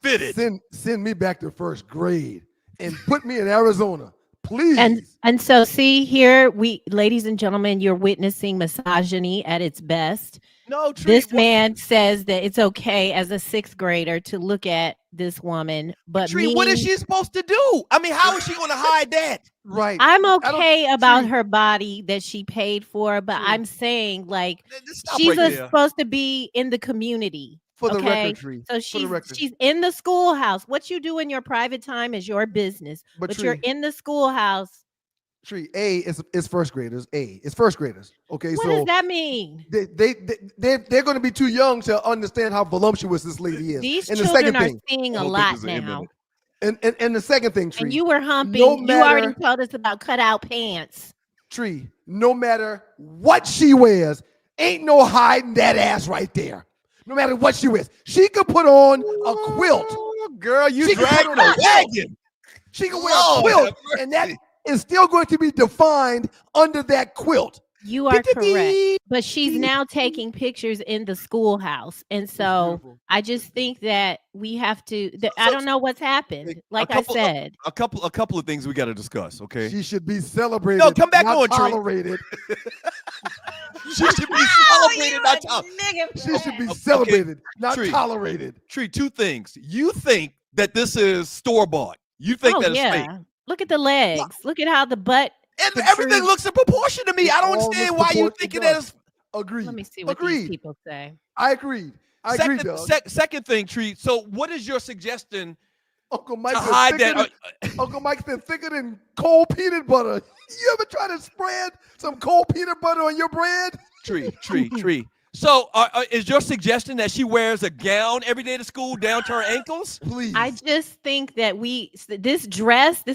Speaker 2: fitted.
Speaker 3: Send me back to first grade and put me in Arizona, please.
Speaker 4: And so see here, ladies and gentlemen, you're witnessing misogyny at its best.
Speaker 2: No, Tree,
Speaker 4: this man says that it's okay as a 6th grader to look at this woman, but
Speaker 2: Tree, what is she supposed to do? I mean, how is she going to hide that?
Speaker 3: Right.
Speaker 4: I'm okay about her body that she paid for, but I'm saying like she's supposed to be in the community.
Speaker 3: For the record, Tree.
Speaker 4: So she's in the schoolhouse. What you do in your private time is your business. But you're in the schoolhouse
Speaker 3: Tree, A is first graders. It's first graders. Okay,
Speaker 4: What
Speaker 3: so
Speaker 4: does that mean?
Speaker 3: they're going to be too young to understand how voluptuous this lady is.
Speaker 4: These
Speaker 3: And the
Speaker 4: children
Speaker 3: second
Speaker 4: are
Speaker 3: thing,
Speaker 4: seeing
Speaker 2: I
Speaker 4: a
Speaker 2: don't think
Speaker 4: lot
Speaker 2: this is in
Speaker 4: now.
Speaker 2: it.
Speaker 3: and the second thing, Tree.
Speaker 4: And you were humping.
Speaker 3: No
Speaker 4: You already
Speaker 3: matter-
Speaker 4: told us about cutout pants.
Speaker 3: Tree, no matter what she wears, ain't no hiding that ass right there. No matter what she wears, she could put on a quilt.
Speaker 2: Oh, girl, you
Speaker 3: She can
Speaker 2: dragging
Speaker 3: put on
Speaker 2: a
Speaker 3: a quilt.
Speaker 2: wagon.
Speaker 3: She can wear a
Speaker 2: Lord
Speaker 3: quilt,
Speaker 2: have
Speaker 3: and that
Speaker 2: mercy.
Speaker 3: is still going to be defined under that quilt.
Speaker 4: You are correct. But she's now taking pictures in the schoolhouse. And so
Speaker 3: beautiful.
Speaker 4: I just think that we have to, I don't know what's happened. Like I said,
Speaker 2: A couple of things we got to discuss, okay?
Speaker 3: She should be celebrated.
Speaker 2: No, come back
Speaker 3: not
Speaker 2: on, Tree.
Speaker 3: tolerated.
Speaker 2: She should be celebrated, not tolerated.
Speaker 3: She should be celebrated, not
Speaker 2: Tree.
Speaker 3: tolerated.
Speaker 2: Tree, two things. You think that this is store-bought. You think that it's fake.
Speaker 4: Look at the legs. Look at how the butt.
Speaker 2: And
Speaker 3: The
Speaker 2: everything
Speaker 3: tree-
Speaker 2: looks in proportion to me. I don't
Speaker 3: all
Speaker 2: understand
Speaker 3: looks
Speaker 2: why you
Speaker 3: proportion-
Speaker 2: thinking
Speaker 3: it
Speaker 2: that
Speaker 3: does.
Speaker 2: it's
Speaker 3: Agreed.
Speaker 4: Let me see what
Speaker 3: Agreed.
Speaker 4: these people say.
Speaker 3: I agreed. I agree, Doug.
Speaker 2: second thing, Tree. So what is your suggestion
Speaker 3: Uncle
Speaker 2: to
Speaker 3: Mike's
Speaker 2: hide
Speaker 3: been
Speaker 2: that?
Speaker 3: thicker than, Uncle Mike's been thicker than cold peanut butter. You ever try to spread some cold peanut butter on your bread?
Speaker 2: Tree. So is your suggestion that she wears a gown every day to school down to her ankles?
Speaker 3: Please.
Speaker 4: I just think that this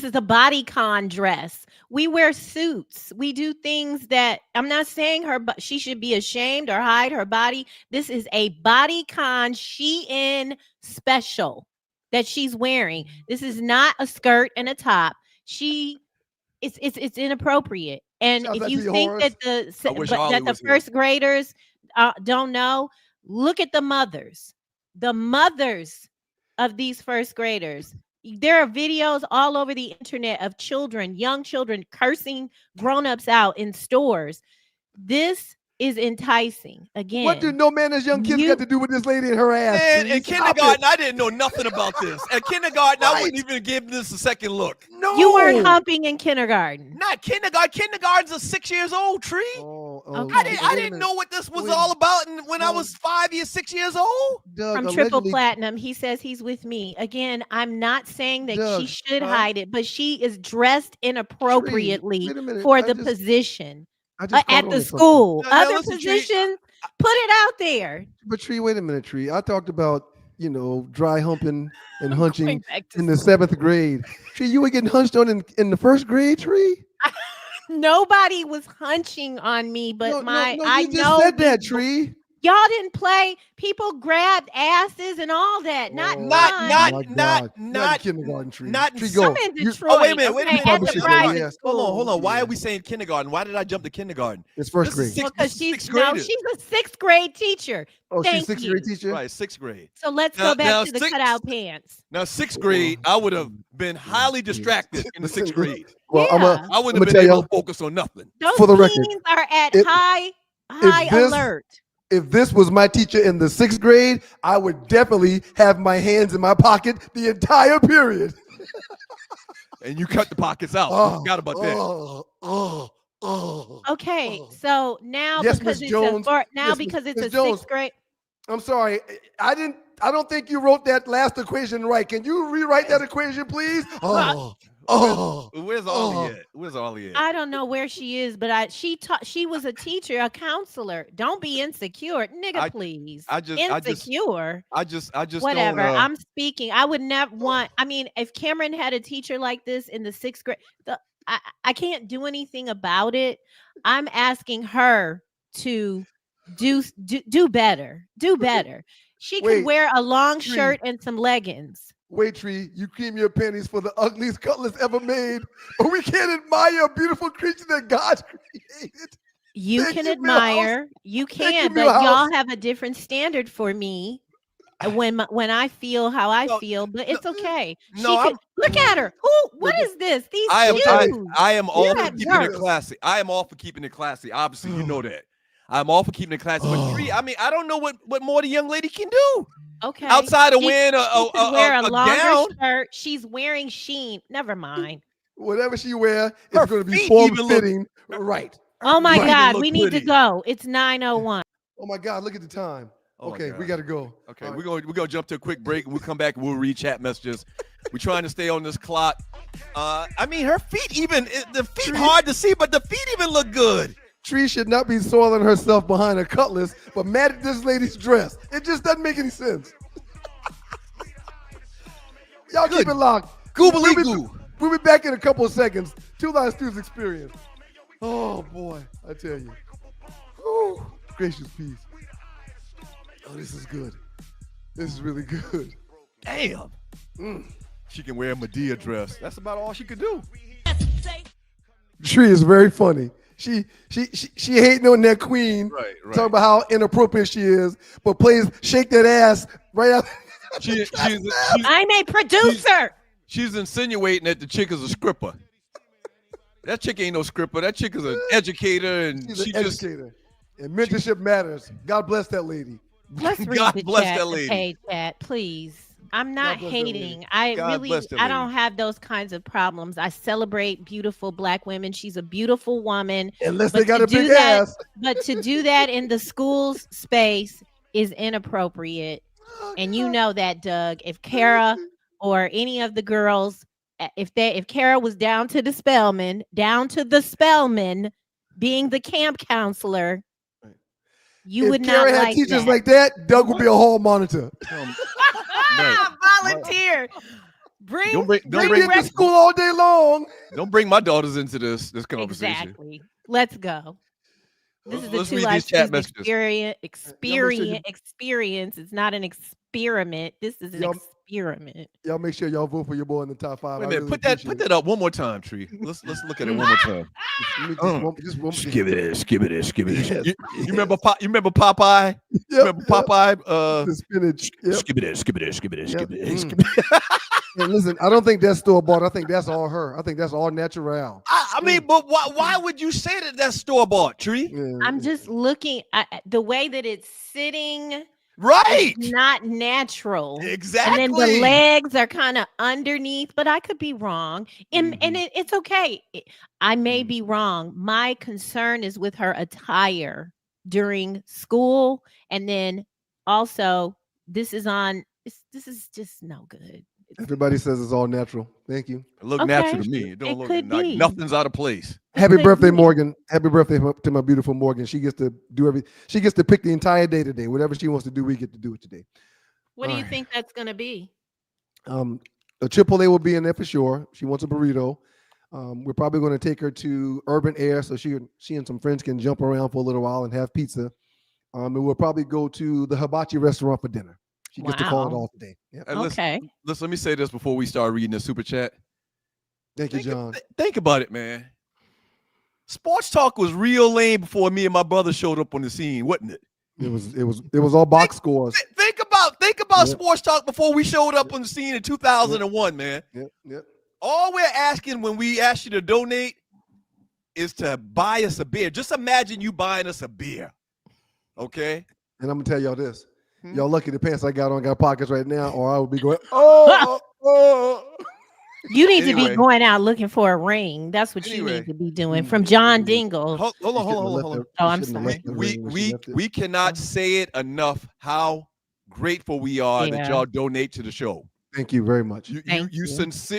Speaker 4: is a bodycon dress. We wear suits. We do things that I'm not saying she should be ashamed or hide her body. This is a bodycon Shein special that she's wearing. This is not a skirt and a top. It's inappropriate. And
Speaker 3: Sounds
Speaker 4: if
Speaker 3: like
Speaker 4: you
Speaker 3: the
Speaker 4: think
Speaker 3: horse.
Speaker 4: that
Speaker 2: I wish
Speaker 4: that
Speaker 2: Ollie
Speaker 4: the
Speaker 2: was here.
Speaker 4: first graders don't know, look at the mothers. The mothers of these first graders. There are videos all over the internet of young children cursing grown-ups out in stores. This is enticing. Again,
Speaker 3: What do no man as young kids got to do with this lady and her ass?
Speaker 2: Man,
Speaker 3: Tree?
Speaker 2: in
Speaker 3: Stop
Speaker 2: kindergarten,
Speaker 3: it.
Speaker 2: I didn't know nothing about this. At kindergarten, I
Speaker 3: Right.
Speaker 2: wouldn't even give this a second look.
Speaker 3: No.
Speaker 4: you weren't humping in kindergarten.
Speaker 2: Not kindergarten. Kindergarten's a 6 years old, Tree.
Speaker 4: Okay.
Speaker 2: I
Speaker 3: wait a
Speaker 2: didn't
Speaker 3: minute.
Speaker 2: know what this was
Speaker 3: Wait.
Speaker 2: all about when I
Speaker 3: No.
Speaker 2: was 6 years old.
Speaker 3: Doug,
Speaker 4: From Triple
Speaker 3: allegedly-
Speaker 4: Platinum, he says he's with me. Again, I'm not saying that she
Speaker 3: Doug,
Speaker 4: should
Speaker 3: huh?
Speaker 4: hide it, but she is dressed inappropriately
Speaker 3: wait a minute.
Speaker 4: for
Speaker 3: I
Speaker 4: the
Speaker 3: just-
Speaker 4: position
Speaker 3: I just caught
Speaker 4: at
Speaker 3: on
Speaker 4: the
Speaker 3: to something.
Speaker 4: school.
Speaker 2: No,
Speaker 4: Other
Speaker 2: listen, Tree,
Speaker 4: positions, put it out there.
Speaker 3: But Tree, wait a minute, Tree. I talked about, dry humping and hunching
Speaker 4: Going back to
Speaker 3: in the 7th grade. Tree, you were getting hunched on in the 1st grade, Tree?
Speaker 4: Nobody was hunching on me, but
Speaker 3: No,
Speaker 4: I
Speaker 3: you just
Speaker 4: know
Speaker 3: said that,
Speaker 4: people-
Speaker 3: Tree.
Speaker 4: Y'all didn't play. People grabbed asses and all that. Not
Speaker 3: Oh,
Speaker 4: mine.
Speaker 3: my
Speaker 2: not
Speaker 3: God. Kindergarten, Tree.
Speaker 2: not
Speaker 3: Tree,
Speaker 2: some-
Speaker 3: go.
Speaker 4: I'm in
Speaker 3: You-
Speaker 4: Detroit.
Speaker 2: Oh, wait a minute, wait a
Speaker 4: okay,
Speaker 2: minute.
Speaker 4: at
Speaker 3: Probably
Speaker 4: the
Speaker 3: should
Speaker 4: private
Speaker 3: go, yes.
Speaker 2: Hold
Speaker 4: school.
Speaker 2: on. Why
Speaker 3: Yeah.
Speaker 2: are we saying kindergarten? Why did I jump to kindergarten?
Speaker 3: It's 1st
Speaker 2: This is
Speaker 3: grade.
Speaker 2: sixth-
Speaker 4: Because
Speaker 2: this is
Speaker 4: she's
Speaker 2: sixth graders.
Speaker 4: she's a 6th grade teacher.
Speaker 3: Oh, she's
Speaker 4: thank
Speaker 3: 6th
Speaker 4: you.
Speaker 3: grade teacher?
Speaker 2: Right, 6th grade.
Speaker 4: So let's
Speaker 2: Now-
Speaker 4: go back
Speaker 2: now
Speaker 4: to the
Speaker 2: six-
Speaker 4: cutout pants.
Speaker 2: Now, 6th grade, I would have been highly distracted in the 6th grade.
Speaker 3: Well,
Speaker 4: Yeah.
Speaker 2: I wouldn't
Speaker 3: I'ma
Speaker 2: have
Speaker 3: tell
Speaker 2: been able
Speaker 3: y'all-
Speaker 2: to focus on nothing.
Speaker 4: Those
Speaker 3: For the record,
Speaker 4: teens are at
Speaker 3: if-
Speaker 4: high
Speaker 3: this-
Speaker 4: alert.
Speaker 3: if this was my teacher in the 6th grade, I would definitely have my hands in my pocket the entire period.
Speaker 2: And you cut the pockets out. I forgot about that.
Speaker 4: Okay,
Speaker 3: Oh.
Speaker 4: so now
Speaker 3: Yes,
Speaker 4: because
Speaker 3: Miss
Speaker 4: it's
Speaker 3: Jones. Yes,
Speaker 4: because it's
Speaker 3: Miss
Speaker 4: a
Speaker 3: Jones.
Speaker 4: 6th grade.
Speaker 3: I'm sorry. I don't think you wrote that last equation right. Can you rewrite that equation, please?
Speaker 2: Where's Ollie at? Where's Ollie at?
Speaker 4: I don't know where she is, but she was a teacher, a counselor. Don't be insecure, nigga, please. Insecure.
Speaker 2: I just
Speaker 4: Whatever.
Speaker 2: don't.
Speaker 4: I'm speaking. I would never want. I mean, if Cameron had a teacher like this in the 6th grade, I can't do anything about it. I'm asking her to do better. Do better. She
Speaker 3: Wait,
Speaker 4: could wear a long
Speaker 3: Tree.
Speaker 4: shirt and some leggings.
Speaker 3: Wait, Tree, you cream your panties for the ugliest cutlass ever made, but we can't admire a beautiful creature that God created.
Speaker 4: You
Speaker 3: Thank
Speaker 4: can
Speaker 3: you,
Speaker 4: admire. You can, but
Speaker 3: Milhouse.
Speaker 4: y'all have a different standard for me. When I feel how I
Speaker 2: No,
Speaker 4: feel, but it's okay.
Speaker 2: no,
Speaker 4: She could, look at her. What is this? These
Speaker 2: I
Speaker 4: shoes.
Speaker 2: am all
Speaker 4: You're
Speaker 2: for
Speaker 4: at
Speaker 2: keeping it
Speaker 4: work.
Speaker 2: classy. I am all for keeping it classy. Obviously, you know that. I'm all for keeping it classy. But Tree, I mean, I don't know what more the young lady can do
Speaker 4: Okay.
Speaker 2: outside of
Speaker 4: She-
Speaker 2: wearing
Speaker 4: she could wear a longer
Speaker 2: gown.
Speaker 4: shirt. She's wearing Sheen. Never mind.
Speaker 3: Whatever she wear,
Speaker 2: Her
Speaker 3: it's going to be
Speaker 2: feet even look-
Speaker 3: form-fitting. Right.
Speaker 4: Oh my
Speaker 2: Right.
Speaker 4: God,
Speaker 2: Look
Speaker 4: we need to
Speaker 2: pretty.
Speaker 4: go. It's 9:01.
Speaker 3: Oh, my God, look at the time.
Speaker 2: Oh my
Speaker 3: Okay, we
Speaker 2: God.
Speaker 3: got to go.
Speaker 2: Okay,
Speaker 3: All right.
Speaker 2: we're gonna jump to a quick break and we'll come back and we'll read chat messages We're trying to stay on this clock. I mean, her feet the feet hard to see, but the feet even look good.
Speaker 3: Tree should not be soiling herself behind a cutlass, but mad at this lady's dress. It just doesn't make any sense. Y'all keep it locked.
Speaker 2: Goobly goo.
Speaker 3: We'll be back in a couple of seconds. Two Live Stews Experience. Oh, boy. I tell you. Whew. Gracious peace. Oh, this is good. This is really good.
Speaker 2: Damn. She can wear a Medea dress. That's about all she could do.
Speaker 3: Tree is very funny. She hating on that queen.
Speaker 2: Right.
Speaker 3: Talking about how inappropriate she is, but plays shake that ass right out.
Speaker 4: I'm a producer.
Speaker 2: She's insinuating that the chick is a scripper. That chick ain't no scripper. That chick is an educator, and
Speaker 3: she's an educator. And mentorship matters. God bless that lady.
Speaker 4: Let's read
Speaker 2: God
Speaker 4: the
Speaker 2: bless
Speaker 4: chat,
Speaker 2: that lady.
Speaker 4: Hey, chat, please. I'm not
Speaker 3: bless that
Speaker 4: hating.
Speaker 3: lady.
Speaker 4: I
Speaker 2: God
Speaker 4: really,
Speaker 2: bless that
Speaker 4: I
Speaker 2: lady.
Speaker 4: don't have those kinds of problems. I celebrate beautiful Black women. She's a beautiful woman.
Speaker 3: Unless
Speaker 4: But
Speaker 3: they got
Speaker 4: to
Speaker 3: a big
Speaker 4: do that-
Speaker 3: ass.
Speaker 4: But to do that in the school's space is inappropriate. And you know that, Doug. If Kara or any of the girls, if Kara was down to the Spellman being the camp counselor, you
Speaker 3: if
Speaker 4: would
Speaker 3: Kara
Speaker 4: not
Speaker 3: had
Speaker 4: like
Speaker 3: teachers
Speaker 4: that.
Speaker 3: like that, Doug would be a hall monitor.
Speaker 4: Volunteer.
Speaker 2: Don't
Speaker 3: They
Speaker 2: bring
Speaker 3: get to school all day long.
Speaker 2: Don't bring my daughters into this conversation.
Speaker 4: Exactly. Let's go. This is the
Speaker 2: Let's
Speaker 4: Two
Speaker 2: read
Speaker 4: Live
Speaker 2: these chat
Speaker 4: Stews
Speaker 2: messages.
Speaker 4: experience. It's not an experiment. This is an experiment.
Speaker 3: Y'all make sure y'all vote for your boy in the top 5.
Speaker 2: Wait a minute. Put that up one more time, Tree. Let's look at it one more time. Skip it.
Speaker 3: Yes.
Speaker 2: You remember Popeye?
Speaker 3: Yep,
Speaker 2: Remember Popeye?
Speaker 3: the spinach. Yep.
Speaker 2: Skip it.
Speaker 3: Yep. And listen, I don't think that's store bought. I think that's all her. I think that's all natural.
Speaker 2: I mean, but why would you say that that's store bought, Tree?
Speaker 3: Yeah.
Speaker 4: I'm just looking at the way that it's sitting.
Speaker 2: Right.
Speaker 4: It's not natural.
Speaker 2: Exactly.
Speaker 4: And then the legs are kind of underneath, but I could be wrong. And it's okay. I may be wrong. My concern is with her attire during school. And then also, this is just no good.
Speaker 3: Everybody says it's all natural. Thank you.
Speaker 2: It look
Speaker 4: Okay.
Speaker 2: natural to me. It don't
Speaker 4: It
Speaker 2: look
Speaker 4: could
Speaker 2: like
Speaker 4: be.
Speaker 2: nothing's out of place.
Speaker 3: Happy
Speaker 4: could
Speaker 3: birthday,
Speaker 4: be.
Speaker 3: Morgan. Happy birthday to my beautiful Morgan. She gets to do she gets to pick the entire day today. Whatever she wants to do, we get to do it today.
Speaker 4: What do you
Speaker 3: Alright.
Speaker 4: think that's going to be?
Speaker 3: A Chipotle will be in there for sure. She wants a burrito. We're probably going to take her to Urban Air so she and some friends can jump around for a little while and have pizza. And we'll probably go to the hibachi restaurant for dinner. She gets to call it
Speaker 4: Wow.
Speaker 3: all today. Yep.
Speaker 2: And
Speaker 4: Okay.
Speaker 2: Listen, let me say this before we start reading the super chat.
Speaker 3: Thank you, John.
Speaker 2: Think about it, man. Sports talk was real lame before me and my brother showed up on the scene, wasn't it?
Speaker 3: It was all box scores.
Speaker 2: Think about sports talk before we showed up on the scene in 2001, man.
Speaker 3: Yep.
Speaker 2: All we're asking when we ask you to donate is to buy us a beer. Just imagine you buying us a beer. Okay?
Speaker 3: And I'm gonna tell y'all this.
Speaker 2: Hmm?
Speaker 3: Y'all lucky the pants I got on got pockets right now, or I would be going, oh.
Speaker 4: You need to
Speaker 2: Anyway.
Speaker 4: be going out looking for a ring. That's what you
Speaker 2: Anyway.
Speaker 4: need to be doing. From John Dingle.
Speaker 2: Hold on.
Speaker 4: Oh, I'm sorry.
Speaker 2: We cannot say it enough how grateful we are that
Speaker 4: Yeah.
Speaker 2: y'all donate to the show.
Speaker 3: Thank you very much.
Speaker 4: Thank you.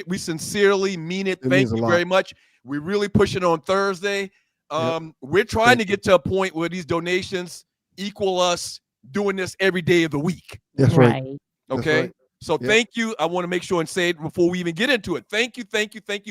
Speaker 2: We sincerely mean it.
Speaker 3: It
Speaker 2: Thank
Speaker 3: means a
Speaker 2: you
Speaker 3: lot.
Speaker 2: very much. We really push it on Thursday. We're trying
Speaker 3: Thank
Speaker 2: to get to a point where these donations equal us doing this every day of the week.
Speaker 3: That's right.
Speaker 2: Okay.
Speaker 3: That's right.
Speaker 2: So
Speaker 3: Yep.
Speaker 2: thank you. I want to make sure and say it before we even get into it. Thank you.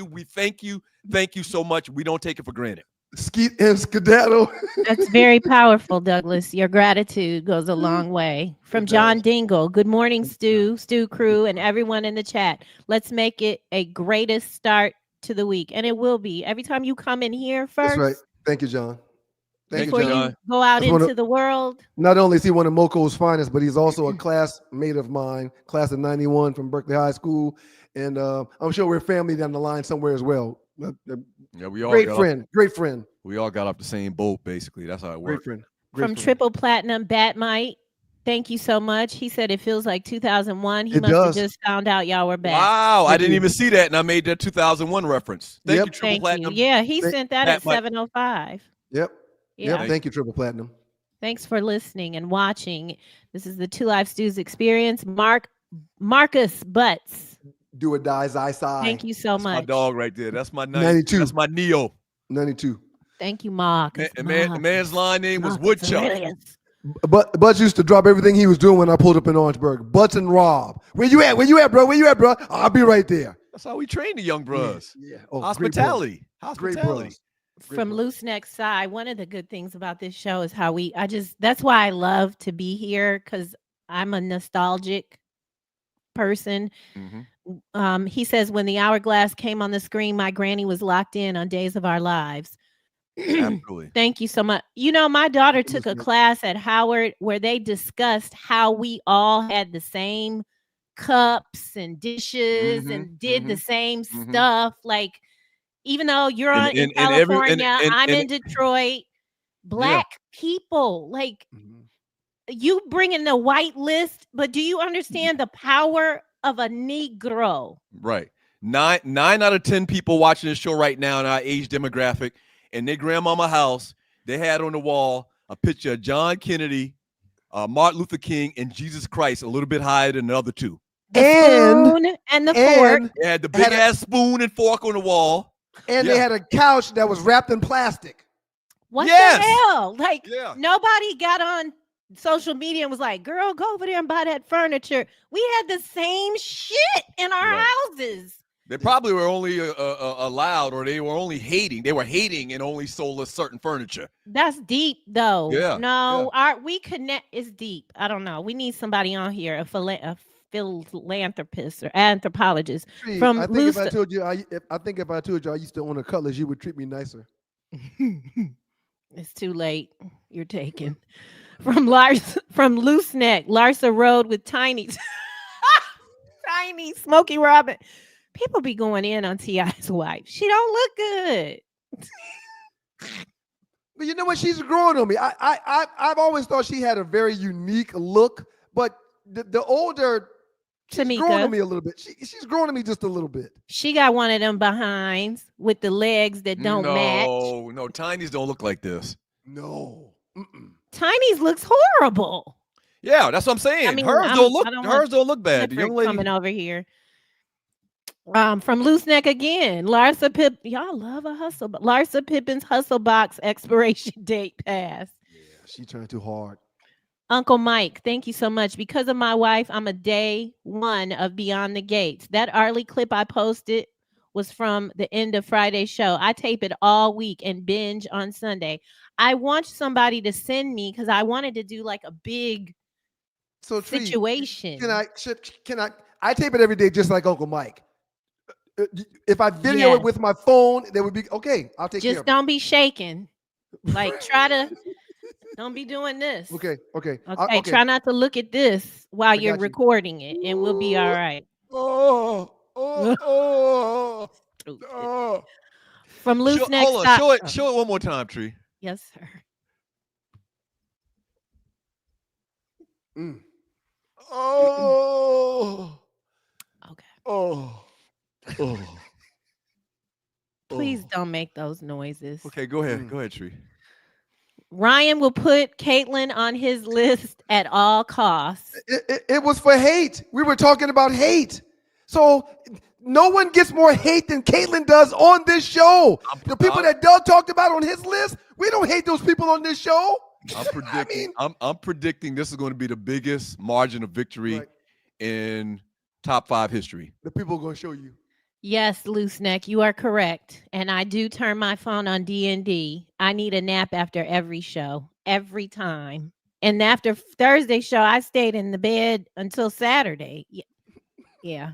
Speaker 2: We thank you so much. We don't take it for granted.
Speaker 3: Skeet and skedaddle.
Speaker 4: That's very powerful, Douglas. Your gratitude goes a long way. From John Dingle. Good morning, Stu crew, and everyone in the chat. Let's make it a greatest start to the week. And it will be. Every time you come in here first,
Speaker 3: That's right. Thank you, John. Thank
Speaker 4: before
Speaker 3: you, John.
Speaker 4: you go out
Speaker 3: That's one
Speaker 4: into
Speaker 3: of-
Speaker 4: the world.
Speaker 3: Not only is he one of Moco's finest, but he's also a classmate of mine, class of 91 from Berkeley High School. And I'm sure we're family down the line somewhere as well.
Speaker 2: Yeah, we all
Speaker 3: Great
Speaker 2: got
Speaker 3: friend.
Speaker 2: we all got off the same boat, basically. That's how it
Speaker 3: Great
Speaker 2: works.
Speaker 3: friend.
Speaker 4: From Triple Platinum, Batmite. Thank you so much. He said it feels like 2001. He
Speaker 3: It
Speaker 4: must have
Speaker 3: does.
Speaker 4: just found out y'all were back.
Speaker 2: Wow, I didn't even see that, and I made that 2001 reference. Thank
Speaker 3: Yep.
Speaker 2: you, Triple
Speaker 4: Thank
Speaker 2: Platinum.
Speaker 4: you. Yeah, he sent that at
Speaker 2: Batmite.
Speaker 4: 7:05.
Speaker 3: Yep.
Speaker 4: Yeah.
Speaker 3: Yep. Thank you, Triple Platinum.
Speaker 4: Thanks for listening and watching. This is the Two Live Stews experience. Marcus Butts.
Speaker 3: Do or die, Zai.
Speaker 4: Thank you so
Speaker 2: That's
Speaker 4: much.
Speaker 2: my dog right there. That's my
Speaker 3: 92.
Speaker 2: That's my Neo.
Speaker 3: 92.
Speaker 4: Thank you, Mark.
Speaker 2: The man's line name was Woodchuck.
Speaker 3: But Butts used to drop everything he was doing when I pulled up in Orangeburg. Butts and Rob. Where you at? Where you at, bro? Where you at, bro? I'll be right there.
Speaker 2: That's how we train the young bros.
Speaker 3: Yeah. Oh,
Speaker 2: Hospitality.
Speaker 3: Great bros.
Speaker 4: From Loose Neck Side, one of the good things about this show is how that's why I love to be here, because I'm a nostalgic person.
Speaker 2: Mm-hmm.
Speaker 4: He says, when the hourglass came on the screen, my granny was locked in on Days of Our Lives.
Speaker 2: Absolutely.
Speaker 4: Thank you so much. You know, my daughter took a class at Howard where they discussed how we all had the same cups and dishes and did the same stuff. Like, even though you're in California, I'm in Detroit, Black people, like, you bring in the white list, but do you understand the power of a Negro?
Speaker 2: Right. Nine out of 10 people watching this show right now in our age demographic, and their grandmama house, they had on the wall a picture of John Kennedy, Martin Luther King, and Jesus Christ, a little bit higher than the other two.
Speaker 4: The spoon and the fork.
Speaker 2: They had the big ass spoon and fork on the wall.
Speaker 3: And they had a couch that was wrapped in plastic.
Speaker 4: What the hell? Like, nobody got on social media and was like, girl, go over there and buy that furniture. We had the same shit in our houses.
Speaker 2: They probably were only allowed, or they were only hating. They were hating and only sold us certain furniture.
Speaker 4: That's deep, though.
Speaker 2: Yeah.
Speaker 4: No, we connect. It's deep. I don't know. We need somebody on here, a philanthropist or anthropologist.
Speaker 3: I think if I told you I used to own a Cutlass, you would treat me nicer.
Speaker 4: It's too late. You're taken. From Loose Neck, Larsa Road with Tiny Smokey Robin. People be going in on T.I.'s wife. She don't look good.
Speaker 3: But you know what? She's growing on me. I've always thought she had a very unique look, but the older she's growing on me a little bit. She's growing on me just a little bit.
Speaker 4: She got one of them behinds with the legs that don't match.
Speaker 2: No, Tiny's don't look like this.
Speaker 3: No.
Speaker 4: Tiny's looks horrible.
Speaker 2: Yeah, that's what I'm saying. I mean, hers don't look bad. The young lady
Speaker 4: coming over here. From Loose Neck again, Larsa Pip. Y'all love a hustle, but Larsa Pippin's hustle box expiration date passed.
Speaker 3: Yeah, she trying too hard.
Speaker 4: Uncle Mike, thank you so much. Because of my wife, I'm a day one of Beyond the Gates. That Arley clip I posted was from the end of Friday's show. I tape it all week and binge on Sunday. I want somebody to send me because I wanted to do like a big situation.
Speaker 3: Can I tape it every day just like Uncle Mike? If I video it with my phone, that would be okay. I'll take care of it.
Speaker 4: Just don't be shaking. Like, don't be doing this.
Speaker 3: Okay.
Speaker 4: Try not to look at this while you're recording it, and we'll be all right. From Loose Neck.
Speaker 2: Hold on. Show it one more time, Tree.
Speaker 4: Yes, sir.
Speaker 3: Okay.
Speaker 4: Please don't make those noises.
Speaker 2: Okay, go ahead. Go ahead, Tree.
Speaker 4: Ryan will put Caitlyn on his list at all costs.
Speaker 3: It was for hate. We were talking about hate. So no one gets more hate than Caitlyn does on this show. The people that Doug talked about on his list, we don't hate those people on this show.
Speaker 2: I'm predicting this is going to be the biggest margin of victory in top 5 history.
Speaker 3: The people are going to show you.
Speaker 4: Yes, Loose Neck, you are correct. And I do turn my phone on D&D. I need a nap after every show, every time. And after Thursday show, I stayed in the bed until Saturday. Yeah.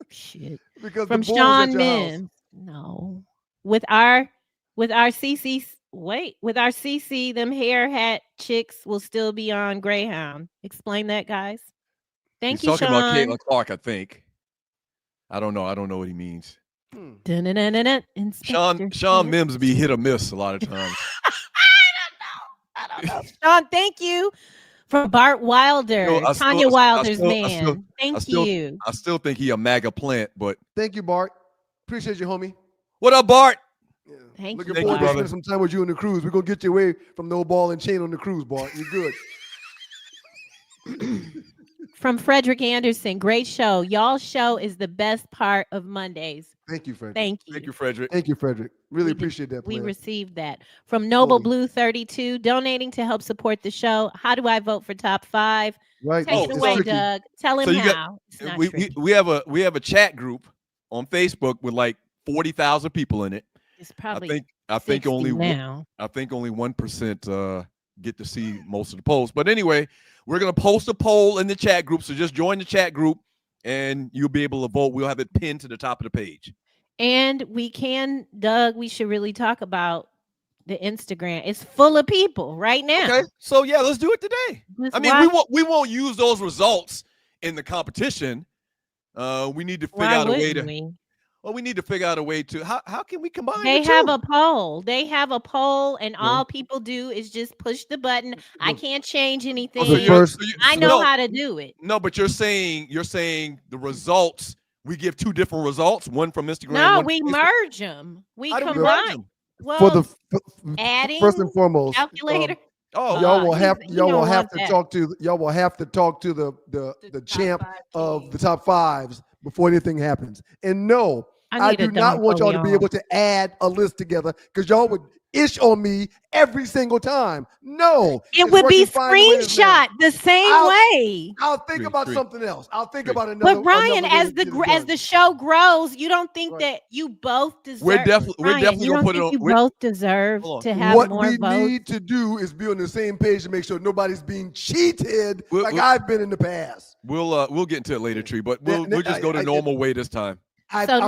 Speaker 4: Shit.
Speaker 3: Because
Speaker 4: from Sean Mims. No. With our CC, them hair hat chicks will still be on Greyhound. Explain that, guys. Thank you,
Speaker 2: Sean.
Speaker 4: Talking
Speaker 2: about Caitlin Clark, I think. I don't know what he means. Sean Mims be hit or miss a lot of times.
Speaker 4: I don't know. Sean, thank you. From Bart Wilder, Tanya Wilder's man. Thank you.
Speaker 2: I still think he a MAGA plant, but
Speaker 3: thank you, Bart. Appreciate you, homie.
Speaker 2: What up, Bart?
Speaker 3: Yeah.
Speaker 4: Thank
Speaker 3: Looking
Speaker 4: you,
Speaker 3: forward to spending some time with you on the cruise. We're gonna get you away from no ball and chain on the cruise, Bart. You're good.
Speaker 4: From Frederick Anderson, great show. Y'all's show is the best part of Mondays.
Speaker 3: Thank you, Frederick.
Speaker 4: Thank you.
Speaker 2: Thank you, Frederick.
Speaker 3: Thank you, Frederick. Really
Speaker 4: We
Speaker 3: appreciate that.
Speaker 4: We
Speaker 3: player.
Speaker 4: received that. From Noble
Speaker 3: Fully.
Speaker 4: Blue 32, donating to help support the show. How do I vote for top 5?
Speaker 3: Right.
Speaker 4: Take it
Speaker 3: It's
Speaker 4: away,
Speaker 3: tricky.
Speaker 4: Doug. Tell him
Speaker 2: So you got-
Speaker 4: how. It's not
Speaker 2: we
Speaker 4: tricky.
Speaker 2: have a chat group on Facebook with like 40,000 people in it.
Speaker 4: It's probably
Speaker 2: I think
Speaker 4: 60
Speaker 2: only
Speaker 4: now.
Speaker 2: I think only 1% get to see most of the polls. But anyway, we're gonna post a poll in the chat group. So just join the chat group and you'll be able to vote. We'll have it pinned to the top of the page.
Speaker 4: And Doug, we should really talk about the Instagram. It's full of people right now.
Speaker 2: Okay, so yeah, let's do it today.
Speaker 4: Just
Speaker 2: I mean,
Speaker 4: watch-
Speaker 2: we won't use those results in the competition. We need to figure
Speaker 4: Why
Speaker 2: out a way
Speaker 4: wouldn't
Speaker 2: to.
Speaker 4: we?
Speaker 2: Well, we need to figure out a way to how can we combine?
Speaker 4: They
Speaker 2: the
Speaker 4: have
Speaker 2: two?
Speaker 4: a poll. They have a poll, and
Speaker 3: Yeah.
Speaker 4: all people do is just push the button. I
Speaker 3: Look,
Speaker 4: can't change anything.
Speaker 3: so first-
Speaker 4: I know how to do it.
Speaker 2: No, but you're saying the results. We give two different results. One from Instagram.
Speaker 4: No,
Speaker 2: one
Speaker 4: we
Speaker 2: from Facebook.
Speaker 4: merge them. We
Speaker 2: How do we merge
Speaker 4: combine.
Speaker 2: them?
Speaker 4: Well,
Speaker 3: For the
Speaker 4: adding
Speaker 3: first and foremost,
Speaker 4: calculator.
Speaker 2: Oh,
Speaker 3: y'all will
Speaker 4: he's-
Speaker 3: have
Speaker 4: you
Speaker 3: y'all
Speaker 4: don't
Speaker 3: will have
Speaker 4: want
Speaker 3: to
Speaker 4: that.
Speaker 3: talk to the
Speaker 4: top
Speaker 3: champ
Speaker 4: 5
Speaker 3: of
Speaker 4: teams.
Speaker 3: the top 5s before anything happens. And no, I
Speaker 4: need a
Speaker 3: do not
Speaker 4: Don
Speaker 3: want y'all to be
Speaker 4: Corleone.
Speaker 3: able to add a list together because y'all would ish on me every single time. No,
Speaker 4: It
Speaker 3: it's
Speaker 4: would be
Speaker 3: working fine the way it is now.
Speaker 4: screenshot the same
Speaker 3: I'll-
Speaker 4: way.
Speaker 3: I'll think
Speaker 2: Three,
Speaker 3: about
Speaker 2: three.
Speaker 3: something else. I'll think
Speaker 2: Three.
Speaker 3: about another.
Speaker 4: But Ryan,
Speaker 3: another way
Speaker 4: as
Speaker 3: to get it
Speaker 4: as
Speaker 3: done.
Speaker 4: the show grows, you don't think
Speaker 3: Right.
Speaker 4: that you both deserve.
Speaker 2: We're definitely
Speaker 4: Ryan, you
Speaker 2: gonna
Speaker 4: don't
Speaker 2: put it
Speaker 4: think
Speaker 2: on.
Speaker 4: you
Speaker 2: we're-
Speaker 4: both deserve
Speaker 2: Hold on.
Speaker 4: to have
Speaker 3: What
Speaker 4: more
Speaker 3: we
Speaker 4: votes.
Speaker 3: need to do is be on the same page to make sure nobody's being cheated
Speaker 2: We'll-
Speaker 3: like
Speaker 2: we'll-
Speaker 3: I've been in the past.
Speaker 2: We'll get into it later, Tree. But we'll just go the
Speaker 3: I-
Speaker 2: normal way this time.
Speaker 4: So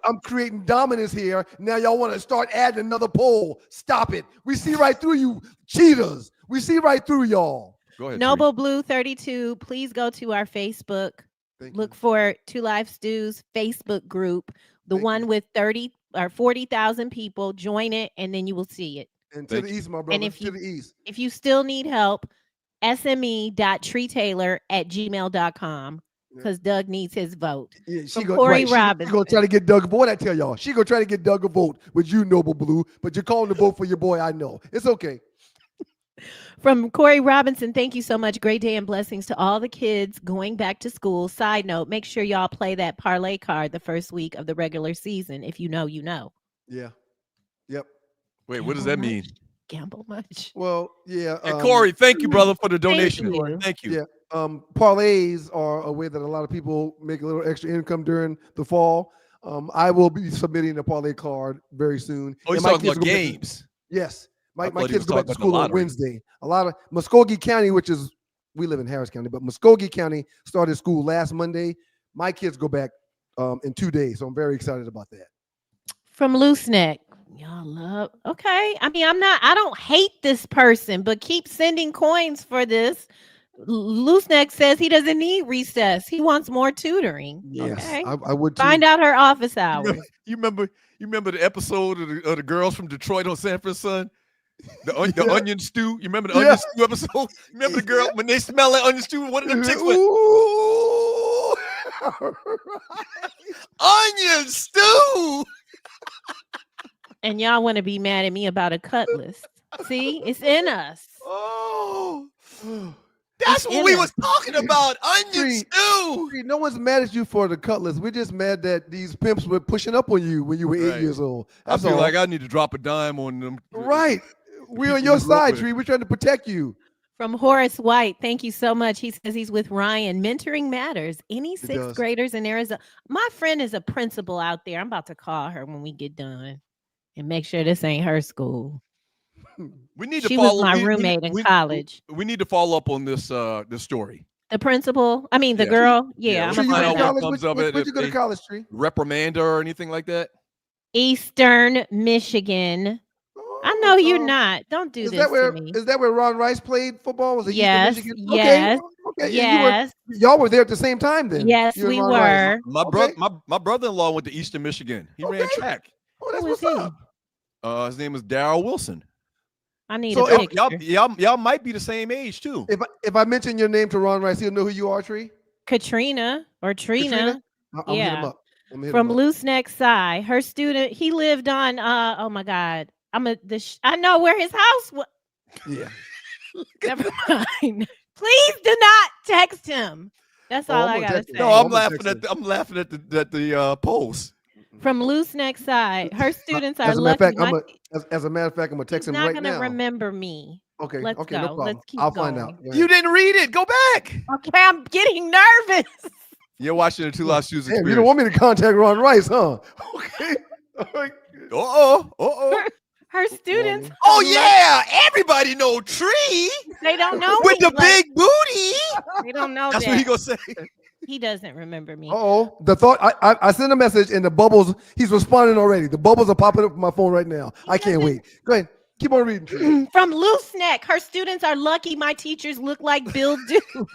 Speaker 3: I'm creating dominance here. Now y'all want to start adding another poll. Stop it. We see right through you cheaters. We see right through y'all.
Speaker 2: Go ahead. Tree.
Speaker 4: Noble Blue 32, please go to our Facebook.
Speaker 3: Thank
Speaker 4: Look for Two Live Stews Facebook group, the
Speaker 3: Thank
Speaker 4: one
Speaker 3: you.
Speaker 4: with 30 or 40,000 people. Join it, and then you will see it.
Speaker 3: And to
Speaker 2: Thank
Speaker 3: the
Speaker 2: you.
Speaker 3: east, my brother.
Speaker 4: if
Speaker 3: To
Speaker 4: you-
Speaker 3: the east.
Speaker 4: If you still need help, sme.treetaylor@gmail.com because Doug needs his vote.
Speaker 3: Yeah,
Speaker 4: From Corey
Speaker 3: She
Speaker 4: Robinson.
Speaker 3: gonna try to get Doug a vote. I tell y'all, she gonna try to get Doug a vote with you, Noble Blue. But you're calling the vote for your boy. I know it's okay.
Speaker 4: From Corey Robinson, thank you so much. Great day and blessings to all the kids going back to school. Side note, make sure y'all play that parlay card the first week of the regular season. If you know, you know.
Speaker 3: Yeah. Yep.
Speaker 2: Wait, what does that mean?
Speaker 4: Gamble much.
Speaker 3: Well, yeah.
Speaker 2: And Corey, thank you, brother, for the donation.
Speaker 4: you.
Speaker 2: Thank you.
Speaker 3: Yeah. Parlays are a way that a lot of people make a little extra income during the fall. I will be submitting a parlay card very soon.
Speaker 2: Oh, he's
Speaker 3: And my
Speaker 2: talking
Speaker 3: kids
Speaker 2: about
Speaker 3: go back to-
Speaker 2: games.
Speaker 3: Yes.
Speaker 2: I
Speaker 3: My
Speaker 2: thought he
Speaker 3: kids
Speaker 2: was
Speaker 3: go back
Speaker 2: talking
Speaker 3: to
Speaker 2: about the
Speaker 3: school on
Speaker 2: lottery.
Speaker 3: Wednesday. A lot of Muskogee County, which is, we live in Harris County, but Muskogee County started school last Monday. My kids go back in 2 days. So I'm very excited about that.
Speaker 4: From Loose Neck. Y'all love. Okay. I mean, I don't hate this person, but keep sending coins for this. Loose Neck says he doesn't need recess. He wants more tutoring.
Speaker 3: Yes.
Speaker 4: Okay.
Speaker 3: I would too.
Speaker 4: Find out her office hours.
Speaker 2: You remember the episode of the girls from Detroit on Sanford Son? The
Speaker 3: Yeah.
Speaker 2: onion stew. You remember the
Speaker 3: Yeah.
Speaker 2: onion stew episode? Remember the girl when they smell that onion stew? One of them chicks went,
Speaker 3: Ooh.
Speaker 2: onion stew.
Speaker 4: And y'all want to be mad at me about a cutlass. See, it's in us.
Speaker 2: Oh, that's
Speaker 4: It's
Speaker 2: what
Speaker 4: in
Speaker 2: we
Speaker 4: us.
Speaker 2: was talking about. Onion
Speaker 3: Tree.
Speaker 2: stew.
Speaker 3: No one's mad at you for the cutlass. We're just mad that these pimps were pushing up on you when you were 8
Speaker 2: Right.
Speaker 3: years old.
Speaker 2: I
Speaker 3: That's
Speaker 2: feel
Speaker 3: all.
Speaker 2: like I need to drop a dime on them.
Speaker 3: Right. We're
Speaker 2: people
Speaker 3: on your
Speaker 2: you grew up
Speaker 3: side,
Speaker 2: with.
Speaker 3: Tree. We're trying to protect you.
Speaker 4: From Horace White, thank you so much. He says he's with Ryan. Mentoring matters. Any sixth
Speaker 3: does.
Speaker 4: graders in Arizona? My friend is a principal out there. I'm about to call her when we get done and make sure this ain't her school.
Speaker 2: We need to
Speaker 4: She was
Speaker 2: follow.
Speaker 4: my
Speaker 2: we-
Speaker 4: roommate in college.
Speaker 2: We need to follow up on this story.
Speaker 4: The principal, I mean, the
Speaker 2: Yeah.
Speaker 4: girl.
Speaker 2: Yeah,
Speaker 4: Yeah, I'm
Speaker 3: Tree,
Speaker 2: let's
Speaker 3: you
Speaker 2: find
Speaker 3: went
Speaker 2: out
Speaker 3: to
Speaker 2: what
Speaker 3: college?
Speaker 2: comes of it,
Speaker 3: Where'd you
Speaker 2: if
Speaker 3: go to
Speaker 2: they-
Speaker 3: college, Tree?
Speaker 2: Reprimand her or anything like that.
Speaker 4: Eastern Michigan. I know you're not. Don't do
Speaker 3: Is
Speaker 4: this
Speaker 3: that where
Speaker 4: to me.
Speaker 3: is that where Ron Rice played football? Was it
Speaker 4: Yes,
Speaker 3: Eastern Michigan?
Speaker 4: yes,
Speaker 3: Okay.
Speaker 4: yes,
Speaker 3: Y'all were there at the same time then.
Speaker 4: yes,
Speaker 3: You and
Speaker 4: we
Speaker 3: Ron Rice.
Speaker 4: were.
Speaker 2: My
Speaker 3: Okay.
Speaker 2: brother, my brother-in-law went to Eastern Michigan. He ran
Speaker 3: Okay.
Speaker 2: track.
Speaker 3: Oh, that's
Speaker 4: Who
Speaker 3: what's
Speaker 4: was he?
Speaker 3: up.
Speaker 2: His name is Darryl Wilson.
Speaker 4: I need
Speaker 3: So
Speaker 4: a
Speaker 3: if
Speaker 4: picture.
Speaker 2: Y'all might be the same age too.
Speaker 3: If I mention your name to Ron Rice, he'll know who you are, Tree.
Speaker 4: Katrina or Trina.
Speaker 3: Katrina? I'm gonna hit him
Speaker 4: Yeah.
Speaker 3: up. I'm gonna hit
Speaker 4: From
Speaker 3: him up.
Speaker 4: Loose Neck Sci. Her student, he lived on oh my God. I know where his house was.
Speaker 3: Yeah.
Speaker 4: Never mind. Please do not text him. That's all I gotta say.
Speaker 2: No, I'm laughing at the post.
Speaker 4: From Loose Neck Side, her students are
Speaker 3: As a matter
Speaker 4: lucky.
Speaker 3: of fact, as a matter of fact, I'm gonna text him right now.
Speaker 4: He's not gonna remember me.
Speaker 3: Okay,
Speaker 4: Let's
Speaker 3: okay,
Speaker 4: go.
Speaker 3: no problem.
Speaker 4: Let's keep
Speaker 3: I'll
Speaker 4: going.
Speaker 3: find out.
Speaker 2: You didn't read it. Go back.
Speaker 4: Okay, I'm getting nervous.
Speaker 2: You're watching the Two Live Shoes
Speaker 3: Damn,
Speaker 2: Experience.
Speaker 3: you don't want me to contact Ron Rice, huh? Okay.
Speaker 4: Her students.
Speaker 2: Oh yeah, everybody know Tree.
Speaker 4: They don't know
Speaker 2: with
Speaker 4: me,
Speaker 2: the big booty.
Speaker 4: They don't know.
Speaker 2: That's
Speaker 4: that.
Speaker 2: what he gonna say.
Speaker 4: He doesn't remember me.
Speaker 3: Oh, the thought I sent a message and the bubbles. He's responding already. The bubbles are popping up on my phone right now. I can't wait. Go ahead, keep on reading.
Speaker 4: From Loose Neck, her students are lucky. My teachers look like Bill Duke.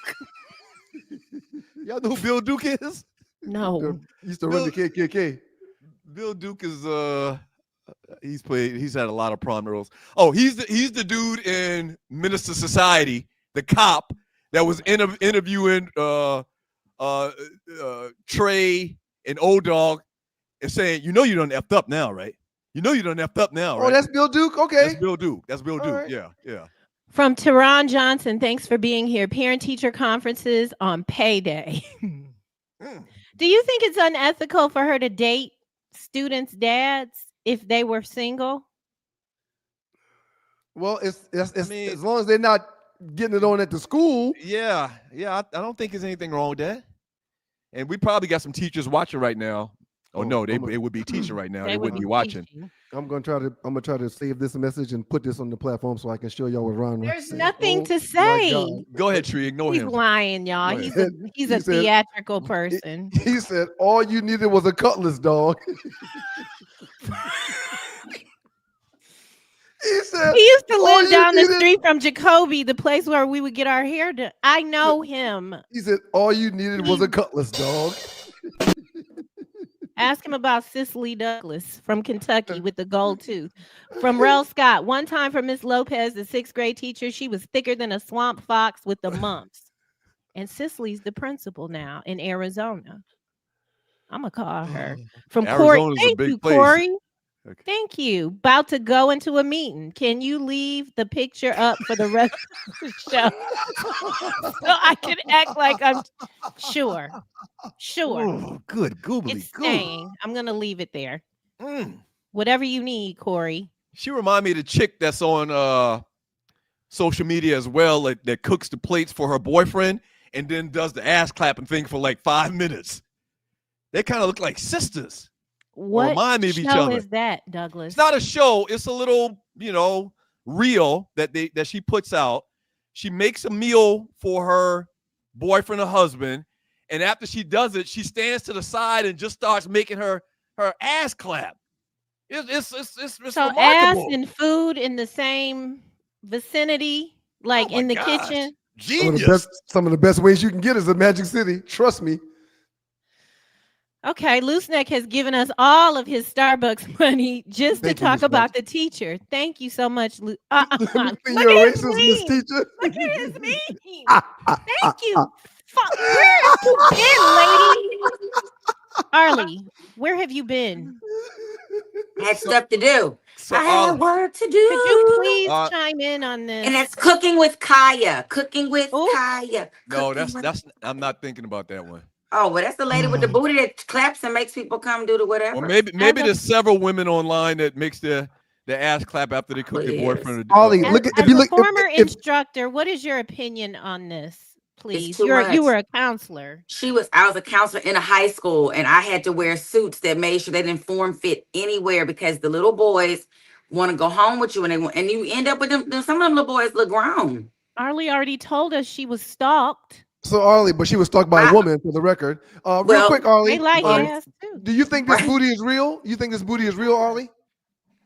Speaker 2: Y'all know who Bill Duke is?
Speaker 4: No.
Speaker 3: He used to run the KKK.
Speaker 2: Bill Duke is he's had a lot of prominent roles. Oh, he's the dude in Minister Society, the cop that was interviewing Trey and O-Dog and saying, you done effed up now, right? You done effed up now, right?
Speaker 3: Oh, that's Bill Duke? Okay.
Speaker 2: That's Bill Duke.
Speaker 3: Right.
Speaker 2: Yeah.
Speaker 4: From Teron Johnson, thanks for being here. Parent-teacher conferences on payday. Do you think it's unethical for her to date students' dads if they were single?
Speaker 3: Well, it's as long as they're not getting it on at the school.
Speaker 2: Yeah. I don't think there's anything wrong with that. And we probably got some teachers watching right now. Oh no, they would be teaching right now. They wouldn't be watching.
Speaker 3: I'm gonna try to save this message and put this on the platform so I can show y'all what Ron.
Speaker 4: There's nothing to say.
Speaker 2: Go ahead, Tree. Ignore
Speaker 4: He's
Speaker 2: him.
Speaker 4: lying, y'all. He's a theatrical person.
Speaker 3: He said all you needed was a cutlass, dog. He said
Speaker 4: he used to live down the street from Jacoby, the place where we would get our hair done. I know him.
Speaker 3: He said all you needed was a cutlass, dog.
Speaker 4: Ask him about Cicely Douglas from Kentucky with the gold tooth. From Rel Scott, one time for Miss Lopez, the 6th grade teacher, she was thicker than a swamp fox with the mumps. And Cicely's the principal now in Arizona. I'm going to call her. From Corey. Thank you, Corey. Okay. Thank you. About to go into a meeting. Can you leave the picture up for the rest of the show? So I can act like I'm sure.
Speaker 2: Oh, good. Googly.
Speaker 4: It's staying. I'm going to leave it there. Whatever you need, Corey.
Speaker 2: She remind me of the chick that's on social media as well, that cooks the plates for her boyfriend and then does the ass clapping thing for like 5 minutes. They kind of look like sisters.
Speaker 4: What
Speaker 2: remind me of each
Speaker 4: show
Speaker 2: other.
Speaker 4: Is that, Douglas?
Speaker 2: It's not a show. It's a little, reel that she puts out. She makes a meal for her boyfriend or husband, and after she does it, she stands to the side and just starts making her ass clap. It's
Speaker 4: so
Speaker 2: remarkable.
Speaker 4: Ass and food in the same vicinity, like in the kitchen.
Speaker 2: Genius.
Speaker 3: Some of the best ways you can get is a Magic City. Trust me.
Speaker 4: Okay, Loose Neck has given us all of his Starbucks money just to talk about the teacher. Thank you so much, Look
Speaker 3: You're a racist, Miss Teacher.
Speaker 4: Look at his meme. Thank you. Where have you been, lady? Arlie, where have you been?
Speaker 6: I had stuff to do.
Speaker 2: So,
Speaker 6: I had work to do.
Speaker 4: Could you please chime in on this?
Speaker 6: And that's cooking with Kaya. Cooking with Kaya.
Speaker 2: No, that's I'm not thinking about that one.
Speaker 6: Oh, well, that's the lady with the booty that claps and makes people come do the whatever.
Speaker 2: Well, maybe there's several women online that makes the ass clap after they cook their boyfriend.
Speaker 3: Ollie,
Speaker 4: former instructor, what is your opinion on this? Please, you were a counselor.
Speaker 6: I was a counselor in a high school, and I had to wear suits that made sure they didn't form fit anywhere because the little boys want to go home with you, and you end up with them. Some of them little boys look grown.
Speaker 4: Arlie already told us she was stalked.
Speaker 3: So Arlie, but she was stalked by a woman, for the record. Real quick, Arlie.
Speaker 4: They like ass too.
Speaker 3: Do you think this booty is real? You think this booty is real, Arlie?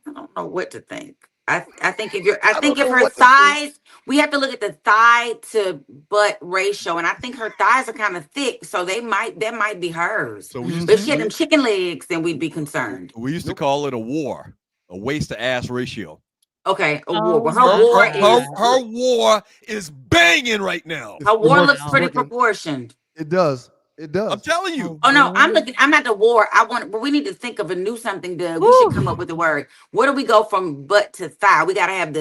Speaker 6: I don't know what to think. I think if her thighs, we have to look at the thigh to butt ratio, and I think her thighs are kind of thick, so that might be hers. So if she had them chicken legs, then we'd be concerned.
Speaker 2: We used to call it a waist to ass ratio.
Speaker 6: Okay, a war. But her
Speaker 2: war is banging right now.
Speaker 6: Her war looks pretty proportioned.
Speaker 3: It does. I'm
Speaker 2: telling you.
Speaker 6: Oh no, I'm at the war. But we need to think of a new something, Doug. We should come up with a word. Where do we go from butt to thigh? We gotta have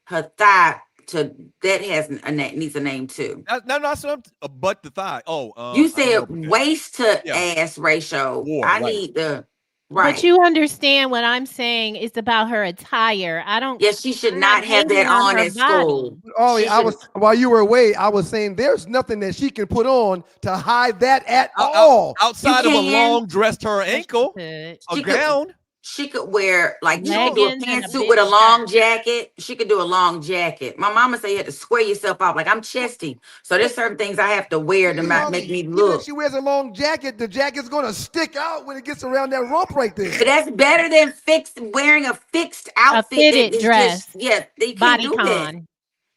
Speaker 6: her thigh that has a name, needs a name too.
Speaker 2: No, some butt to thigh. Oh,
Speaker 6: You
Speaker 2: I don't know
Speaker 6: said
Speaker 2: about that.
Speaker 6: waist to
Speaker 2: Yeah.
Speaker 6: ass ratio.
Speaker 2: War,
Speaker 6: I
Speaker 2: right.
Speaker 6: need the right.
Speaker 4: But you understand what I'm saying? It's about her attire. I don't.
Speaker 6: Yes, she should
Speaker 4: I'm
Speaker 6: not have that
Speaker 4: hating
Speaker 6: on
Speaker 4: her
Speaker 6: at school.
Speaker 3: Ollie,
Speaker 6: She
Speaker 3: I was while you were away, I was saying there's nothing that she can put on to hide that at all.
Speaker 2: Outside of a
Speaker 6: can.
Speaker 2: long dress to her ankle,
Speaker 4: Could.
Speaker 2: a
Speaker 6: She could-
Speaker 2: gown.
Speaker 6: She could wear like she could do a
Speaker 4: Leggings and a
Speaker 6: pantsuit
Speaker 4: big
Speaker 6: with a long
Speaker 4: shirt.
Speaker 6: jacket. She could do a long jacket. My mama said you had to square yourself out. Like I'm chesty, so there's certain things I have to wear to make me
Speaker 3: Even
Speaker 6: look.
Speaker 3: if she wears a long jacket, the jacket's gonna stick out when it gets around that rump right there.
Speaker 6: But that's better than wearing a fixed outfit.
Speaker 4: fitted
Speaker 6: that is
Speaker 4: dress.
Speaker 6: they can't do that.
Speaker 4: Bodycon.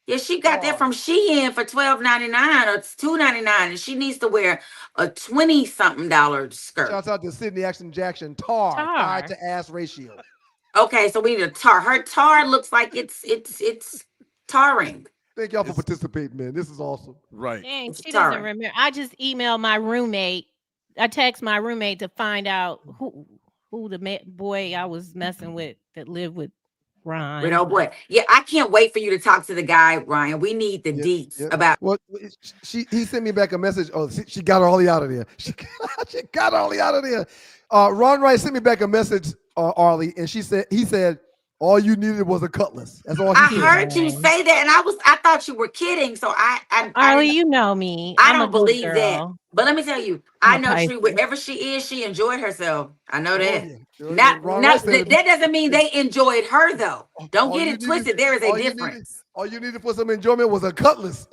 Speaker 6: Yeah, she got that from Shein for $12.99 or $2.99, and she needs to wear a $20-something skirt.
Speaker 3: Shouts out to Sydney Action Jackson, thigh to ass ratio.
Speaker 6: Okay, so we need a tar. Her tar looks like it's tarring.
Speaker 3: Thank y'all for participating, man. This is awesome.
Speaker 2: Right.
Speaker 4: Dang,
Speaker 6: It's
Speaker 4: she doesn't
Speaker 6: Tara.
Speaker 4: remember. I just emailed my roommate. I text my roommate to find out who the boy I was messing with that lived with Ron.
Speaker 6: But oh boy, yeah, I can't wait for you to talk to the guy, Ryan. We need the deets about.
Speaker 3: Well, he sent me back a message. Oh, she got Arlie out of there. She got Arlie out of there. Ron Wright sent me back a message, Arlie, and he said all you needed was a cutlass. That's all he
Speaker 6: I
Speaker 3: said.
Speaker 6: heard you say that, and I thought you were kidding. So
Speaker 4: Arlie, you know me.
Speaker 6: I
Speaker 4: I'm a
Speaker 6: don't
Speaker 4: good
Speaker 6: believe that.
Speaker 4: girl.
Speaker 6: But let me tell you,
Speaker 4: I'm
Speaker 6: I
Speaker 4: a
Speaker 6: know she,
Speaker 4: Pisces.
Speaker 6: wherever she is, she enjoyed herself. I know that.
Speaker 3: Yeah.
Speaker 6: Not
Speaker 3: Ron Wright said
Speaker 6: that doesn't mean they enjoyed her though. Don't
Speaker 3: all
Speaker 6: get
Speaker 3: you
Speaker 6: it
Speaker 3: needed-
Speaker 6: twisted. There is a
Speaker 3: all you needed-
Speaker 6: difference.
Speaker 3: All you needed for some enjoyment was a cutlass.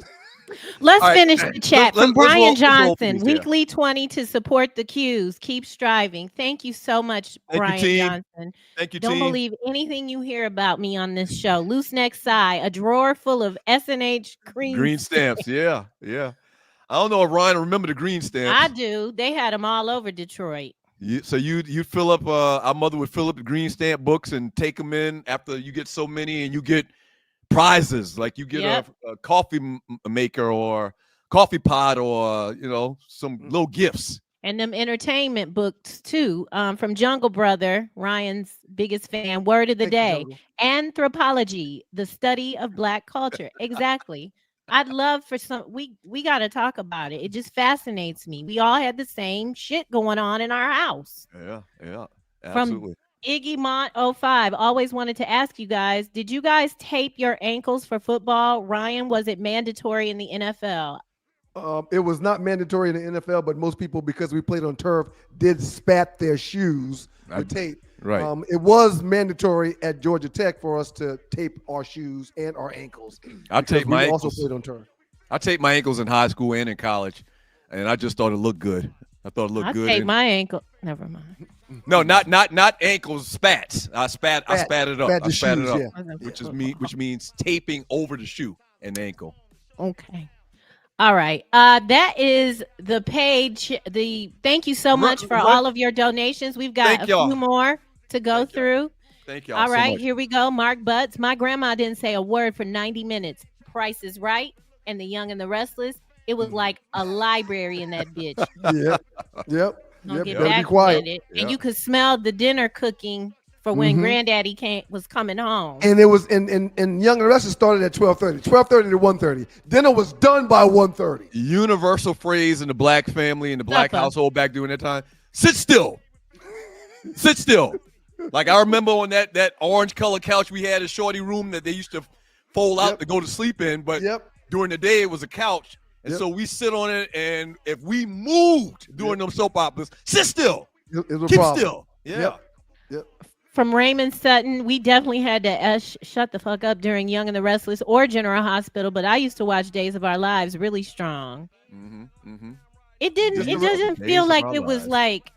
Speaker 4: Let's
Speaker 2: All right,
Speaker 4: finish the chat
Speaker 2: let's
Speaker 4: from Brian
Speaker 2: roll
Speaker 4: Johnson.
Speaker 2: these, yeah.
Speaker 4: Weekly 20 to support the Qs. Keep striving. Thank you so much,
Speaker 2: Thank you,
Speaker 4: Brian
Speaker 2: team.
Speaker 4: Johnson.
Speaker 2: Thank you,
Speaker 4: Don't
Speaker 2: team.
Speaker 4: believe anything you hear about me on this show. Loose neck sigh, a drawer full of S&H
Speaker 2: Green stamps. Yeah. I don't know if Ryan remember the green stamps.
Speaker 4: I do. They had them all over Detroit.
Speaker 2: So you fill up. Our mother would fill up the green stamp books and take them in after you get so many, and you get prizes like you get a coffee maker or coffee pot or some little gifts.
Speaker 4: And them entertainment books too, from Jungle Brother, Ryan's biggest fan. Word of the
Speaker 3: Thank you,
Speaker 4: day:
Speaker 3: Jungle.
Speaker 4: anthropology, the study of Black culture. Exactly. I'd love for some. We got to talk about it. It just fascinates me. We all had the same shit going on in our house.
Speaker 2: Yeah,
Speaker 4: From
Speaker 2: absolutely.
Speaker 4: Iggy Mont 05. Always wanted to ask you guys: did you guys tape your ankles for football? Ryan, was it mandatory in the NFL?
Speaker 3: It was not mandatory in the NFL, but most people, because we played on turf, did spat their shoes with tape.
Speaker 2: Right.
Speaker 3: It was mandatory at Georgia Tech for us to tape our shoes and our ankles.
Speaker 2: I
Speaker 3: because
Speaker 2: taped my
Speaker 3: we also
Speaker 2: ankles.
Speaker 3: played on turf.
Speaker 2: I taped my ankles in high school and in college, and I just thought it looked good. I thought it looked
Speaker 4: I
Speaker 2: good.
Speaker 4: taped
Speaker 2: and-
Speaker 4: my ankle. Never mind.
Speaker 2: No, not ankles, spats. I spat it up.
Speaker 3: Spat the
Speaker 2: I spat it
Speaker 3: shoes,
Speaker 2: up,
Speaker 3: yeah.
Speaker 2: which means taping over the shoe and ankle.
Speaker 4: Okay. All right. That is the page. Thank you so much for all of your donations. We've got
Speaker 2: Thank
Speaker 4: a
Speaker 2: y'all.
Speaker 4: few more to go
Speaker 2: Thank y'all.
Speaker 4: through.
Speaker 2: Thank y'all.
Speaker 4: All
Speaker 2: so
Speaker 4: right,
Speaker 2: much.
Speaker 4: here we go. Mark Butts. My grandma didn't say a word for 90 minutes. Price is Right and The Young and the Restless. It was like a library in that bitch.
Speaker 3: Yep.
Speaker 4: Don't get
Speaker 3: Better be
Speaker 4: back
Speaker 3: quiet.
Speaker 4: with it.
Speaker 2: Yeah.
Speaker 4: And you could smell the dinner cooking for when
Speaker 3: Mhm.
Speaker 4: Granddaddy was coming home.
Speaker 3: And it was and Young and the Restless started at 12:30 to 1:30. Dinner was done by 1:30.
Speaker 2: Universal phrase in the black family, in the black
Speaker 4: Supper.
Speaker 2: household back during that time. Sit still. Sit still. Like I remember on that orange color couch we had in Shorty room that they used to fold out
Speaker 3: Yep.
Speaker 2: to go to sleep in, but
Speaker 3: Yep.
Speaker 2: during the day it was a couch. And
Speaker 3: Yep.
Speaker 2: so we sit on it, and if we moved during them soap operas, sit still.
Speaker 3: It was a
Speaker 2: Keep
Speaker 3: problem.
Speaker 2: still. Yeah.
Speaker 3: Yep.
Speaker 4: From Raymond Sutton, we definitely had to shut the fuck up during Young and the Restless or General Hospital, but I used to watch Days of Our Lives really strong. It
Speaker 3: Just
Speaker 4: it
Speaker 3: the
Speaker 4: doesn't
Speaker 2: Days
Speaker 4: feel
Speaker 2: of
Speaker 4: like
Speaker 2: Our
Speaker 4: it was
Speaker 2: Lives.
Speaker 4: like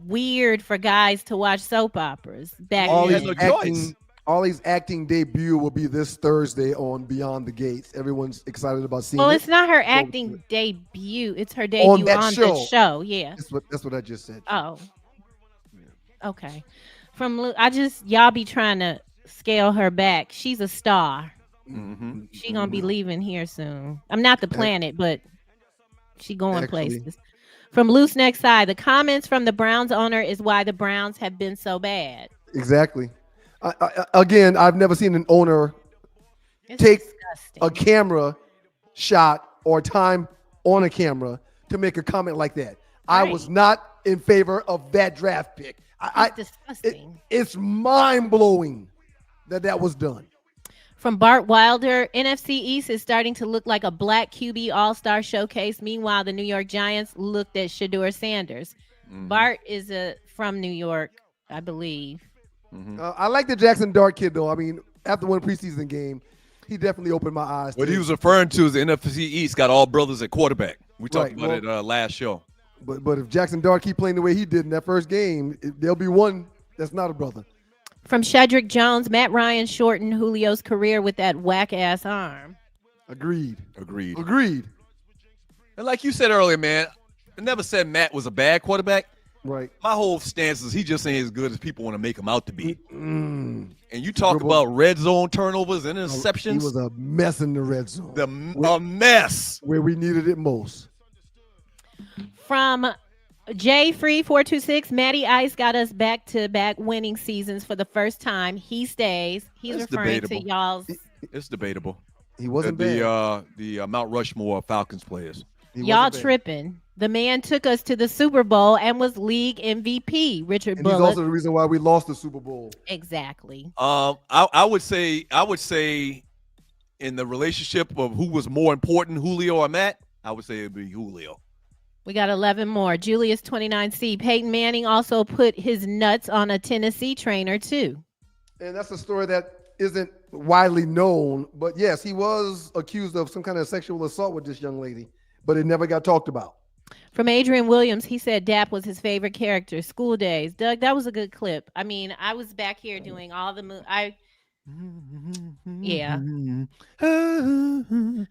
Speaker 4: weird for guys to watch soap operas back
Speaker 3: Ollie's
Speaker 2: had
Speaker 4: then.
Speaker 2: no choice.
Speaker 3: Ollie's acting debut will be this Thursday on Beyond the Gates. Everyone's excited about seeing
Speaker 4: Well,
Speaker 3: it.
Speaker 4: it's not her
Speaker 3: to
Speaker 4: acting debut. It's her debut on,
Speaker 3: that
Speaker 4: the
Speaker 3: show.
Speaker 4: show. Yeah.
Speaker 3: That's what I just said.
Speaker 4: Oh. Okay. Y'all be trying to scale her back. She's a star. She gonna be leaving here soon. I'm not the planet, but she going
Speaker 3: Actually.
Speaker 4: places. From Loose Neck Side, the comments from the Browns owner is why the Browns have been so bad.
Speaker 3: Exactly. Again, I've never seen an owner
Speaker 4: It's
Speaker 3: take
Speaker 4: disgusting.
Speaker 3: a camera shot or time on a camera to make a comment like that. I was
Speaker 4: Right.
Speaker 3: not in favor of that draft pick.
Speaker 4: It's disgusting.
Speaker 3: It's mind-blowing that was done.
Speaker 4: From Bart Wilder, NFC East is starting to look like a black QB all-star showcase. Meanwhile, the New York Giants looked at Shador Sanders. Bart is from New York, I believe.
Speaker 3: I like the Jackson Dart kid, though. I mean, after one preseason game, he definitely opened my eyes.
Speaker 2: What he was referring to is the NFC East got all brothers at quarterback. We talked
Speaker 3: Right,
Speaker 2: about it last show.
Speaker 3: But if Jackson Dart keep playing the way he did in that first game, there'll be one that's not a brother.
Speaker 4: From Shedrick Jones, Matt Ryan shortened Julio's career with that whack-ass arm.
Speaker 3: Agreed.
Speaker 2: And like you said earlier, man, I never said Matt was a bad quarterback.
Speaker 3: Right.
Speaker 2: My whole stance is he just ain't as good as people want to make him out to be.
Speaker 3: Mm.
Speaker 2: And you talk about red zone turnovers and interceptions.
Speaker 3: He was a mess in the red zone.
Speaker 2: A mess.
Speaker 3: Where we needed it most.
Speaker 4: From J Free 426, Matty Ice got us back-to-back winning seasons for the first time. He stays. He's
Speaker 2: It's
Speaker 4: referring
Speaker 2: debatable.
Speaker 4: to y'all's.
Speaker 2: It's debatable.
Speaker 3: He wasn't bad.
Speaker 2: The Mount Rushmore Falcons players.
Speaker 4: Y'all tripping. The man took us to the Super Bowl and was league MVP. Richard
Speaker 3: And
Speaker 4: Bullock.
Speaker 3: he's also the reason why we lost the Super Bowl.
Speaker 4: Exactly.
Speaker 2: I would say in the relationship of who was more important, Julio or Matt, I would say it'd be Julio.
Speaker 4: We got 11 more. Julius 29C. Peyton Manning also put his nuts on a Tennessee trainer too.
Speaker 3: And that's a story that isn't widely known. But yes, he was accused of some kind of sexual assault with this young lady, but it never got talked about.
Speaker 4: From Adrian Williams, he said Dap was his favorite character. School Days. Doug, that was a good clip. I mean, I was back here doing all the yeah. From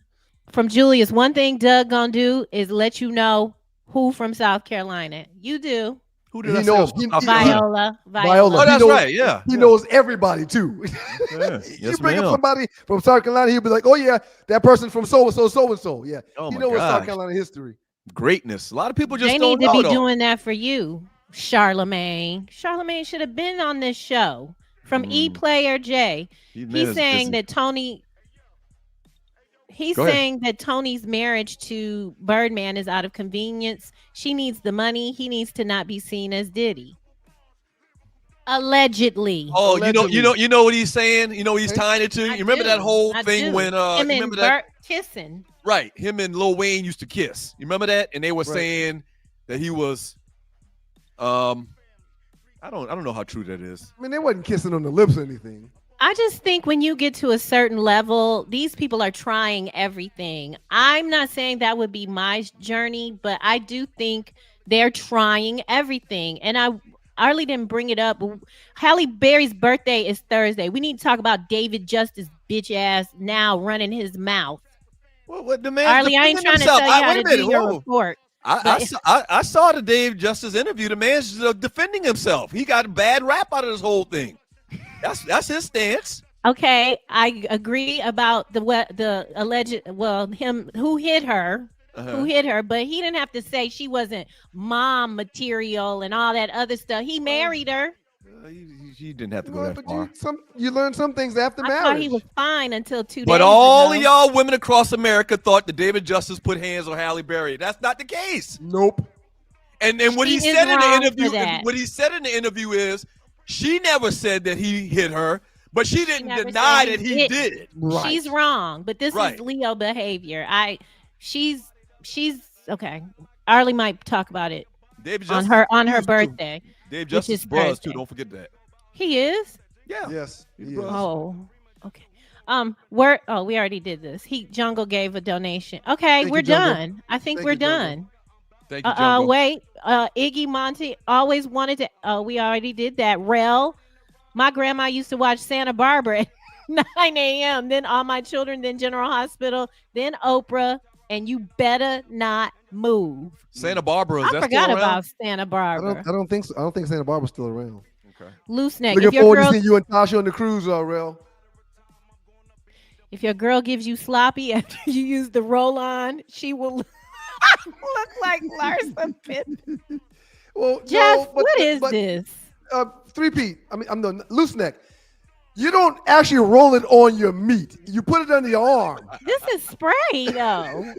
Speaker 4: Julius, one thing Doug gonna do is let you know who from South Carolina. You do.
Speaker 2: Who did
Speaker 3: He knows.
Speaker 4: Viola.
Speaker 2: Oh, that's right. Yeah.
Speaker 3: He knows everybody too.
Speaker 2: Yeah.
Speaker 3: You
Speaker 2: Yes,
Speaker 3: bring up
Speaker 2: ma'am.
Speaker 3: somebody from South Carolina, he'll be like, "Oh yeah, that person from so and so, so and so." Yeah,
Speaker 2: Oh,
Speaker 3: he
Speaker 2: my
Speaker 3: knows South
Speaker 2: gosh.
Speaker 3: Carolina history.
Speaker 2: Greatness. A lot of people just
Speaker 4: They
Speaker 2: don't
Speaker 4: need to
Speaker 2: know,
Speaker 4: be
Speaker 2: though.
Speaker 4: doing that for you, Charlemagne. Charlemagne should have been on this show. From E Player J, he's saying that Tony. He's
Speaker 2: Go ahead.
Speaker 4: saying that Tony's marriage to Birdman is out of convenience. She needs the money. He needs to not be seen as Diddy. Allegedly.
Speaker 2: Oh,
Speaker 3: Allegedly.
Speaker 2: you know what he's saying? You know what he's tying it to? You remember that whole thing when
Speaker 4: him and
Speaker 2: remember that?
Speaker 4: Bert kissing.
Speaker 2: Right. Him and Lil Wayne used to kiss. You remember that? And they were
Speaker 3: Right.
Speaker 2: saying that he was I don't know how true that is.
Speaker 3: I mean, they wasn't kissing on the lips or anything.
Speaker 4: I just think when you get to a certain level, these people are trying everything. I'm not saying that would be my journey, but I do think they're trying everything. And Arlie didn't bring it up. But Halle Berry's birthday is Thursday. We need to talk about David Justice bitch ass now running his mouth.
Speaker 2: What the man?
Speaker 4: Arlie, I ain't trying to tell you how to do your report.
Speaker 2: I saw the Dave Justice interview. The man's defending himself. He got a bad rap out of this whole thing. That's his stance.
Speaker 4: Okay, I agree about the alleged him who hit her. Who hit her, but he didn't have to say she wasn't mom material and all that other stuff. He married her.
Speaker 2: He didn't have to go that
Speaker 3: But
Speaker 2: far.
Speaker 3: you learn some things after
Speaker 4: I
Speaker 3: marriage.
Speaker 4: thought he was fine until 2 days
Speaker 2: But all
Speaker 4: ago.
Speaker 2: of y'all women across America thought that David Justice put hands on Halle Berry. That's not the case.
Speaker 3: Nope.
Speaker 2: And what
Speaker 4: She
Speaker 2: he
Speaker 4: is
Speaker 2: said in the
Speaker 4: wrong for
Speaker 2: interview,
Speaker 4: that.
Speaker 2: what he said in the interview is she never said that he hit her, but she didn't
Speaker 4: never
Speaker 2: deny
Speaker 4: said
Speaker 2: that
Speaker 4: he
Speaker 2: he
Speaker 4: did.
Speaker 2: did.
Speaker 3: Right.
Speaker 4: She's wrong, but this
Speaker 2: Right.
Speaker 4: is Leo behavior. She's okay. Arlie might talk about it
Speaker 2: David
Speaker 4: on
Speaker 2: Justice
Speaker 4: her
Speaker 2: used to.
Speaker 4: birthday.
Speaker 2: Dave
Speaker 4: which
Speaker 2: Justice
Speaker 4: is
Speaker 2: bros
Speaker 4: Thursday.
Speaker 2: too. Don't forget that.
Speaker 4: He is.
Speaker 2: Yeah.
Speaker 3: Yes. he is.
Speaker 4: Oh, okay. We already did this. Jungle gave a donation. Okay,
Speaker 3: Thank
Speaker 4: we're
Speaker 3: you, Jungle.
Speaker 4: done. I think
Speaker 3: Thank
Speaker 4: we're
Speaker 3: you, Jungle.
Speaker 4: done.
Speaker 2: Thank you, Jungle.
Speaker 4: Wait. Iggy Monty always wanted to. We already did that. Rel, my grandma used to watch Santa Barbara at 9 a.m. Then All My Children, then General Hospital, then Oprah, and You Better Not Move.
Speaker 2: Santa Barbara, is
Speaker 4: I
Speaker 2: that
Speaker 4: forgot
Speaker 2: still around?
Speaker 4: about Santa Barbara.
Speaker 3: I don't think so. I don't think Santa Barbara's still around.
Speaker 2: Okay.
Speaker 4: Loose neck.
Speaker 3: Looking
Speaker 4: If your
Speaker 3: forward to
Speaker 4: girl,
Speaker 3: seeing you and Tasha on the cruise, Rel.
Speaker 4: if your girl gives you sloppy after you use the roll-on, she will look like Larsa Pippen.
Speaker 3: Well,
Speaker 4: Jeff,
Speaker 3: no,
Speaker 4: what is this?
Speaker 3: 3P. I mean, I'm the loose neck. You don't actually roll it on your meat. You put it under your arm.
Speaker 4: This is spray though.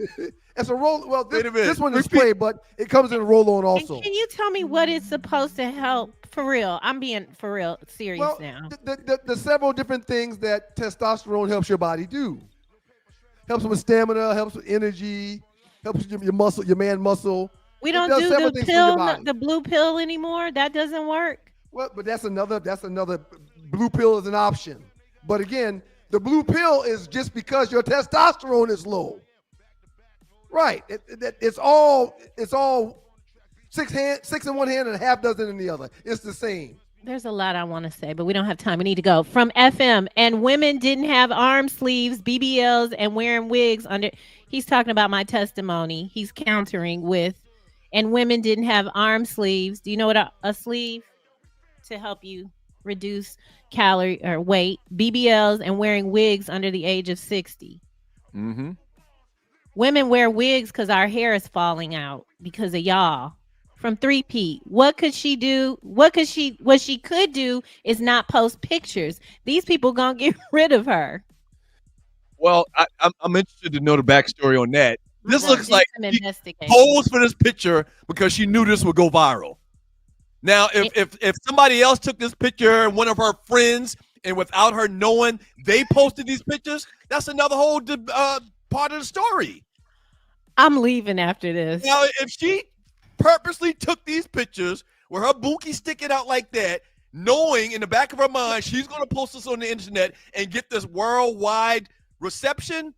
Speaker 3: It's a roll. Well,
Speaker 2: Wait a minute.
Speaker 3: this one is spray, but it comes in a roll-on also.
Speaker 4: And can you tell me what it's supposed to help? For real, I'm being for real serious
Speaker 3: Well,
Speaker 4: now.
Speaker 3: the several different things that testosterone helps your body do. Helps with stamina, helps with energy, helps with your muscle, your man muscle.
Speaker 4: We
Speaker 3: It
Speaker 4: don't
Speaker 3: does
Speaker 4: do
Speaker 3: several
Speaker 4: the
Speaker 3: things for your
Speaker 4: pill,
Speaker 3: body.
Speaker 4: the blue pill anymore. That doesn't work.
Speaker 3: Well, but that's another blue pill is an option. But again, the blue pill is just because your testosterone is low. Right. It's all six in one hand and a half dozen in the other. It's the same.
Speaker 4: There's a lot I want to say, but we don't have time. We need to go. From FM, and women didn't have arm sleeves, BBLs, and wearing wigs under. He's talking about my testimony. He's countering with, and women didn't have arm sleeves. Do you know what a sleeve? To help you reduce calorie or weight, BBLs, and wearing wigs under the age of 60.
Speaker 2: Mm-hmm.
Speaker 4: Women wear wigs because our hair is falling out because of y'all. From 3P, what could she do? What she could do is not post pictures. These people gonna get rid of her.
Speaker 2: Well, I'm interested to know the backstory on that. This looks like she
Speaker 4: investigation.
Speaker 2: posed for this picture because she knew this would go viral. Now, if somebody else took this picture, one of her friends, and without her knowing, they posted these pictures, that's another whole part of the story.
Speaker 4: I'm leaving after this.
Speaker 2: Now, if she purposely took these pictures with her bookie sticking out like that, knowing in the back of her mind she's going to post this on the internet and get this worldwide reception,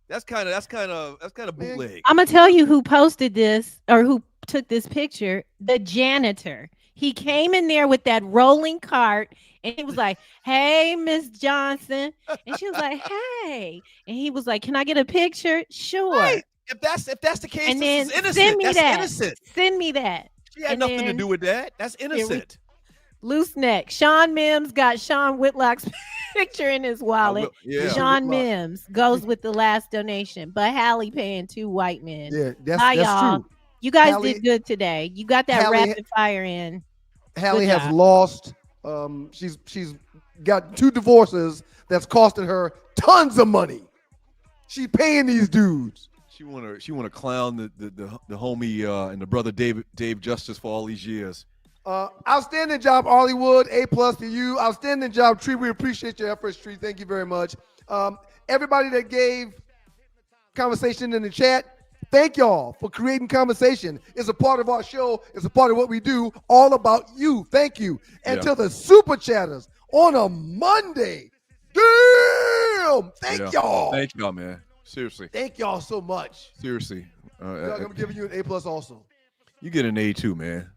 Speaker 2: that's kind of bootleg.
Speaker 4: I'm gonna tell you who posted this or who took this picture. The janitor. He came in there with that rolling cart and he was like, "Hey, Miss Johnson," and she was like, "Hey," and he was like, "Can I get a picture?" Sure.
Speaker 2: Right. If that's the case,
Speaker 4: And
Speaker 2: this
Speaker 4: then
Speaker 2: is innocent.
Speaker 4: send me
Speaker 2: That's
Speaker 4: that.
Speaker 2: innocent.
Speaker 4: Send me that.
Speaker 2: She had
Speaker 4: And
Speaker 2: nothing to
Speaker 4: then-
Speaker 2: do with that. That's innocent.
Speaker 4: Loose neck. Sean Mims got Sean Whitlock's picture in his wallet.
Speaker 2: Yeah.
Speaker 4: Sean
Speaker 3: Whitlock.
Speaker 4: Mims goes with the last donation, but Hallie paying 2 white men.
Speaker 3: Yeah,
Speaker 4: Hi,
Speaker 3: that's
Speaker 4: y'all.
Speaker 3: true.
Speaker 4: You guys
Speaker 3: Hallie-
Speaker 4: did good today. You got that
Speaker 3: Hallie-
Speaker 4: rapid fire in.
Speaker 3: Hallie
Speaker 4: Good
Speaker 3: has
Speaker 4: job.
Speaker 3: lost. She's got 2 divorces that's costing her tons of money. She paying these dudes.
Speaker 2: She wanna clown the homie and the brother Dave Justice for all these years.
Speaker 3: Outstanding job, Arleywood. A+ to you. Outstanding job, Tree. We appreciate your efforts, Tree. Thank you very much. Everybody that gave conversation in the chat, thank y'all for creating conversation. It's a part of our show. It's a part of what we do, all about you. Thank you. And to the super chatters on a Monday, damn, thank y'all.
Speaker 2: Thank y'all, man. Seriously.
Speaker 3: Thank y'all so much.
Speaker 2: Seriously.
Speaker 3: Doug, I'm giving you an A+ also.
Speaker 2: You get an A too, man.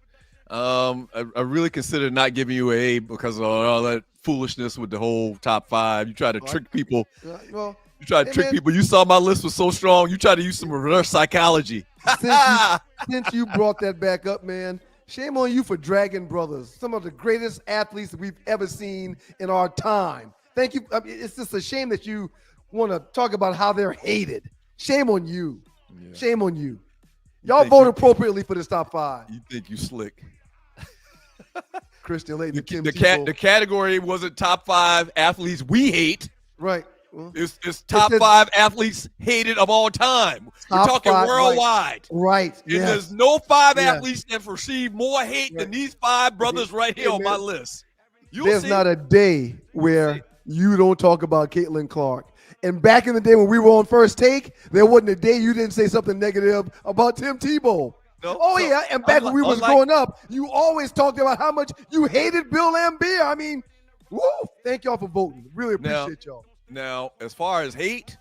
Speaker 2: I really consider not giving you an A because of all that foolishness with the whole top 5. You try to trick people.
Speaker 3: Well,
Speaker 2: You tried to trick people. You saw my list was so strong. You tried to use some reverse psychology.
Speaker 3: since you brought that back up, man, shame on you for dragging brothers, some of the greatest athletes that we've ever seen in our time. Thank you. I mean, it's just a shame that you want to talk about how they're hated. Shame on you.
Speaker 2: Yeah.
Speaker 3: Shame on you. Y'all vote appropriately for this top 5.
Speaker 2: You think you slick.
Speaker 3: Christian Layton, Kim
Speaker 2: The
Speaker 3: Tebow.
Speaker 2: category wasn't top 5 athletes we hate.
Speaker 3: Right. Well,
Speaker 2: It's top 5 athletes hated of all time. We're
Speaker 3: Top
Speaker 2: talking
Speaker 3: 5,
Speaker 2: worldwide.
Speaker 3: right.
Speaker 2: And
Speaker 3: Yes.
Speaker 2: there's no 5
Speaker 3: Yeah.
Speaker 2: athletes that have received more hate than
Speaker 3: Right.
Speaker 2: these 5 brothers right here on my list. You'll
Speaker 3: There's
Speaker 2: see.
Speaker 3: not a day where you don't talk about Caitlin Clark. And back in the day when we were on First Take, there wasn't a day you didn't say something negative about Tim Tebow.
Speaker 2: No,
Speaker 3: Oh,
Speaker 2: no.
Speaker 3: yeah. And back when we was
Speaker 2: Unlike-
Speaker 3: growing up, you always talked about how much you hated Bill Laimbeer. I mean, woo, thank y'all for voting. Really appreciate y'all.
Speaker 2: Now, as far as hate,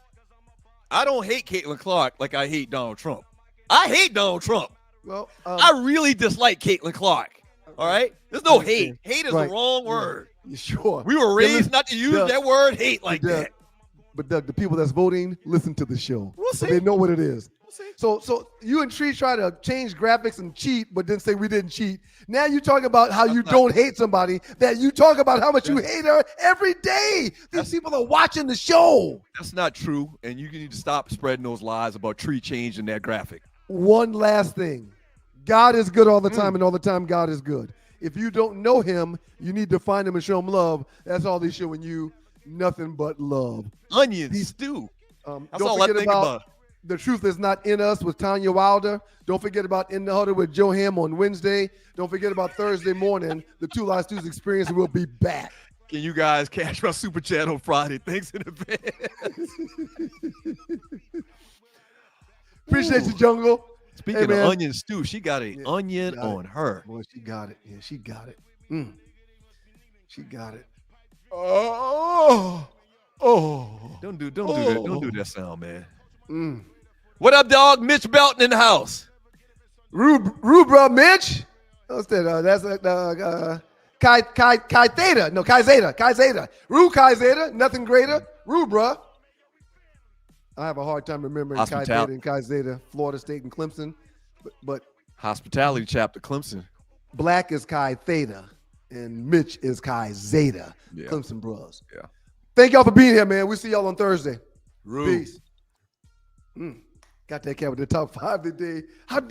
Speaker 2: I don't hate Caitlin Clark like I hate Donald Trump. I hate Donald Trump.
Speaker 3: Well,
Speaker 2: I really dislike Caitlin Clark. All right? There's no hate.
Speaker 3: understand.
Speaker 2: Hate is
Speaker 3: Right.
Speaker 2: the wrong
Speaker 3: Yeah.
Speaker 2: word.
Speaker 3: You sure?
Speaker 2: We were
Speaker 3: Yeah,
Speaker 2: raised
Speaker 3: listen,
Speaker 2: not to use
Speaker 3: Doug,
Speaker 2: that word hate like
Speaker 3: Doug,
Speaker 2: that.
Speaker 3: But Doug, the people that's voting, listen to the show.
Speaker 2: We'll
Speaker 3: So
Speaker 2: see.
Speaker 3: they know what it is.
Speaker 2: We'll see.
Speaker 3: So you and Tree try to change graphics and cheat, but then say we didn't cheat. Now you talk about how you don't hate somebody, that you talk about how much you hate her every day. These people are watching the show.
Speaker 2: That's not true, and you need to stop spreading those lies about Tree changing that graphic.
Speaker 3: One last thing. God is good all the time, and all the time God is good. If you don't know him, you need to find him and show him love. That's all they're showing you. Nothing but love.
Speaker 2: Onion stew. That's
Speaker 3: Don't
Speaker 2: all I
Speaker 3: forget
Speaker 2: think about.
Speaker 3: The Truth Is Not In Us with Tanya Wilder. Don't forget about In the Huddle with Joe Ham on Wednesday. Don't forget about Thursday morning. The Two Live Stews Experience will be back.
Speaker 2: Can you guys cash my super chat on Friday? Thanks in advance.
Speaker 3: Appreciate you, Jungle.
Speaker 2: Speaking of onion stew, she got an onion on her.
Speaker 3: Boy, she got it. Yeah, she got it. She got it.
Speaker 2: Oh. Don't do that sound, man. What up, dog? Mitch Belton in the house.
Speaker 3: Rubra Mitch. What's that? That's Chi Theta. No, Chi Zeta. Chi Zeta. Ru Chi Zeta. Nothing greater. Rubra. I have a hard time remembering Chi Theta and Chi Zeta. Florida State and Clemson. But
Speaker 2: Hospitality chapter Clemson.
Speaker 3: Black is Chi Theta and Mitch is Chi Zeta.
Speaker 2: Yeah.
Speaker 3: Clemson bros.
Speaker 2: Yeah.
Speaker 3: Thank y'all for being here, man. We'll see y'all on Thursday.
Speaker 2: Rue.
Speaker 3: Peace. Got that cat with the top 5 today. How dare